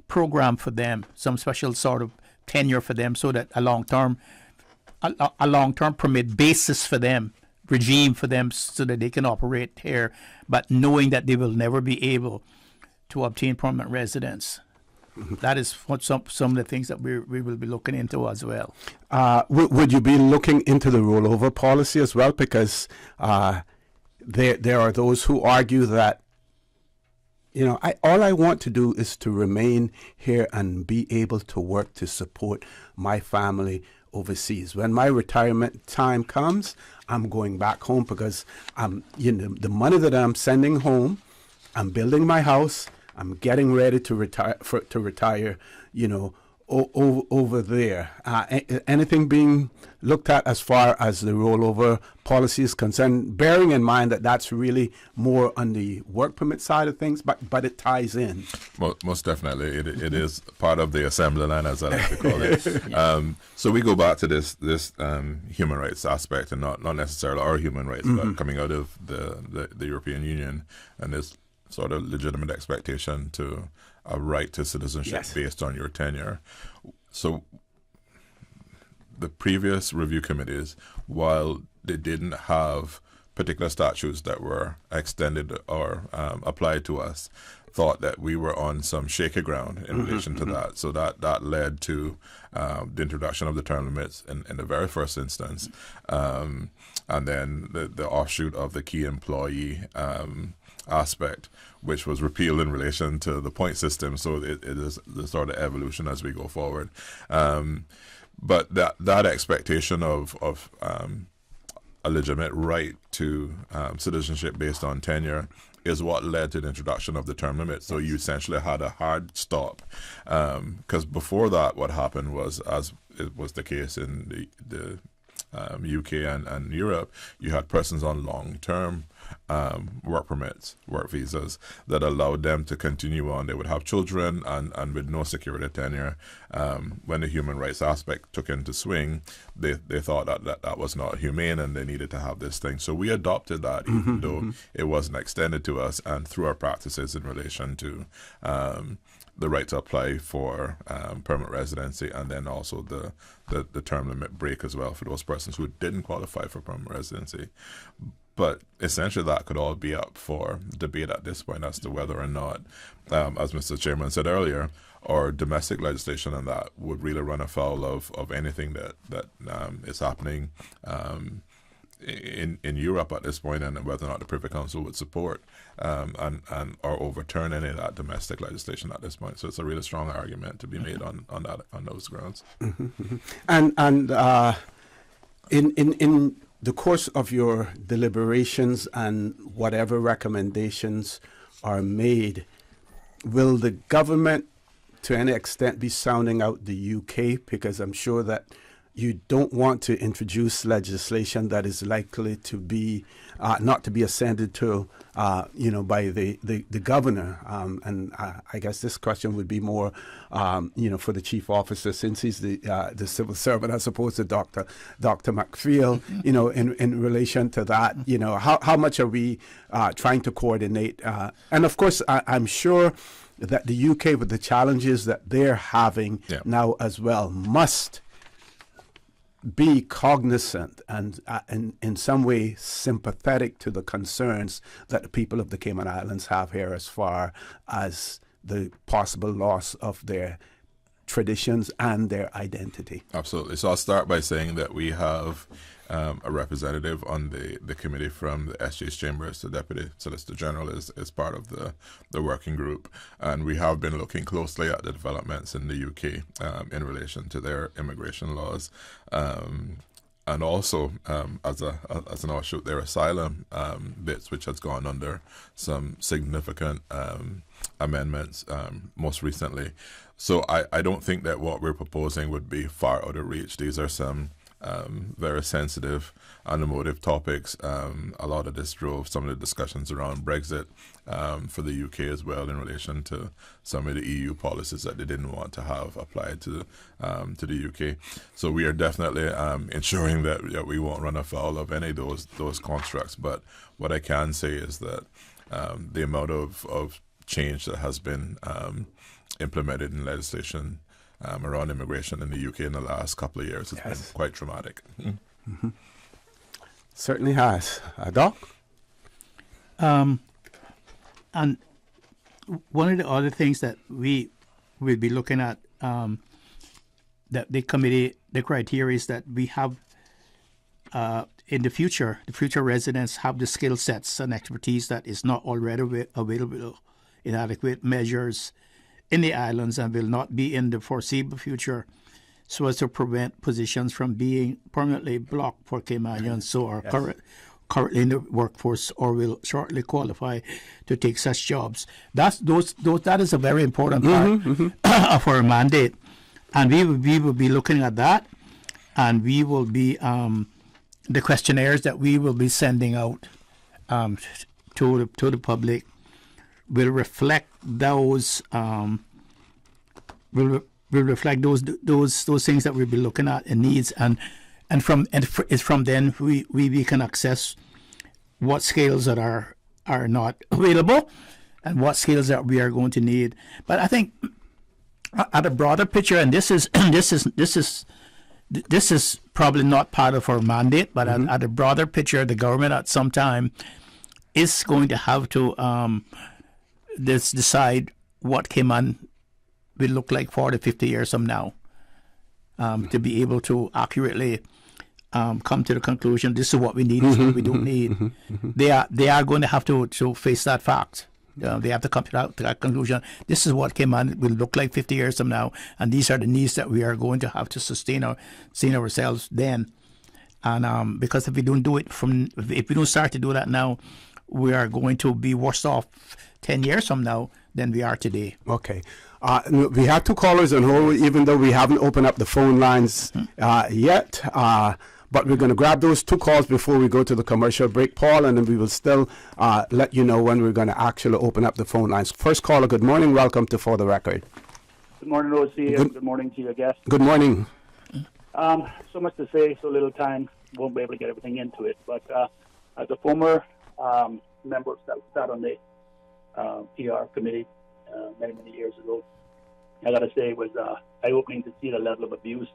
program for them, some special sort of tenure for them, so that a long-term permit basis for them, regime for them, so that they can operate here, but knowing that they will never be able to obtain permanent residence? That is what some of the things that we will be looking into as well. Would you be looking into the rollover policy as well? Because there are those who argue that, all I want to do is to remain here and be able to work to support my family overseas. When my retirement time comes, I'm going back home, because the money that I'm sending home, I'm building my house, I'm getting ready to retire. Over there. Anything being looked at as far as the rollover policy is concerned, bearing in mind that that's really more on the work permit side of things, but it ties in. Most definitely. It is part of the assembly line, as I like to call it. So we go back to this human rights aspect, and not necessarily our human rights, but coming out of the European Union, and this sort of legitimate expectation to a right to citizenship based on your tenure. So the previous review committees, while they didn't have particular statutes that were extended or applied to us, thought that we were on some shaky ground in relation to that. So that led to the introduction of the term limits in the very first instance, and then the offshoot of the key employee aspect, which was repealed in relation to the point system. So it is the sort of evolution as we go forward. But that expectation of a legitimate right to citizenship based on tenure is what led to the introduction of the term limit. So you essentially had a hard stop, because before that, what happened was, as it was the case in the UK and Europe, you had persons on long-term work permits, work visas, that allowed them to continue on. They would have children and with no security tenure. When the human rights aspect took into swing, they thought that was not humane, and they needed to have this thing. So we adopted that, even though it wasn't extended to us, and through our practices in relation to the right to apply for permanent residency, and then also the term limit break as well for those persons who didn't qualify for permanent residency. But essentially that could all be up for debate at this point as to whether or not, as Mr. Chairman said earlier, or domestic legislation and that would really run afoul of anything that is happening in Europe at this point, and whether or not the Privy Council would support and or overturn any of that domestic legislation at this point. So it's a really strong argument to be made on those grounds. And in the course of your deliberations and whatever recommendations are made, will the government to any extent be sounding out the UK? Because I'm sure that you don't want to introduce legislation that is likely to be not to be ascended to, by the governor. And I guess this question would be more, for the chief officer, since he's the civil servant, as opposed to Dr. McPhail. In relation to that, how much are we trying to coordinate? And of course, I'm sure that the UK, with the challenges that they're having now as well, must be cognizant and in some way sympathetic to the concerns that the people of the Cayman Islands have here as far as the possible loss of their traditions and their identity. Absolutely. So I'll start by saying that we have a representative on the committee from the SJ's Chambers. The Deputy Solicitor General is part of the working group, and we have been looking closely at the developments in the UK in relation to their immigration laws. And also, as an offshoot, their asylum bits, which has gone under some significant amendments most recently. So I don't think that what we're proposing would be far out of reach. These are some very sensitive and emotive topics. A lot of this drove some of the discussions around Brexit for the UK as well, in relation to some of the EU policies that they didn't want to have applied to the UK. So we are definitely ensuring that we won't run afoul of any of those constructs. But what I can say is that the amount of change that has been implemented in legislation around immigration in the UK in the last couple of years has been quite traumatic. Mm-hmm. Certainly has. Doc? And one of the other things that we will be looking at, that the committee, the criteria is that we have in the future residents have the skill sets and expertise that is not already available in adequate measures in the islands and will not be in the foreseeable future, so as to prevent positions from being permanently blocked for Caymanians who are currently in the workforce or will shortly qualify to take such jobs. That is a very important part of our mandate, and we will be looking at that, and we will be the questionnaires that we will be sending out to the public will reflect those will reflect those things that we'll be looking at and needs, and it's from then we can access what skills that are not available and what skills that we are going to need. But I think at a broader picture, and this is probably not part of our mandate, but at a broader picture, the government at some time is going to have to decide what Cayman will look like 40, 50 years from now, to be able to accurately come to the conclusion, this is what we need, this is what we don't need. They are going to have to face that fact. They have to come to that conclusion. This is what Cayman will look like 50 years from now, and these are the needs that we are going to have to sustain ourselves then. And because if we don't do it if we don't start to do that now, we are going to be worse off 10 years from now than we are today. Okay. We have two callers on hold, even though we haven't opened up the phone lines yet. But we're going to grab those two calls before we go to the commercial break, Paul, and then we will still let you know when we're going to actually open up the phone lines. First caller, good morning. Welcome to For the Record. Good morning, Rosie, and good morning to your guest. Good morning. So much to say, so little time. Won't be able to get everything into it. But as a former member that sat on the PR committee many years ago, I got to say it was eye-opening to see the level of abuse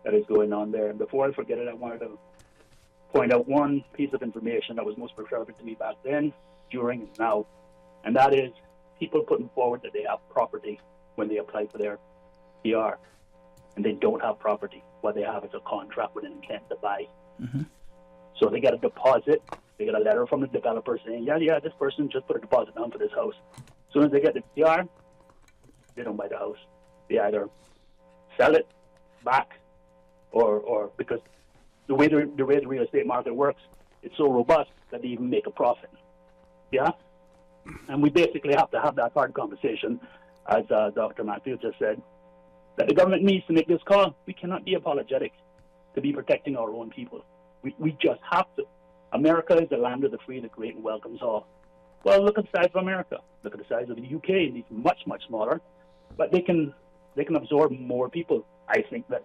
that is going on there. And before I forget it, I wanted to point out one piece of information that was most preferable to me back then, during, and now, and that is people putting forward that they have property when they apply for their PR, and they don't have property. What they have is a contract with an intent to buy. So they get a deposit. They get a letter from the developer saying, yeah, this person just put a deposit down for this house. As soon as they get the PR, they don't buy the house. They either sell it back or because the way the real estate market works, it's so robust that they even make a profit. Yeah? And we basically have to have that hard conversation, as Dr. Matthew just said, that the government needs to make this call. We cannot be apologetic to be protecting our own people. We just have to. America is the land of the free, the great, and welcomes all. Well, look at the size of America. Look at the size of the UK. It's much, much smaller, but they can absorb more people. I think that,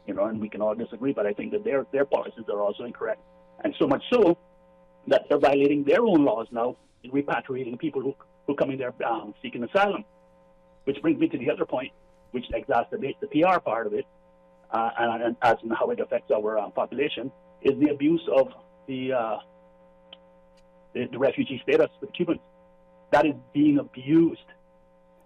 and we can all disagree, but I think that their policies are also incorrect, and so much so that they're violating their own laws now in repatriating people who come in there seeking asylum. Which brings me to the other point, which exacerbates the PR part of it, and as in how it affects our population, is the abuse of the refugee status with Cubans. That is being abused.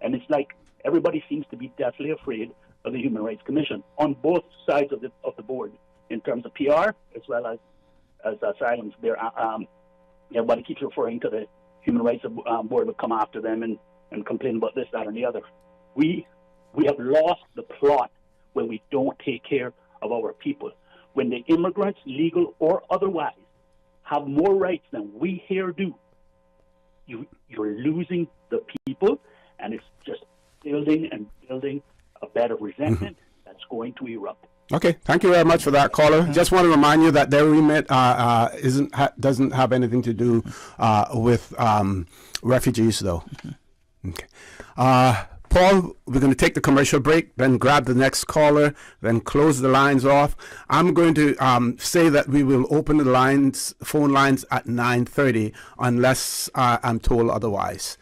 And it's like everybody seems to be deathly afraid of the Human Rights Commission on both sides of the board, in terms of PR as well as asylums. Everybody keeps referring to the Human Rights Board would come after them and complain about this, that, and the other. We have lost the plot when we don't take care of our people. When the immigrants, legal or otherwise, have more rights than we here do, you're losing the people, and it's just building and building a bed of resentment that's going to erupt. Okay, thank you very much for that, caller. Just want to remind you that their remit doesn't have anything to do with refugees, though. Okay. Paul, we're going to take the commercial break, then grab the next caller, then close the lines off. I'm going to say that we will open the phone lines at 9:30 unless I'm told otherwise.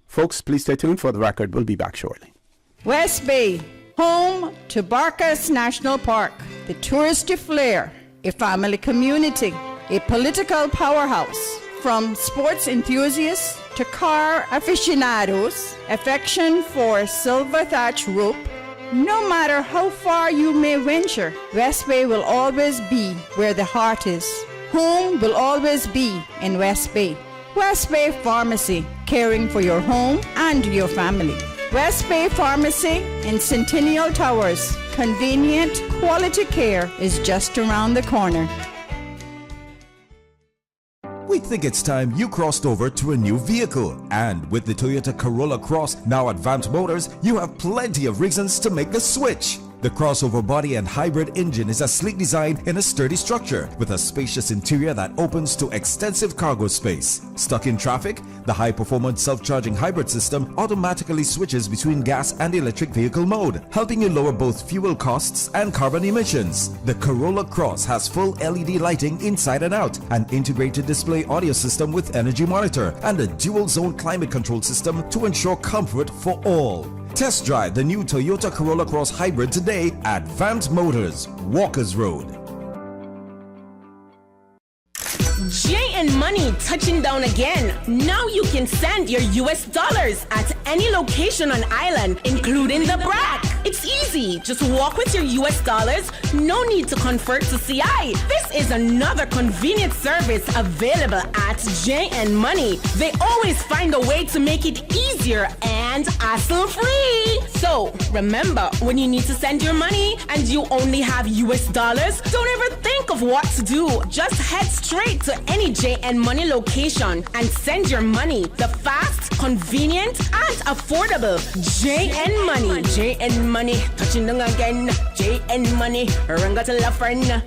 Folks, please stay tuned for the record. We'll be back shortly. West Bay, home to Barkas National Park, the touristy flair, a family community, a political powerhouse. From sports enthusiasts to car aficionados, affection for silver thatch rope. No matter how far you may venture, West Bay will always be where the heart is. Home will always be in West Bay. West Bay Pharmacy, caring for your home and your family. West Bay Pharmacy in Centennial Towers. Convenient, quality care is just around the corner. We think it's time you crossed over to a new vehicle. And with the Toyota Corolla Cross, now at Vant Motors, you have plenty of reasons to make the switch. The crossover body and hybrid engine is a sleek design in a sturdy structure with a spacious interior that opens to extensive cargo space. Stuck in traffic? The high-performance self-charging hybrid system automatically switches between gas and electric vehicle mode, helping you lower both fuel costs and carbon emissions. The Corolla Cross has full LED lighting inside and out, an integrated display audio system with energy monitor, and a dual-zone climate control system to ensure comfort for all. Test drive the new Toyota Corolla Cross Hybrid today at Vant Motors, Walkers Road. J&M Money touching down again. Now you can send your US dollars at any location on island, including the BRAC. It's easy. Just walk with your US dollars. No need to convert to CI. This is another convenient service available at J&M Money. They always find a way to make it easier and hassle-free. So remember, when you need to send your money and you only have US dollars, don't ever think of what to do. Just head straight to any J&M Money location and send your money the fast, convenient, and affordable J&M Money. J&M Money, touching down again. J&M Money, ranga to la friend.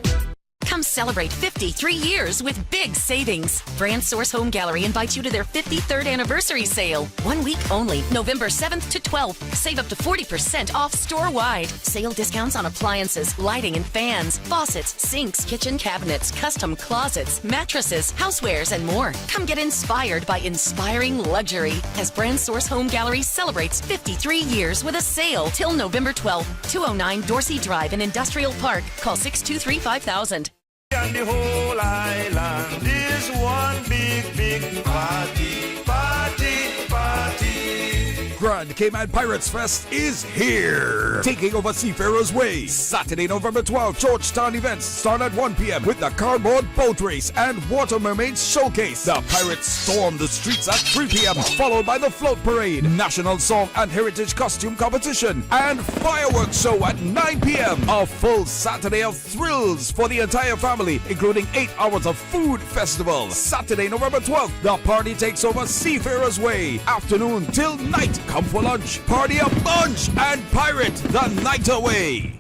Come celebrate 53 years with big savings. Brand Source Home Gallery invites you to their 53rd anniversary sale. 1 week only, November 7th to 12th. Save up to 40% off store-wide. Sale discounts on appliances, lighting and fans, faucets, sinks, kitchen cabinets, custom closets, mattresses, housewares, and more. Come get inspired by inspiring luxury as Brand Source Home Gallery celebrates 53 years with a sale till November 12th. 209 Dorsey Drive in Industrial Park. Call 623-5000. And the whole island is one big party, party, party. Grand Cayman Pirates Fest is here. Taking over Seafarers Way. Saturday, November 12th, Georgetown events start at 1 p.m. with the cardboard boat race and water mermaids showcase. The Pirates storm the streets at 3 p.m. followed by the float parade, national song and heritage costume competition, and fireworks show at 9 p.m. A full Saturday of thrills for the entire family, including 8 hours of food festival. Saturday, November 12th, the party takes over Seafarers Way. Afternoon till night, come for lunch, party a bunch, and pirate the night away.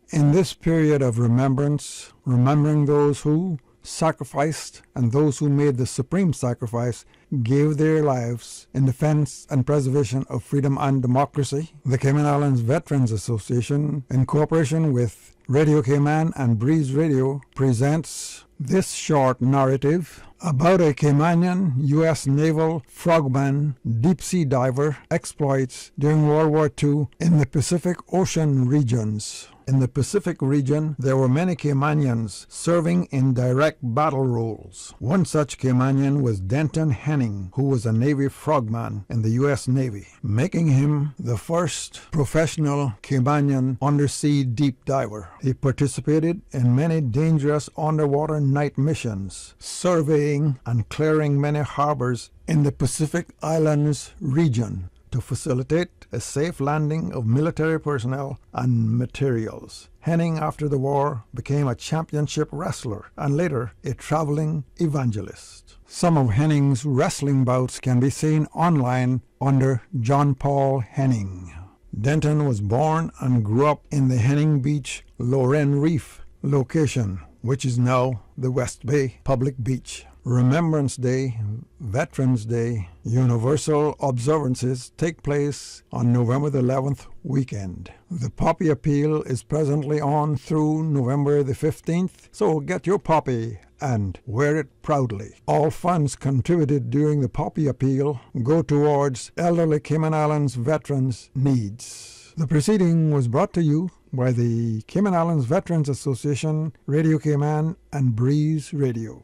In this period of remembrance, remembering those who sacrificed and those who made the supreme sacrifice, gave their lives in defense and preservation of freedom and democracy, the Cayman Islands Veterans Association, in cooperation with Radio Cayman and Breeze Radio, presents this short narrative about a Caymanian U.S. naval frogman deep-sea diver exploits during World War II in the Pacific Ocean regions. In the Pacific region, there were many Caymanians serving in direct battle roles. One such Caymanian was Denton Henning, who was a Navy frogman in the U.S. Navy, making him the first professional Caymanian undersea deep diver. He participated in many dangerous underwater night missions, surveying and clearing many harbors in the Pacific Islands region to facilitate a safe landing of military personnel and materials. Henning, after the war, became a championship wrestler and later a traveling evangelist. Some of Henning's wrestling bouts can be seen online under John Paul Henning. Denton was born and grew up in the Henning Beach, Loren Reef location, which is now the West Bay Public Beach. Remembrance Day, Veterans Day, universal observances take place on November the 11th weekend. The poppy appeal is presently on through November the 15th, so get your poppy and wear it proudly. All funds contributed during the poppy appeal go towards elderly Cayman Islands veterans' needs. The proceeding was brought to you by the Cayman Islands Veterans Association, Radio Cayman, and Breeze Radio.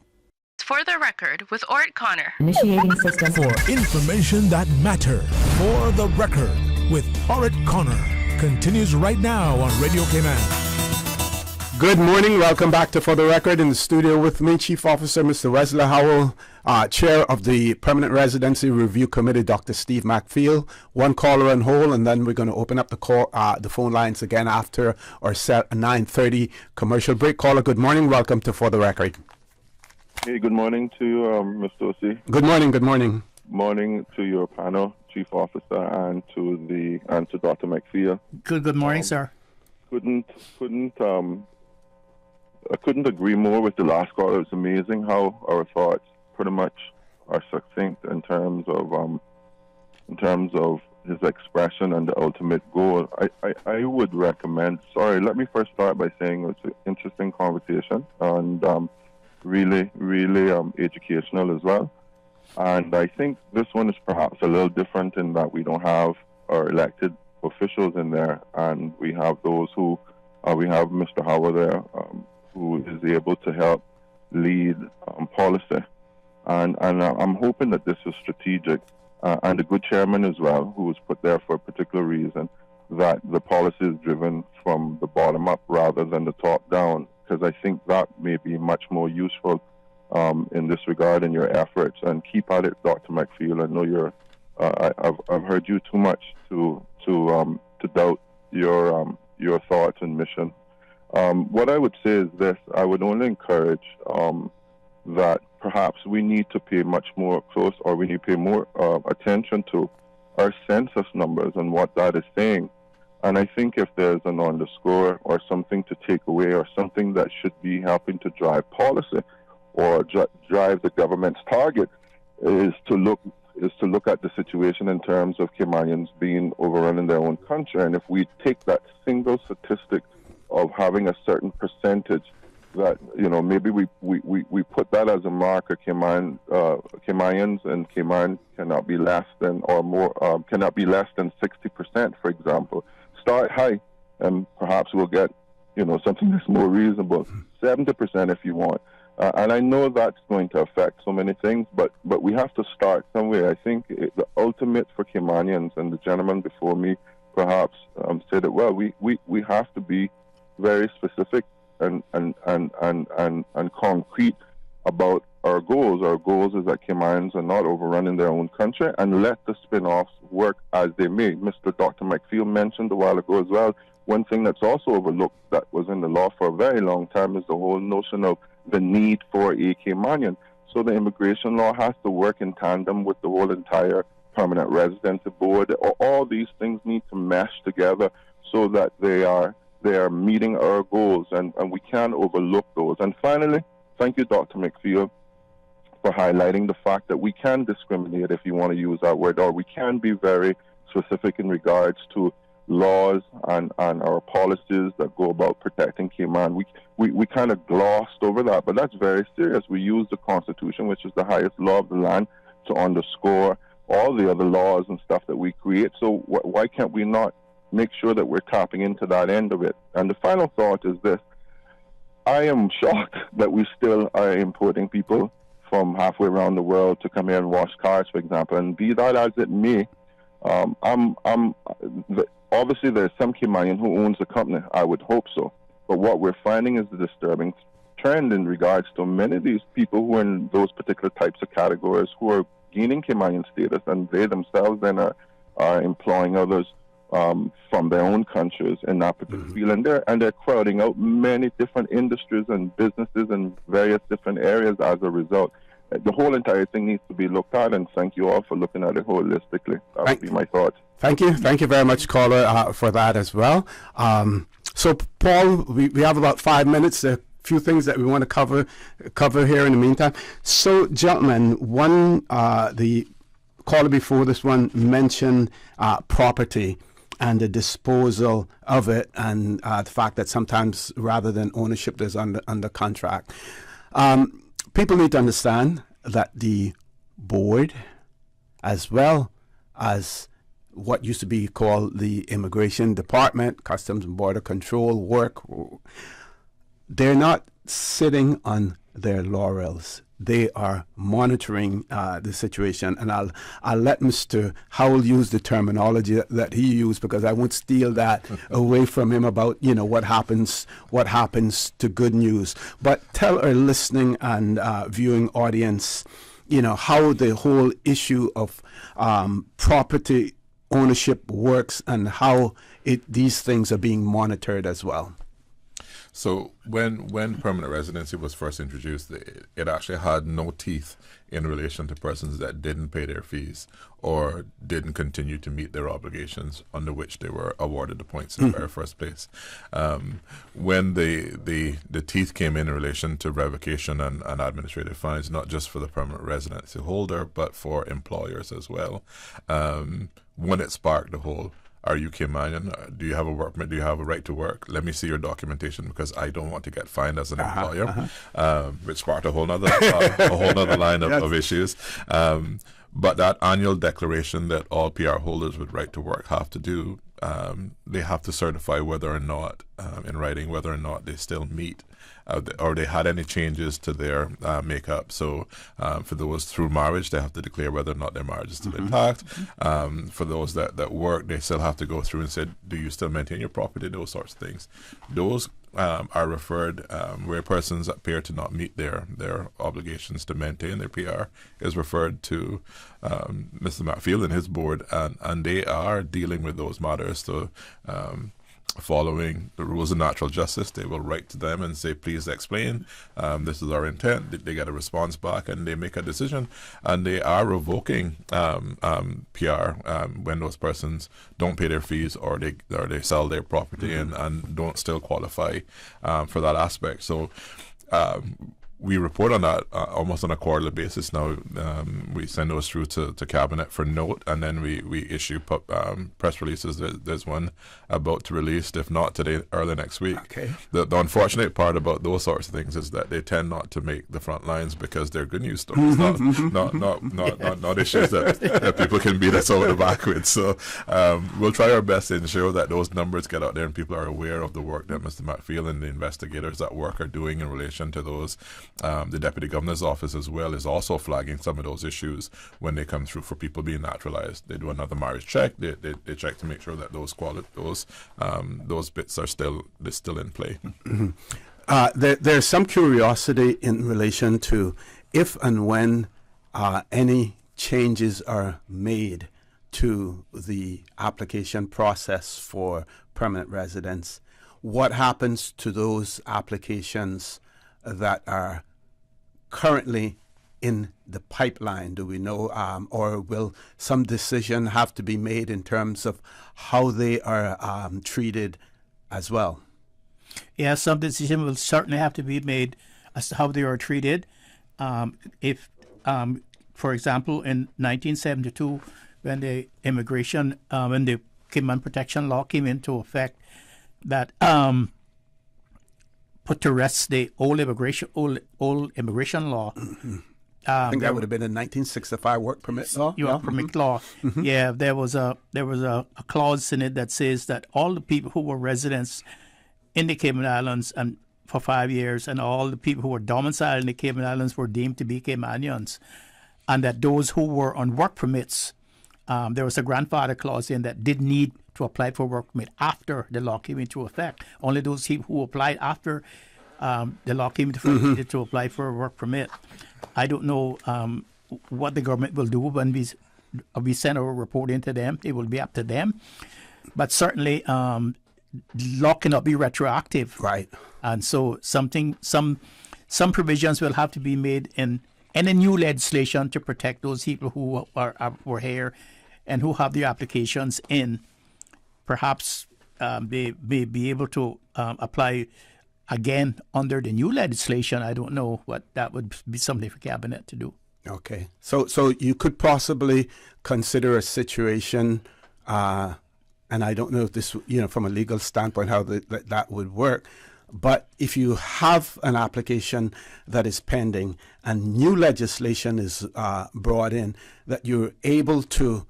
For the record, with Orett Connor. Initiating system. For information that matter. For the record, with Orett Connor. Continues right now on Radio Cayman. Good morning. Welcome back to For the Record. In the studio with me, Chief Officer Mr. Wesley Howell, Chair of the Permanent Residency Review Committee, Dr. Steve McField. One caller on hold, and then we're going to open up the phone lines again after our 9:30 commercial break. Caller, good morning. Welcome to For the Record. Hey, good morning to you, Mr. O.C. Good morning, good morning. Morning to your panel, Chief Officer, and to Dr. McField. Good morning, sir. I couldn't agree more with the last caller. It's amazing how our thoughts pretty much are succinct in terms of his expression and the ultimate goal. I would recommend. Sorry, let me first start by saying it's an interesting conversation and really educational as well. And I think this one is perhaps a little different in that we don't have our elected officials in there, and we have those who we have Mr. Howard there, who is able to help lead policy. And I'm hoping that this is strategic, and a good chairman as well, who was put there for a particular reason, that the policy is driven from the bottom up rather than the top down, because I think that may be much more useful in this regard in your efforts. And keep at it, Dr. McField. I know you're. I've heard you too much to doubt your thoughts and mission. What I would say is this: I would only encourage that perhaps we need to pay much more close, or we need to pay more attention to our census numbers and what that is saying. And I think if there's an underscore or something to take away or something that should be helping to drive policy or drive the government's target is to look at the situation in terms of Caymanians being overrun in their own country. And if we take that single statistic of having a certain percentage that, maybe we put that as a marker, Caymanians and Cayman cannot be less than cannot be less than 60%, for example. Start high, and perhaps we'll get, something that's more reasonable. 70% if you want. And I know that's going to affect so many things, but we have to start somewhere. I think the ultimate for Caymanians, and the gentleman before me perhaps said it well, we have to be very specific and concrete about our goals. Our goals is that Caymanians are not overrunning their own country, and let the spin-offs work as they may. Dr. McField mentioned a while ago as well, one thing that's also overlooked that was in the law for a very long time is the whole notion of the need for a Caymanian. So the immigration law has to work in tandem with the whole entire permanent residency board. All these things need to mesh together so that they are meeting our goals, and we can't overlook those. And finally, thank you, Dr. McField, for highlighting the fact that we can discriminate, if you want to use that word, or we can be very specific in regards to laws and our policies that go about protecting Cayman. We kind of glossed over that, but that's very serious. We use the Constitution, which is the highest law of the land, to underscore all the other laws and stuff that we create. So why can't we not make sure that we're tapping into that end of it? And the final thought is this. I am shocked that we still are importing people from halfway around the world to come here and wash cars, for example. And be that as it may, obviously there's some Caymanian who owns the company. I would hope so. But what we're finding is the disturbing trend in regards to many of these people who are in those particular types of categories who are gaining Caymanian status, and they themselves then are employing others from their own countries in that particular field, and they're crowding out many different industries and businesses in various different areas as a result. The whole entire thing needs to be looked at, and thank you all for looking at it holistically. That would be my thoughts. Thank you very much, caller, for that as well. So, Paul, we have about 5 minutes. A few things that we want to cover here in the meantime. So, gentlemen, the caller before this one mentioned property and the disposal of it, and the fact that sometimes rather than ownership, there's under contract. People need to understand that the board, as well as what used to be called the Immigration Department, Customs and Border Control work, they're not sitting on their laurels. They are monitoring the situation, and I'll let Mr. Howell use the terminology that he used, because I won't steal that away from him about what happens to good news. But tell our listening and viewing audience, how the whole issue of property ownership works and how these things are being monitored as well. So when permanent residency was first introduced, it actually had no teeth in relation to persons that didn't pay their fees or didn't continue to meet their obligations under which they were awarded the points in the very first place. When the teeth came in relation to revocation and administrative fines, not just for the permanent residency holder, but for employers as well, when it sparked the whole, are you Caymanian? Do you have a work permit? Do you have a right to work? Let me see your documentation, because I don't want to get fined as an employer, which sparked a whole nother line of issues. But that annual declaration that all PR holders with right to work have to do, they have to certify whether or not, in writing, whether or not they still meet or they had any changes to their makeup. So for those through marriage, they have to declare whether or not their marriage is still intact. For those that work, they still have to go through and say, do you still maintain your property, those sorts of things. Those are referred where persons appear to not meet their obligations to maintain their PR is referred to Mr. McField and his board, and they are dealing with those matters. So following the rules of natural justice, they will write to them and say, please explain, this is our intent. They get a response back and they make a decision, and they are revoking PR when those persons don't pay their fees or they sell their property and don't still qualify for that aspect. So we report on that almost on a quarterly basis now. We send those through to Cabinet for note, and then we issue press releases. There's one about to release, if not today, early next week. Okay. The unfortunate part about those sorts of things is that they tend not to make the front lines because they're good news stories, not issues that people can beat us over the back with. So we'll try our best to ensure that those numbers get out there and people are aware of the work that Mr. McField and the investigators at work are doing in relation to those the Deputy Governor's Office as well is also flagging some of those issues when they come through for people being naturalized. They do another marriage check. They check to make sure that those bits are still in play. There's some curiosity in relation to if and when any changes are made to the application process for permanent residence. What happens to those applications that are currently in the pipeline? Do we know, or will some decision have to be made in terms of how they are treated as well? Yeah, some decision will certainly have to be made as to how they are treated. For example, in 1972, when the when the Cayman Protection Law came into effect, that put to rest the old immigration law. I think that would have been a 1965 work permit law. Work permit law. Yeah, there was a clause in it that says that all the people who were residents in the Cayman Islands and for 5 years, and all the people who were domiciled in the Cayman Islands were deemed to be Caymanians, and that those who were on work permits, there was a grandfather clause in that did need to apply for work permit after the law came into effect. Only those people who applied after the law came into effect needed to apply for a work permit. I don't know what the government will do when we send our report into them. It will be up to them. But certainly, law cannot be retroactive. Right. And so some provisions will have to be made in any new legislation to protect those people who were here and who have their applications in. Perhaps they may be able to apply again under the new legislation. I don't know, what that would be something for Cabinet to do. Okay. So you could possibly consider a situation, and I don't know if this, from a legal standpoint, how that would work. But if you have an application that is pending and new legislation is brought in, that you're able to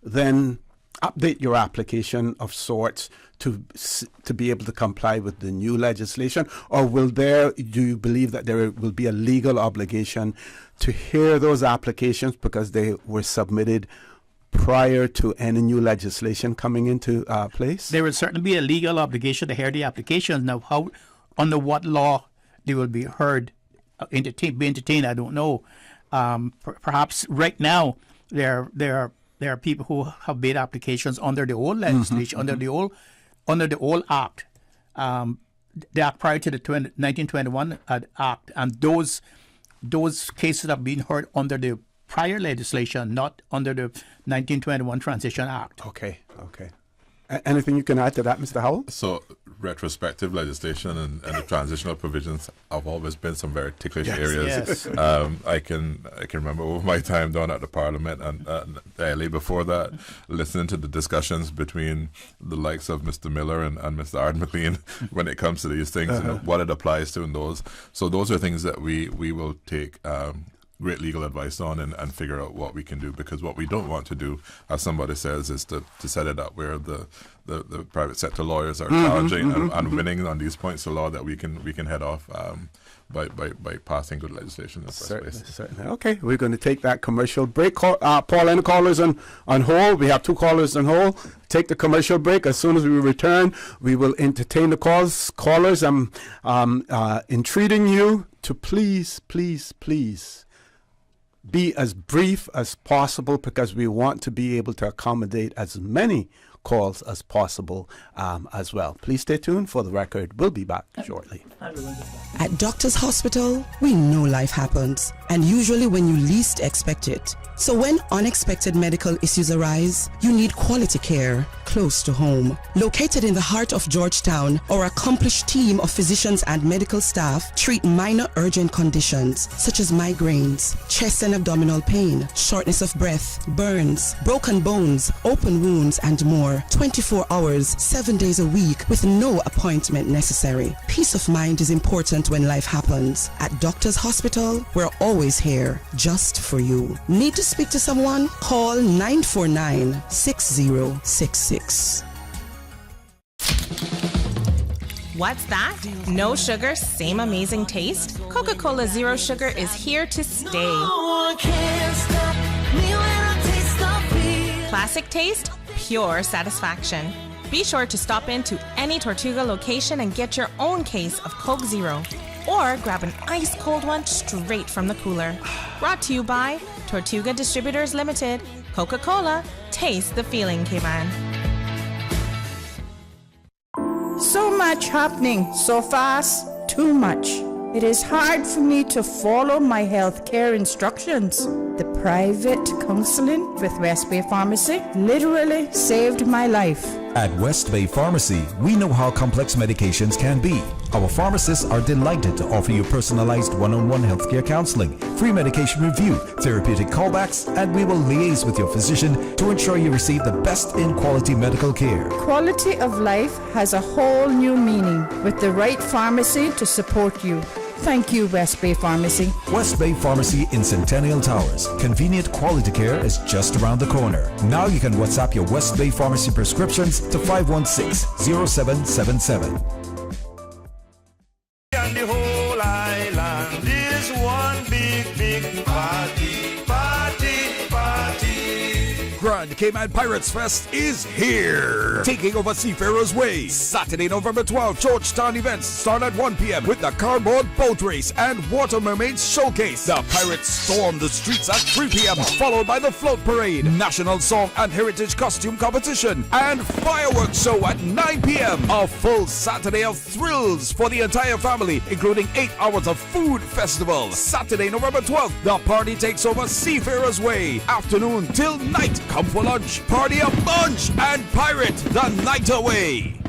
then update your application of sorts to be able to comply with the new legislation, or do you believe that there will be a legal obligation to hear those applications because they were submitted prior to any new legislation coming into place? There will certainly be a legal obligation to hear the applications. Now, how, under what law they will be heard, be entertained, I don't know. Perhaps right now there are people who have made applications under the old legislation, under the old Act, the Act prior to the 1921 Act, and those cases have been heard under the prior legislation, not under the 1921 Transition Act. Okay. Anything you can add to that, Mr. Howell? So, retrospective legislation and the transitional provisions have always been some very ticklish areas. Yes. I can remember over my time down at the Parliament and early before that, listening to the discussions between the likes of Mr. Miller and Mr. Ard McLean when it comes to these things and what it applies to and those. So those are things that we will take great legal advice on and figure out what we can do, because what we don't want to do, as somebody says, is to set it up where the private sector lawyers are challenging and winning on these points of law that we can head off by passing good legislation in the first place. Certainly. Okay, we're going to take that commercial break. Paul, any callers on hold? We have 2 callers on hold. Take the commercial break. As soon as we return, we will entertain the callers. I'm entreating you to please be as brief as possible, because we want to be able to accommodate as many calls as possible as well. Please stay tuned for the record. We'll be back shortly. At Doctors Hospital, we know life happens, and usually when you least expect it. So when unexpected medical issues arise, you need quality care close to home. Located in the heart of Georgetown, our accomplished team of physicians and medical staff treat minor urgent conditions such as migraines, chest and abdominal pain, shortness of breath, burns, broken bones, open wounds, and more. 24 hours, 7 days a week with no appointment necessary. Peace of mind is important when life happens. At Doctors Hospital, we're always here just for you. Need to speak to someone? Call 949-6066. What's that? No sugar, same amazing taste? Coca-Cola Zero Sugar is here to stay. Classic taste, pure satisfaction. Be sure to stop into any Tortuga location and get your own case of Coke Zero. Or grab an ice cold one straight from the cooler. Brought to you by Tortuga Distributors Limited. Coca-Cola, taste the feeling, K-Man. So much happening, so fast, too much. It is hard for me to follow my health care instructions. The private counseling with West Bay Pharmacy literally saved my life. At West Bay Pharmacy, we know how complex medications can be. Our pharmacists are delighted to offer you personalized one-on-one healthcare counseling, free medication review, therapeutic callbacks, and we will liaise with your physician to ensure you receive the best in quality medical care. Quality of life has a whole new meaning with the right pharmacy to support you. Thank you, West Bay Pharmacy. West Bay Pharmacy in Centennial Towers. Convenient quality care is just around the corner. Now you can WhatsApp your West Bay Pharmacy prescriptions to 516-0777. And the whole island is one big party, party, party. Grand Cayman Pirates Fest is here. Taking over Seafarers Way. Saturday, November 12th, Georgetown events start at 1 p.m. with the cardboard boat race and water mermaids showcase. The pirates storm the streets at 3 p.m. followed by the float parade, national song and heritage costume competition, and fireworks show at 9 p.m. A full Saturday of thrills for the entire family, including 8 hours of food festival. Saturday, November 12th, the party takes over Seafarers Way. Afternoon till night. Come for lunch, party a bunch, and pirate the night away.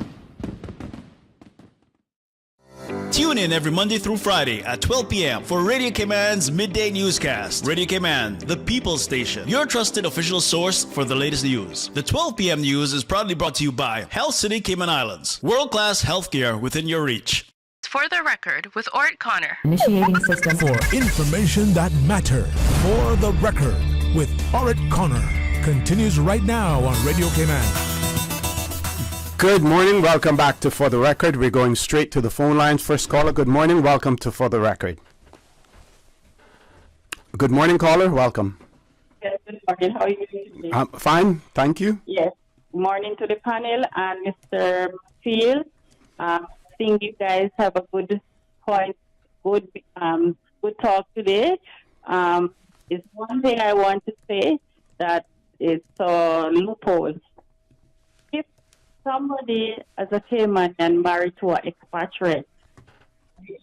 Tune in every Monday through Friday at 12 p.m. for Radio Cayman's Midday Newscast. Radio Cayman, the people's station, your trusted official source for the latest news. The 12 p.m. news is proudly brought to you by Health City Cayman Islands. World-class healthcare within your reach. For the record, with Orett Connor. Initiating system. For information that matter. For the record, with Orett Connor. Continues right now on Radio Cayman. Good morning. Welcome back to For the Record. We're going straight to the phone lines. First caller, good morning. Welcome to For the Record. Good morning, caller. Welcome. Yes, good morning. How are you doing today? Fine. Thank you. Yes. Morning to the panel and Mr. Field. I think you guys have a good point, good talk today. It's one thing I want to say that it's a loophole. If somebody as a Cayman and married to an expatriate, we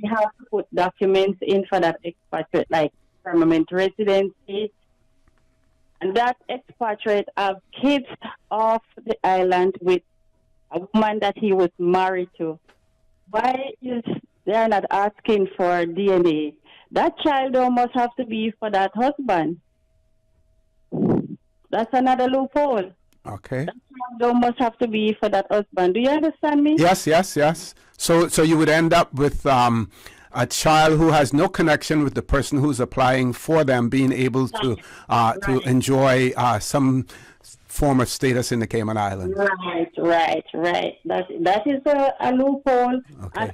have to put documents in for that expatriate, like permanent residency. And that expatriate have kids off the island with a woman that he was married to. Why is they not asking for DNA? That child must have to be for that husband. That's another loophole. Okay. That child must have to be for that husband. Do you understand me? Yes. So you would end up with a child who has no connection with the person who's applying for them being able to enjoy some form of status in the Cayman Islands. Right. That is a loophole. Okay. And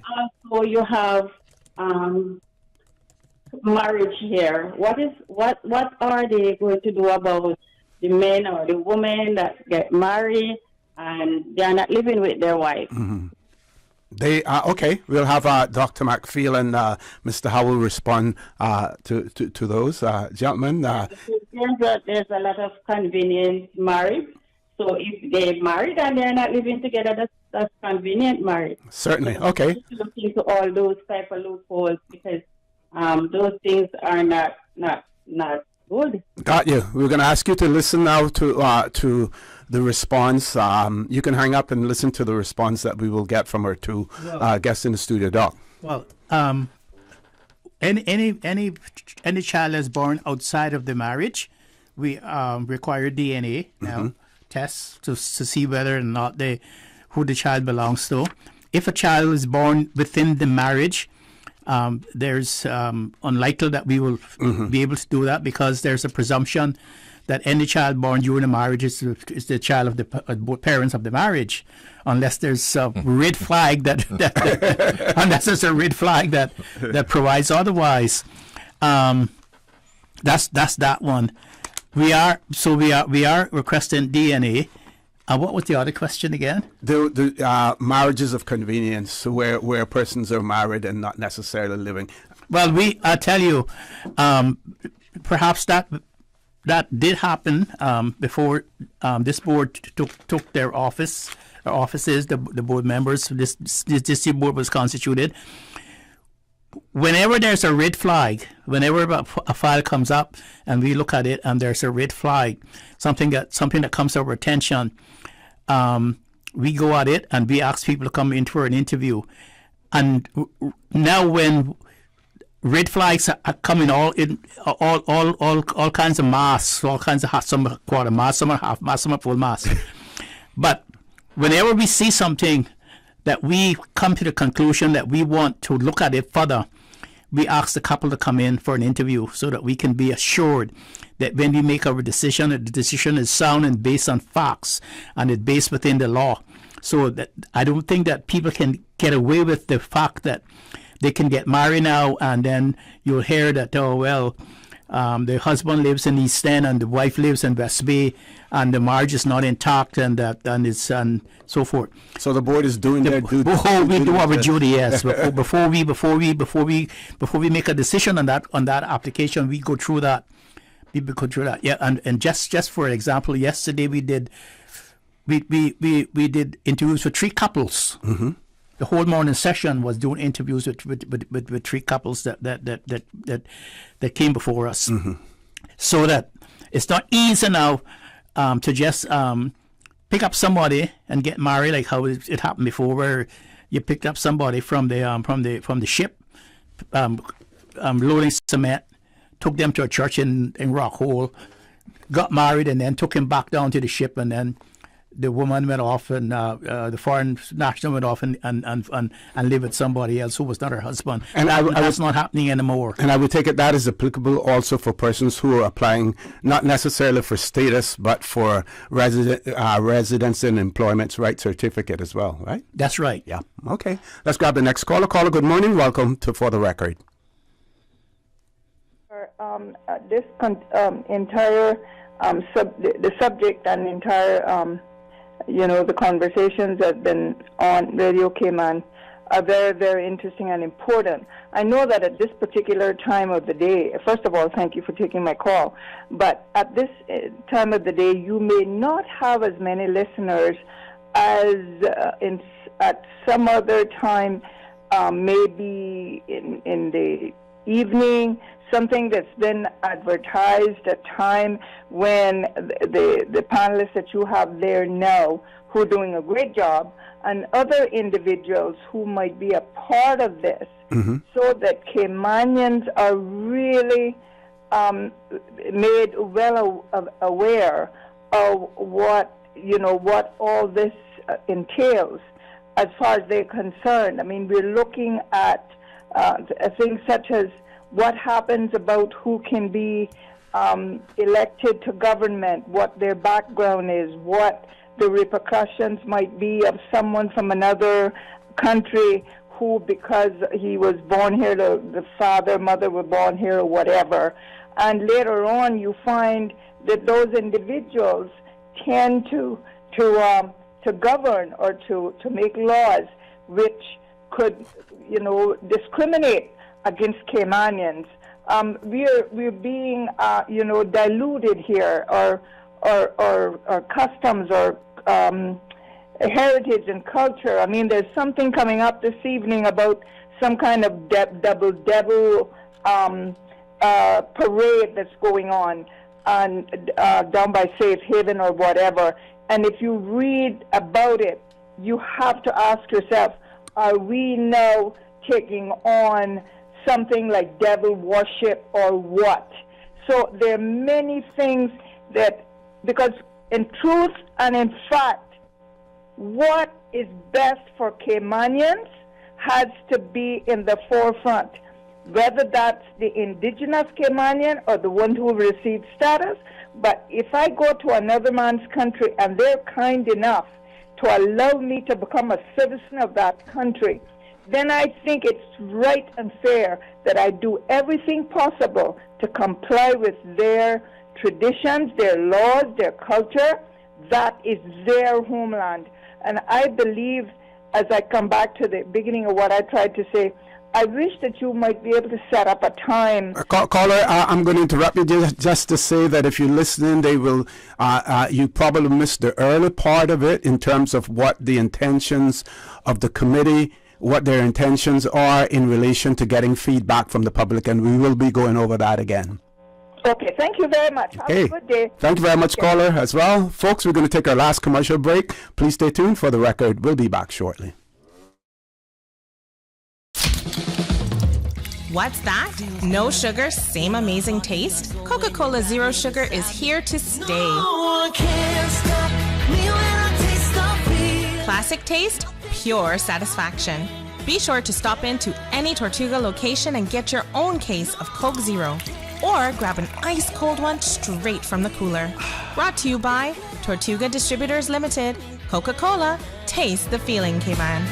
also you have marriage here. What are they going to do about the men or the women that get married and they are not living with their wife? Mm-hmm. They okay. We'll have Dr. McPhail and Mr. Howell respond to those gentlemen. There's a lot of convenient marriage. So if they're married and they're not living together, that's convenient marriage. Certainly. Okay. Look into all those type of loopholes because those things are not good. Got you. We're going to ask you to listen now to the response. You can hang up and listen to the response that we will get from our two guests in the studio, Doc. Well, any child that's born outside of the marriage, we require DNA now tests to see whether or not who the child belongs to. If a child is born within the marriage, there's unlikely that we will be able to do that because there's a presumption that any child born during the marriage is the child of the parents of the marriage, unless there's a red flag that unless there's a red flag that provides otherwise. That's that one. We are requesting DNA. What was the other question again? The marriages of convenience, where persons are married and not necessarily living. Well, I tell you, perhaps that did happen before this board took their offices. The board members. This board was constituted. Whenever there's a red flag, whenever a file comes up and we look at it and there's a red flag, something that comes to our attention, we go at it and we ask people to come in for an interview. And now when red flags are coming all kinds of mass, all kinds of some are quarter mass, some are half mass, some are full mass. But whenever we see something that we come to the conclusion that we want to look at it further, we ask the couple to come in for an interview so that we can be assured that when we make our decision, that the decision is sound and based on facts and it's based within the law. So that I don't think that people can get away with the fact that they can get married now and then you'll hear that, the husband lives in East End and the wife lives in West Bay and the marriage is not intact and so forth. So the board is doing their duty. Before we do our duty, yes. Before we make a decision on that application, we go through that. Yeah, and just for example, yesterday we did interviews with 3 couples. Mm-hmm. The whole morning session was doing interviews with 3 couples that came before us. Mm-hmm. So that it's not easy now to just pick up somebody and get married like how it happened before, where you picked up somebody from the ship, loading cement, took them to a church in Rockhole, got married, and then took him back down to the ship, and then the woman went off and the foreign national went off and lived with somebody else who was not her husband. And that's not happening anymore. And I would take it that is applicable also for persons who are applying not necessarily for status but for residence and employment right certificate as well, right? That's right. Yeah. Okay. Let's grab the next caller. Caller, good morning. Welcome to For the Record. This entire the subject and entire the conversations that have been on Radio Cayman are very, very interesting and important. I know that at this particular time of the day, first of all, thank you for taking my call, but at this time of the day, you may not have as many listeners as at some other time, maybe in the evening, something that's been advertised, a time when the panelists that you have there now, who are doing a great job, and other individuals who might be a part of this, so that Caymanians are really made well aware of what all this entails as far as they're concerned. I mean, we're looking at things such as what happens about who can be elected to government, what their background is, what the repercussions might be of someone from another country who, because he was born here, the father, mother were born here or whatever. And later on you find that those individuals tend to govern or to make laws which could, discriminate against Caymanians. We're being diluted here, or customs or heritage and culture. I mean, there's something coming up this evening about some kind of double parade that's going on down by Safe Haven or whatever. And if you read about it, you have to ask yourself, are we now taking on something like devil worship or what? So there are many things that, because in truth and in fact, what is best for Caymanians has to be in the forefront. whether that's the indigenous Caymanian or the one who received status. But if I go to another man's country and they're kind enough to allow me to become a citizen of that country, then I think it's right and fair that I do everything possible to comply with their traditions, their laws, their culture. That is their homeland. And I believe, as I come back to the beginning of what I tried to say, I wish that you might be able to set up a time. Caller, I'm going to interrupt you just to say that if you're listening, they will. You probably missed the early part of it in terms of what the intentions of the committee, what their intentions are in relation to getting feedback from the public, and we will be going over that again. Okay, thank you very much. Have a good day. Thank you very much, caller, as well. Folks, we're going to take our last commercial break. Please stay tuned for the record. We'll be back shortly. What's that? No sugar, same amazing taste? Coca-Cola Zero Sugar is here to stay. No one can stop me when I taste the feel. Classic taste, pure satisfaction. Be sure to stop into any Tortuga location and get your own case of Coke Zero. Or grab an ice-cold one straight from the cooler. Brought to you by Tortuga Distributors Limited. Coca-Cola, taste the feeling, Cayman.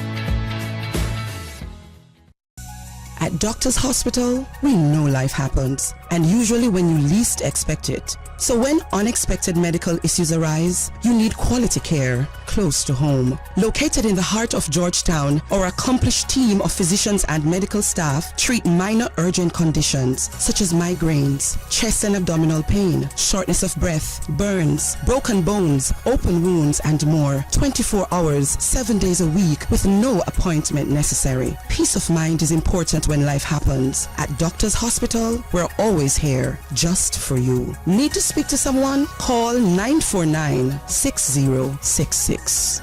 At Doctor's Hospital, we know life happens, and usually when you least expect it. So when unexpected medical issues arise, you need quality care close to home. Located in the heart of Georgetown, our accomplished team of physicians and medical staff treat minor urgent conditions such as migraines, chest and abdominal pain, shortness of breath, burns, broken bones, open wounds, and more. 24 hours, 7 days a week with no appointment necessary. Peace of mind is important when life happens. At Doctor's Hospital, we're always here just for you. Need to speak to someone? Call 949-6066.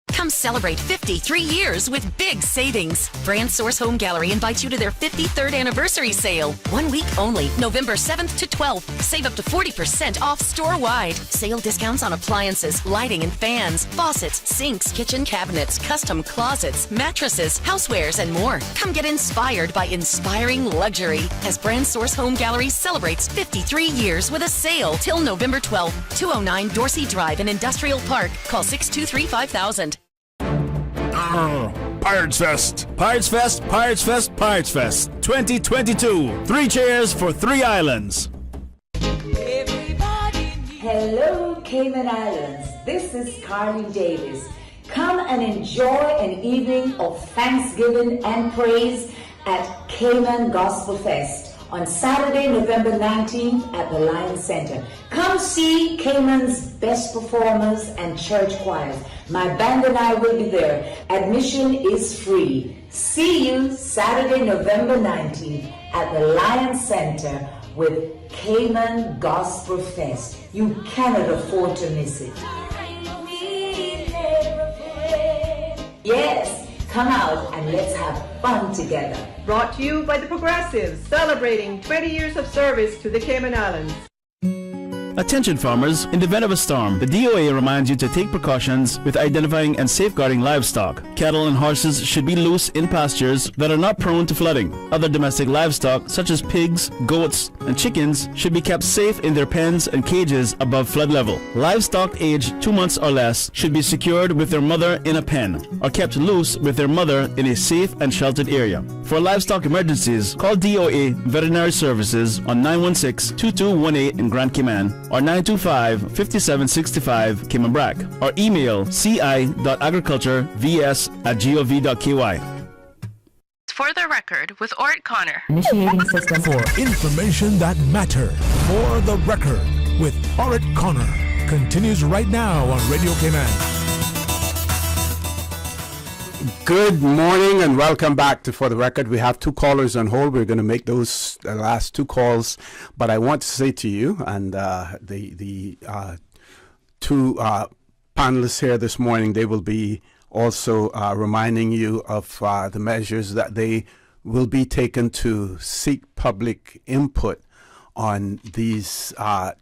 Come celebrate 53 years with big savings. Brand Source Home Gallery invites you to their 53rd anniversary sale. 1 week only, November 7th to 12th. Save up to 40% off store-wide. Sale discounts on appliances, lighting and fans, faucets, sinks, kitchen cabinets, custom closets, mattresses, housewares, and more. Come get inspired by inspiring luxury as Brand Source Home Gallery celebrates 53 years with a sale till November 12th. 209 Dorsey Drive in Industrial Park. Call 623-5000. Pirates Fest. Pirates Fest, Pirates Fest, Pirates Fest 2022. 3 chairs for 3 islands. Hello, Cayman Islands. This is Carly Davis. Come and enjoy an evening of thanksgiving and praise at Cayman Gospel Fest on Saturday, November 19th at the Lion Center. Come see Cayman's best performers and church choirs. My band and I will be there. Admission is free. See you Saturday, November 19th at the Lion Center with Cayman Gospel Fest. You cannot afford to miss it. Yes. Come out and let's have fun together. Brought to you by the Progressives, celebrating 20 years of service to the Cayman Islands. Attention farmers, in the event of a storm, the DOA reminds you to take precautions with identifying and safeguarding livestock. Cattle and horses should be loose in pastures that are not prone to flooding. Other domestic livestock, such as pigs, goats, and chickens, should be kept safe in their pens and cages above flood level. Livestock aged 2 months or less should be secured with their mother in a pen or kept loose with their mother in a safe and sheltered area. For livestock emergencies, call DOA Veterinary Services on 916-2218 in Grand Cayman or 925-5765 Cayman Brac, or email ci.agriculturevs@gov.ky. For the record, with Orett Connor. Initiating system. For information that matter. For the record, with Orett Connor. Continues right now on Radio Cayman. Good morning and welcome back to For the Record. We have 2 callers on hold. We're going to make those last 2 calls. But I want to say to you and the 2 panelists here this morning, they will be also reminding you of the measures that they will be taken to seek public input on these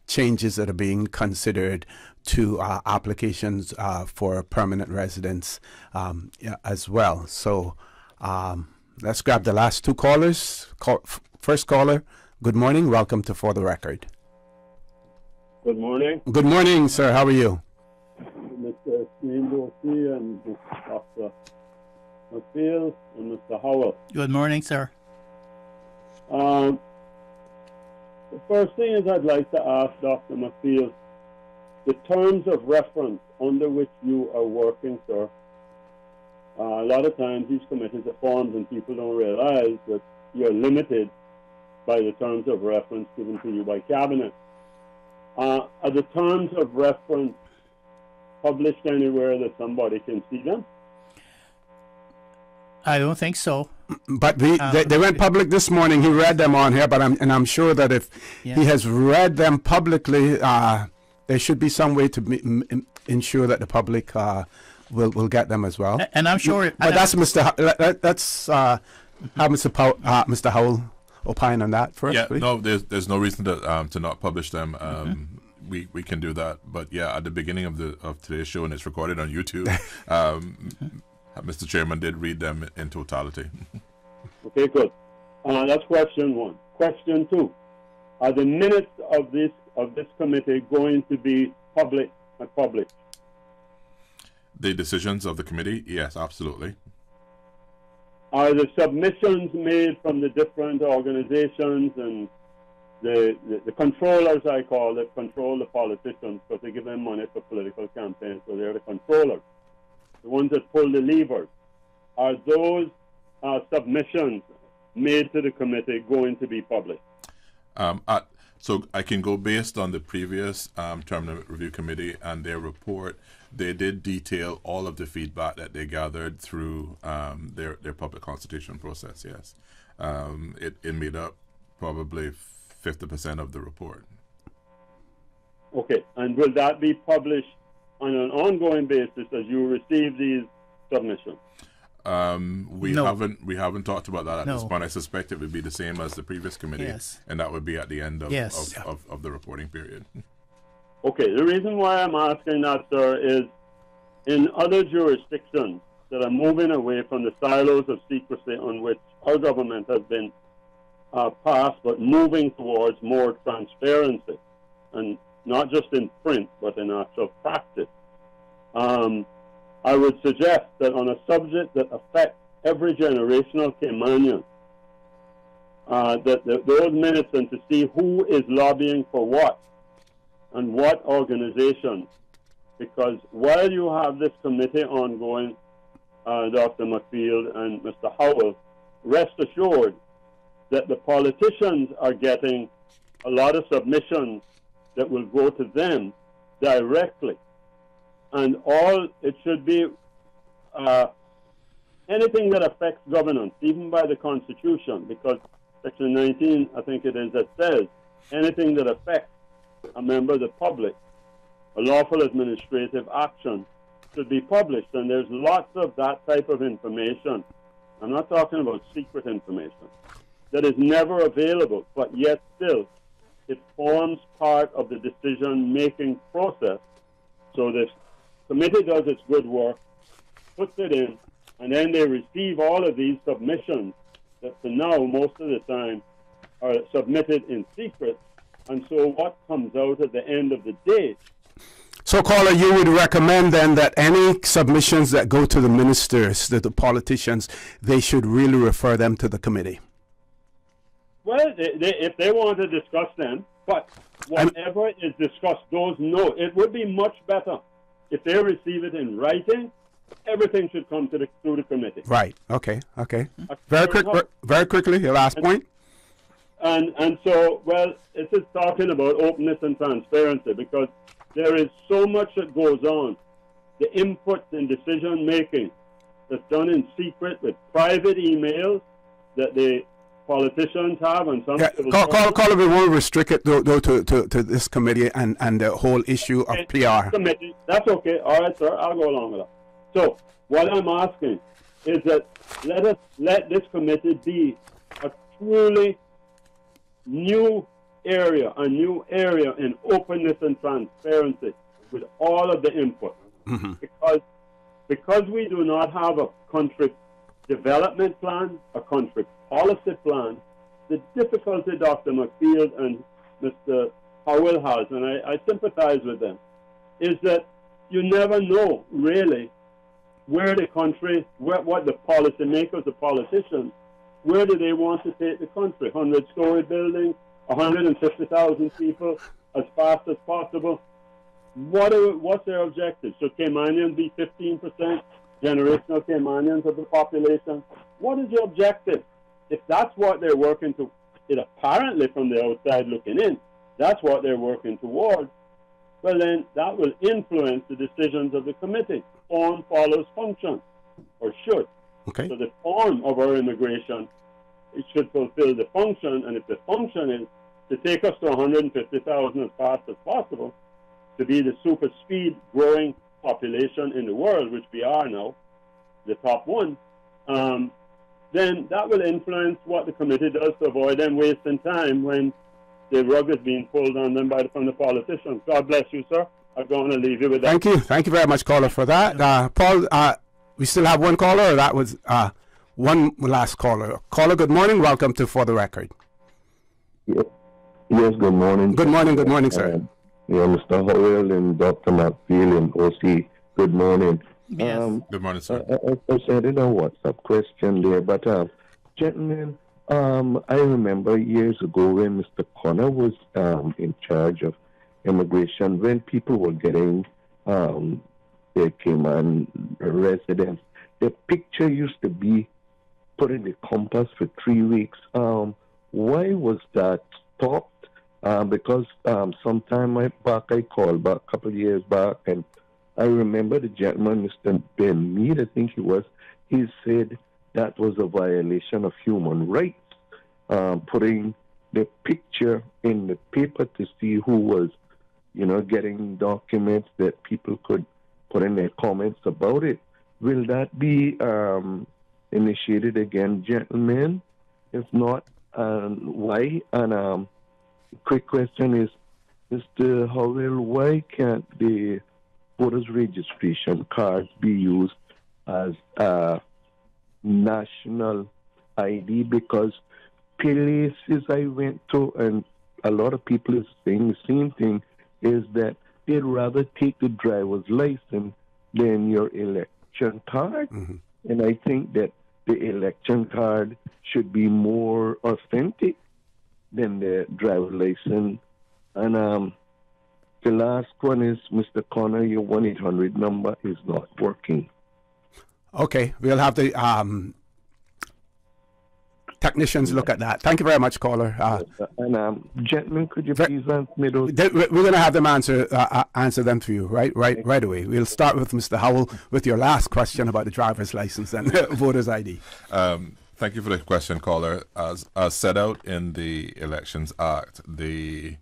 changes that are being considered to applications for permanent residence as well. So Let's grab the last two callers. First caller, good morning. Welcome to For the Record. Good morning. Good morning, sir. How are you? Mr. Steve Dorsey and Dr. McPhail and Mr. Howell. Good morning, sir. The first thing is I'd like to ask Dr. McPhail, the terms of reference under which you are working, sir. A lot of times these committees are formed and people don't realize that you're limited by the terms of reference given to you by Cabinet. Are the terms of reference published anywhere that somebody can see them? I don't think so. But they went public this morning. He read them on here, but I'm sure that if he has read them publicly, there should be some way to ensure that the public will get them as well. And I'm sure. But that's have Mr. Howell opine on that first. Yeah, please. no, there's no reason to not publish them. We can do that. But yeah, at the beginning of today's show, and it's recorded on YouTube, Mr. Chairman did read them in totality. Okay, good. That's question one. Question two: are the minutes of this committee going to be public? The decisions of the committee, yes, absolutely. Are the submissions made from the different organizations and the controllers, I call it, control the politicians because they give them money for political campaigns, so they're the controllers, the ones that pull the levers. Are those submissions made to the committee going to be published? So I can go based on the previous Term Review Committee and their report. They did detail all of the feedback that they gathered through their public consultation process, yes. It made up probably 50% of the report. Okay, and will that be published on an ongoing basis as you receive these submissions? We haven't talked about that at this point. I suspect it would be the same as the previous committee, and that would be at the end of the reporting period. Okay, the reason why I'm asking that, sir, is in other jurisdictions that are moving away from the silos of secrecy on which our government has been passed, but moving towards more transparency, and not just in print, but in actual practice. I would suggest that on a subject that affects every generational Caymanian, that those minutes and to see who is lobbying for what and what organizations, because while you have this committee ongoing, Dr. McField and Mr. Howell, rest assured that the politicians are getting a lot of submissions that will go to them directly. And all it should be anything that affects governance, even by the Constitution, because Section 19, I think it is, that says anything that affects a member of the public, a lawful administrative action, should be published. And there's lots of that type of information. I'm not talking about secret information that is never available, but yet still it forms part of the decision-making process. So this committee does its good work, puts it in, and then they receive all of these submissions that for now, most of the time, are submitted in secret. And so what comes out at the end of the day? So, caller, you would recommend then that any submissions that go to the ministers, the politicians, they should really refer them to the committee? Well, if they want to discuss them, but whatever is discussed, it would be much better if they receive it in writing. Everything should come through the committee. Right. Okay. Very quickly, your last point. And so, well, it is talking about openness and transparency, because there is so much that goes on. The input in decision making that's done in secret with private emails that the politicians have, and some Caller, we won't restrict it though to this committee and the whole issue of PR. Committee. That's okay. All right, sir. I'll go along with that. So what I'm asking is that let this committee be a truly new area in openness and transparency with all of the input. Mm-hmm. Because we do not have a country development plan, a country policy plan. The difficulty Dr. McField and Mr. Howell has, and I sympathize with them, is that you never know really where the country, what the policymakers, the politicians, where do they want to take the country? 100-story buildings, 150,000 people as fast as possible. What's their objective? Should Caymanians be 15%, generational Caymanians of the population? What is the objective? If that's what they're working to, it apparently from the outside looking in, that's what they're working towards, well then that will influence the decisions of the committee. Form follows function, or should. Okay. So the form of our immigration, it should fulfill the function, and if the function is to take us to 150,000 as fast as possible, to be the super speed growing population in the world, which we are now, the top one, then that will influence what the committee does to avoid them wasting time when the rug is being pulled on them from the politicians. God bless you, sir. I'm going to leave you with that. Thank you. Thank you very much, caller, for that. Paul, we still have one caller, or that was one last caller? Caller, good morning. Welcome to For the Record. Yes, good morning. Good morning, sir. Mr. Howell and Dr. McField and OC, good morning. Yes. Good morning, sir. I said in a WhatsApp question there, but gentlemen, I remember years ago when Mr. Connor was in charge of immigration, when people were getting their Cayman residents, the picture used to be put in the compass for 3 weeks. Why was that stopped? Because sometime back I called back a couple of years back, and I remember the gentleman, Mr. Ben Mead, I think he said that was a violation of human rights, putting the picture in the paper to see who was, getting documents that people could put in their comments about it. Will that be initiated again, gentlemen? If not, why? And quick question is, Mr. Howell, why can't the voters registration cards be used as national ID? Because places I went to, and a lot of people are saying the same thing, is that they'd rather take the driver's license than your election card. Mm-hmm. And I think that the election card should be more authentic than the driver's license. And the last one is, Mr. Connor, your 1-800 number is not working. Okay, we'll have the technicians look at that. Thank you very much, caller. And gentlemen, could you please answer me those? We're going to have them answer them to you right away. We'll start with Mr. Howell with your last question about the driver's license and voter's ID. Thank you for the question, caller. As set out in the Elections Act, the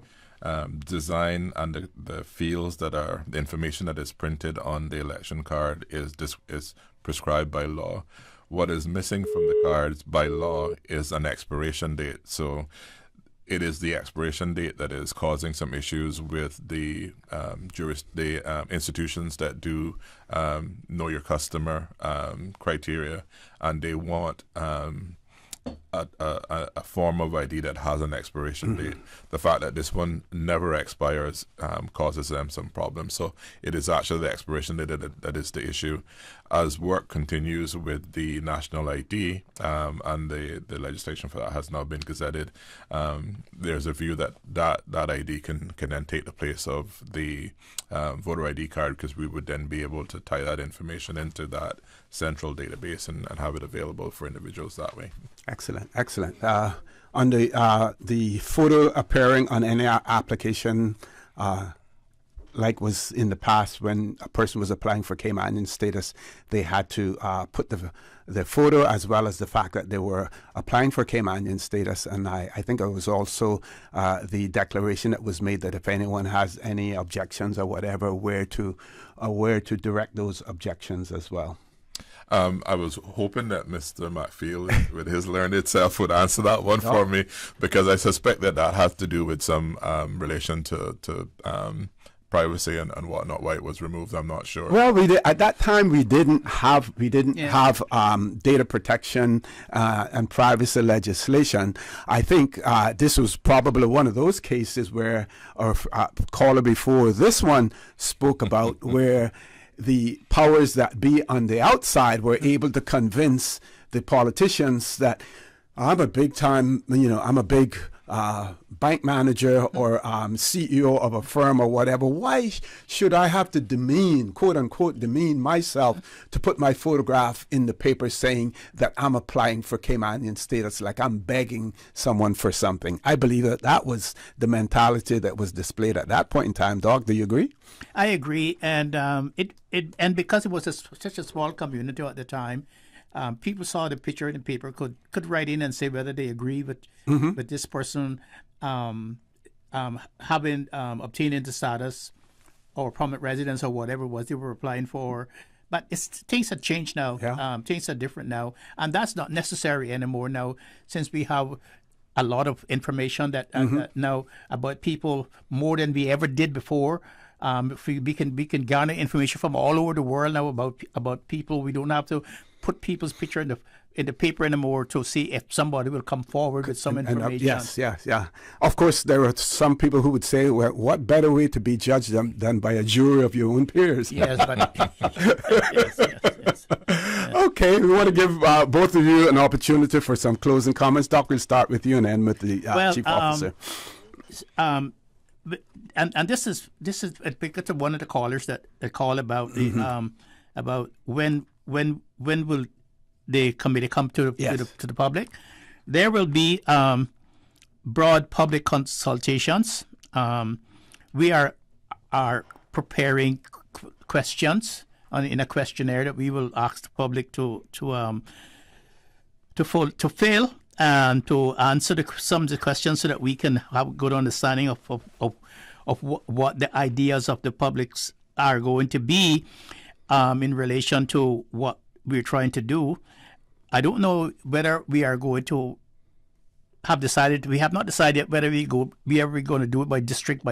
design and the fields that are the information that is printed on the election card is prescribed by law. What is missing from the cards by law is an expiration date. So it is the expiration date that is causing some issues with the institutions that do know your customer criteria, and they want a form of ID that has an expiration date. The fact that this one never expires causes them some problems. So it is actually the expiration date that is the issue. As work continues with the national ID and the legislation for that has now been gazetted, there's a view that ID can then take the place of the voter ID card, because we would then be able to tie that information into that central database and have it available for individuals that way. Excellent. On the photo appearing on any application, like was in the past when a person was applying for Caymanian status, they had to put the photo as well as the fact that they were applying for Caymanian status. And I think it was also the declaration that was made that if anyone has any objections or whatever, where to direct those objections as well. I was hoping that Mr. McField, with his learned self, would answer that one for me, because I suspect that has to do with some relation to privacy and whatnot, why it was removed. I'm not sure. Well, at that time we didn't have data protection and privacy legislation. I think this was probably one of those cases where our caller before this one spoke about where the powers that be on the outside were able to convince the politicians that I'm a big bank manager or CEO of a firm or whatever. Why should I have to quote unquote, demean myself to put my photograph in the paper saying that I'm applying for Caymanian status, like I'm begging someone for something? I believe that was the mentality that was displayed at that point in time. Doc, do you agree? I agree, and and because it was such a small community at the time, people saw the picture in the paper, could write in and say whether they agree with this person having obtaining the status or permanent residence or whatever it was they were applying for. But things have changed now. Yeah. Things are different now, and that's not necessary anymore now, since we have a lot of information that now about people more than we ever did before. We can garner information from all over the world now about people. We don't have to put people's picture in the paper anymore to see if somebody will come forward with some information. Yes. Of course, there are some people who would say, well, what better way to be judged than by a jury of your own peers? Yes, but yes. Okay, we want to give both of you an opportunity for some closing comments. Doc, we'll start with you and end with the Chief Officer. And this is because of one of the callers that call about the about when will the committee come to the public. There will be broad public consultations. We are preparing questions in a questionnaire that we will ask the public to fill and to answer some of the questions so that we can have a good understanding of what the ideas of the publics are going to be in relation to what we're trying to do. I don't know whether we are going to have decided. We have not decided whether we are going to do it by district,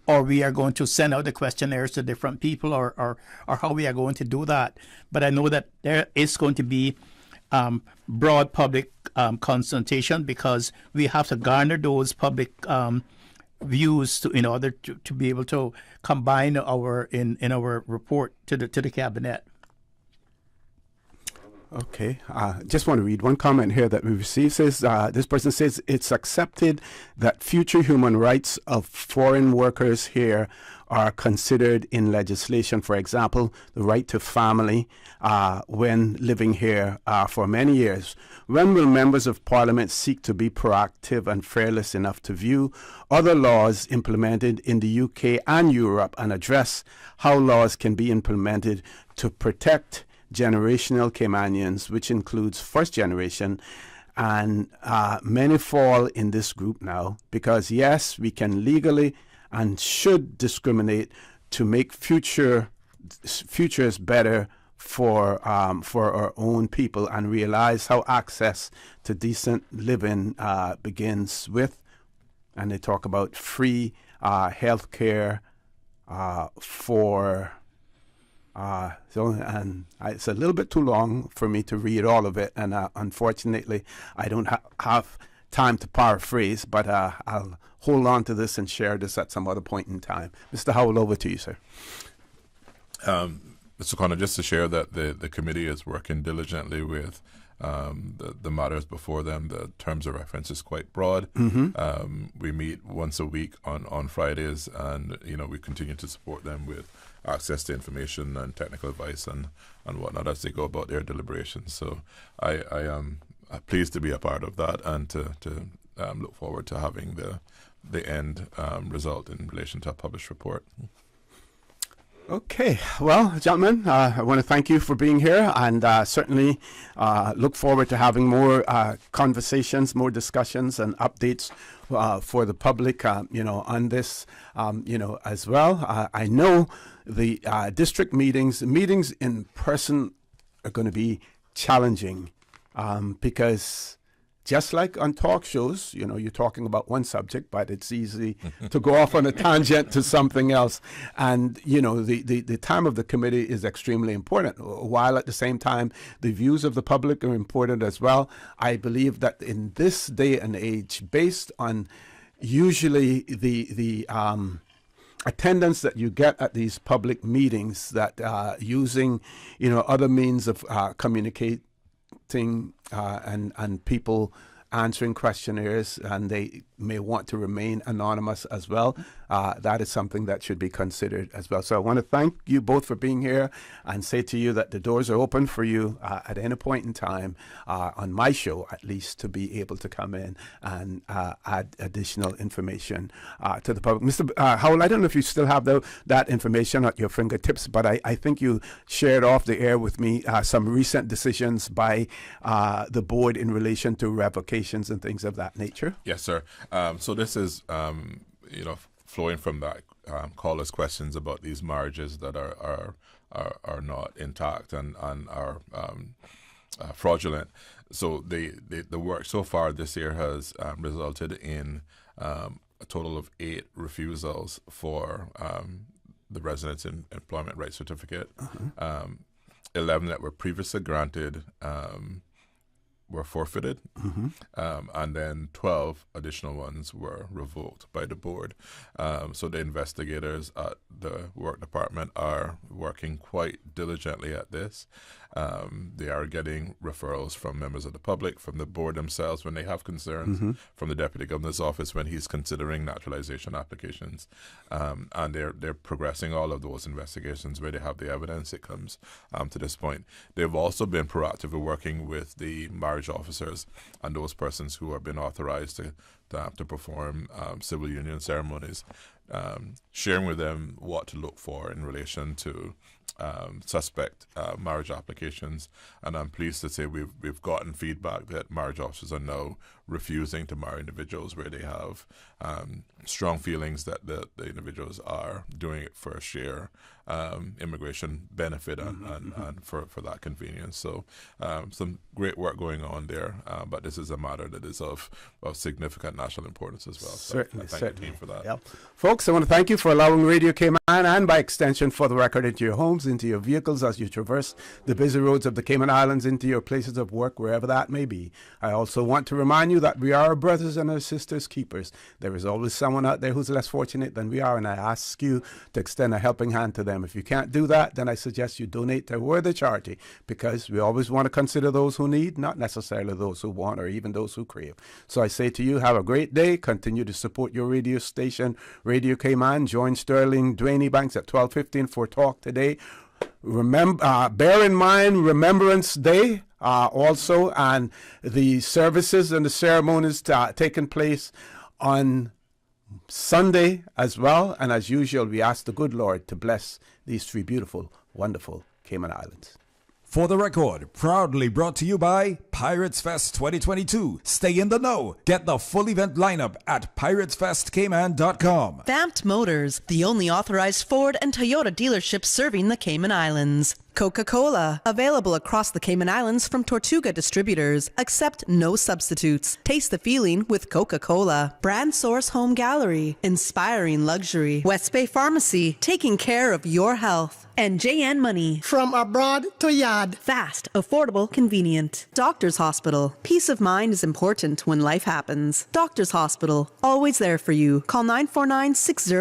or we are going to send out the questionnaires to different people, or how we are going to do that. But I know that there is going to be broad public consultation, because we have to garner those public views in order to be able to combine in our report to the cabinet. Okay, just want to read one comment here that we received. Says this person says it's accepted that future human rights of foreign workers here are considered in legislation. For example, the right to family when living here for many years. When will members of Parliament seek to be proactive and fearless enough to view other laws implemented in the UK and Europe and address how laws can be implemented to protect generational Caymanians, which includes first generation, and many fall in this group now, because yes, we can legally and should discriminate to make futures better for our own people, and realize how access to decent living begins with, and they talk about free health care for it's a little bit too long for me to read all of it, and unfortunately I don't have time to paraphrase, but I'll hold on to this and share this at some other point in time. Mr. Howell, over to you, sir. Mr. Connor, just to share that the committee is working diligently with the matters before them. The terms of reference is quite broad. We meet once a week on Fridays, and we continue to support them with access to information and technical advice and whatnot as they go about their deliberations. So I am pleased to be a part of that, and to look forward to having the end result in relation to a published report. Okay, well, gentlemen, I want to thank you for being here, and certainly look forward to having more conversations, more discussions and updates for the public, on this, as well. I know the district meetings in person are going to be challenging, because just like on talk shows, you know, you're talking about one subject, but it's easy to go off on a tangent to something else. And, you know, the time of the committee is extremely important, while at the same time, the views of the public are important as well. I believe that in this day and age, based on usually the attendance that you get at these public meetings, that using, you know, other means of communicating and people answering questionnaires, and they may want to remain anonymous as well. That is something that should be considered as well. So I want to thank you both for being here and say to you that the doors are open for you at any point in time, on my show at least, to be able to come in and add additional information to the public. Mr. Howell, I don't know if you still have that information at your fingertips, but I think you shared off the air with me some recent decisions by the board in relation to revocations and things of that nature. Yes, sir. So this is, you know, flowing from that caller's questions about these marriages that are not intact and are fraudulent. So the work so far this year has resulted in a total of 8 refusals for the residence and employment rights certificate. 11 that were previously granted were forfeited, and then 12 additional ones were revoked by the board. So the investigators at the work department are working quite diligently at this. They are getting referrals from members of the public, from the board themselves when they have concerns, from the Deputy Governor's office when he's considering naturalization applications, and they're progressing all of those investigations where they have the evidence. It comes to this point. They've also been proactively working with the marriage officers and those persons who have been authorized to perform civil union ceremonies, sharing with them what to look for in relation to suspect marriage applications. And I'm pleased to say we've gotten feedback that marriage officers are now refusing to marry individuals where they have strong feelings that the individuals are doing it for a share immigration benefit and for that convenience. So some great work going on there, but this is a matter that is of significant national importance as well. So Certainly, I thank certainly. the team for that. Yep. Folks, I want to thank you for allowing Radio Cayman and by extension For the Record into your homes, into your vehicles as you traverse the busy roads of the Cayman Islands, into your places of work, wherever that may be. I also want to remind you that we are our brothers and our sisters keepers. There is always someone out there who's less fortunate than we are, and I ask you to extend a helping hand to them. If you can't do that, then I suggest you donate to a worthy charity, because we always want to consider those who need, not necessarily those who want or even those who crave. So I say to you, have a great day. Continue to support your radio station, Radio Cayman. Join Sterling Dwayne Banks at 12:15 for Talk Today. Remember, bear in mind Remembrance Day also, and the services and the ceremonies taking place on Sunday as well. And as usual, we ask the good Lord to bless these 3 beautiful, wonderful Cayman Islands. For the Record, proudly brought to you by Pirates Fest 2022. Stay in the know. Get the full event lineup at piratesfestcayman.com. Vamped Motors, the only authorized Ford and Toyota dealership serving the Cayman Islands. Coca-Cola, available across the Cayman Islands from Tortuga distributors. Accept no substitutes. Taste the feeling with Coca-Cola. Brand Source Home Gallery, inspiring luxury. West Bay Pharmacy, taking care of your health. And JN Money. From abroad to yard. Fast, affordable, convenient. Doctors Hospital. Peace of mind is important when life happens. Doctors Hospital, always there for you. Call 949-60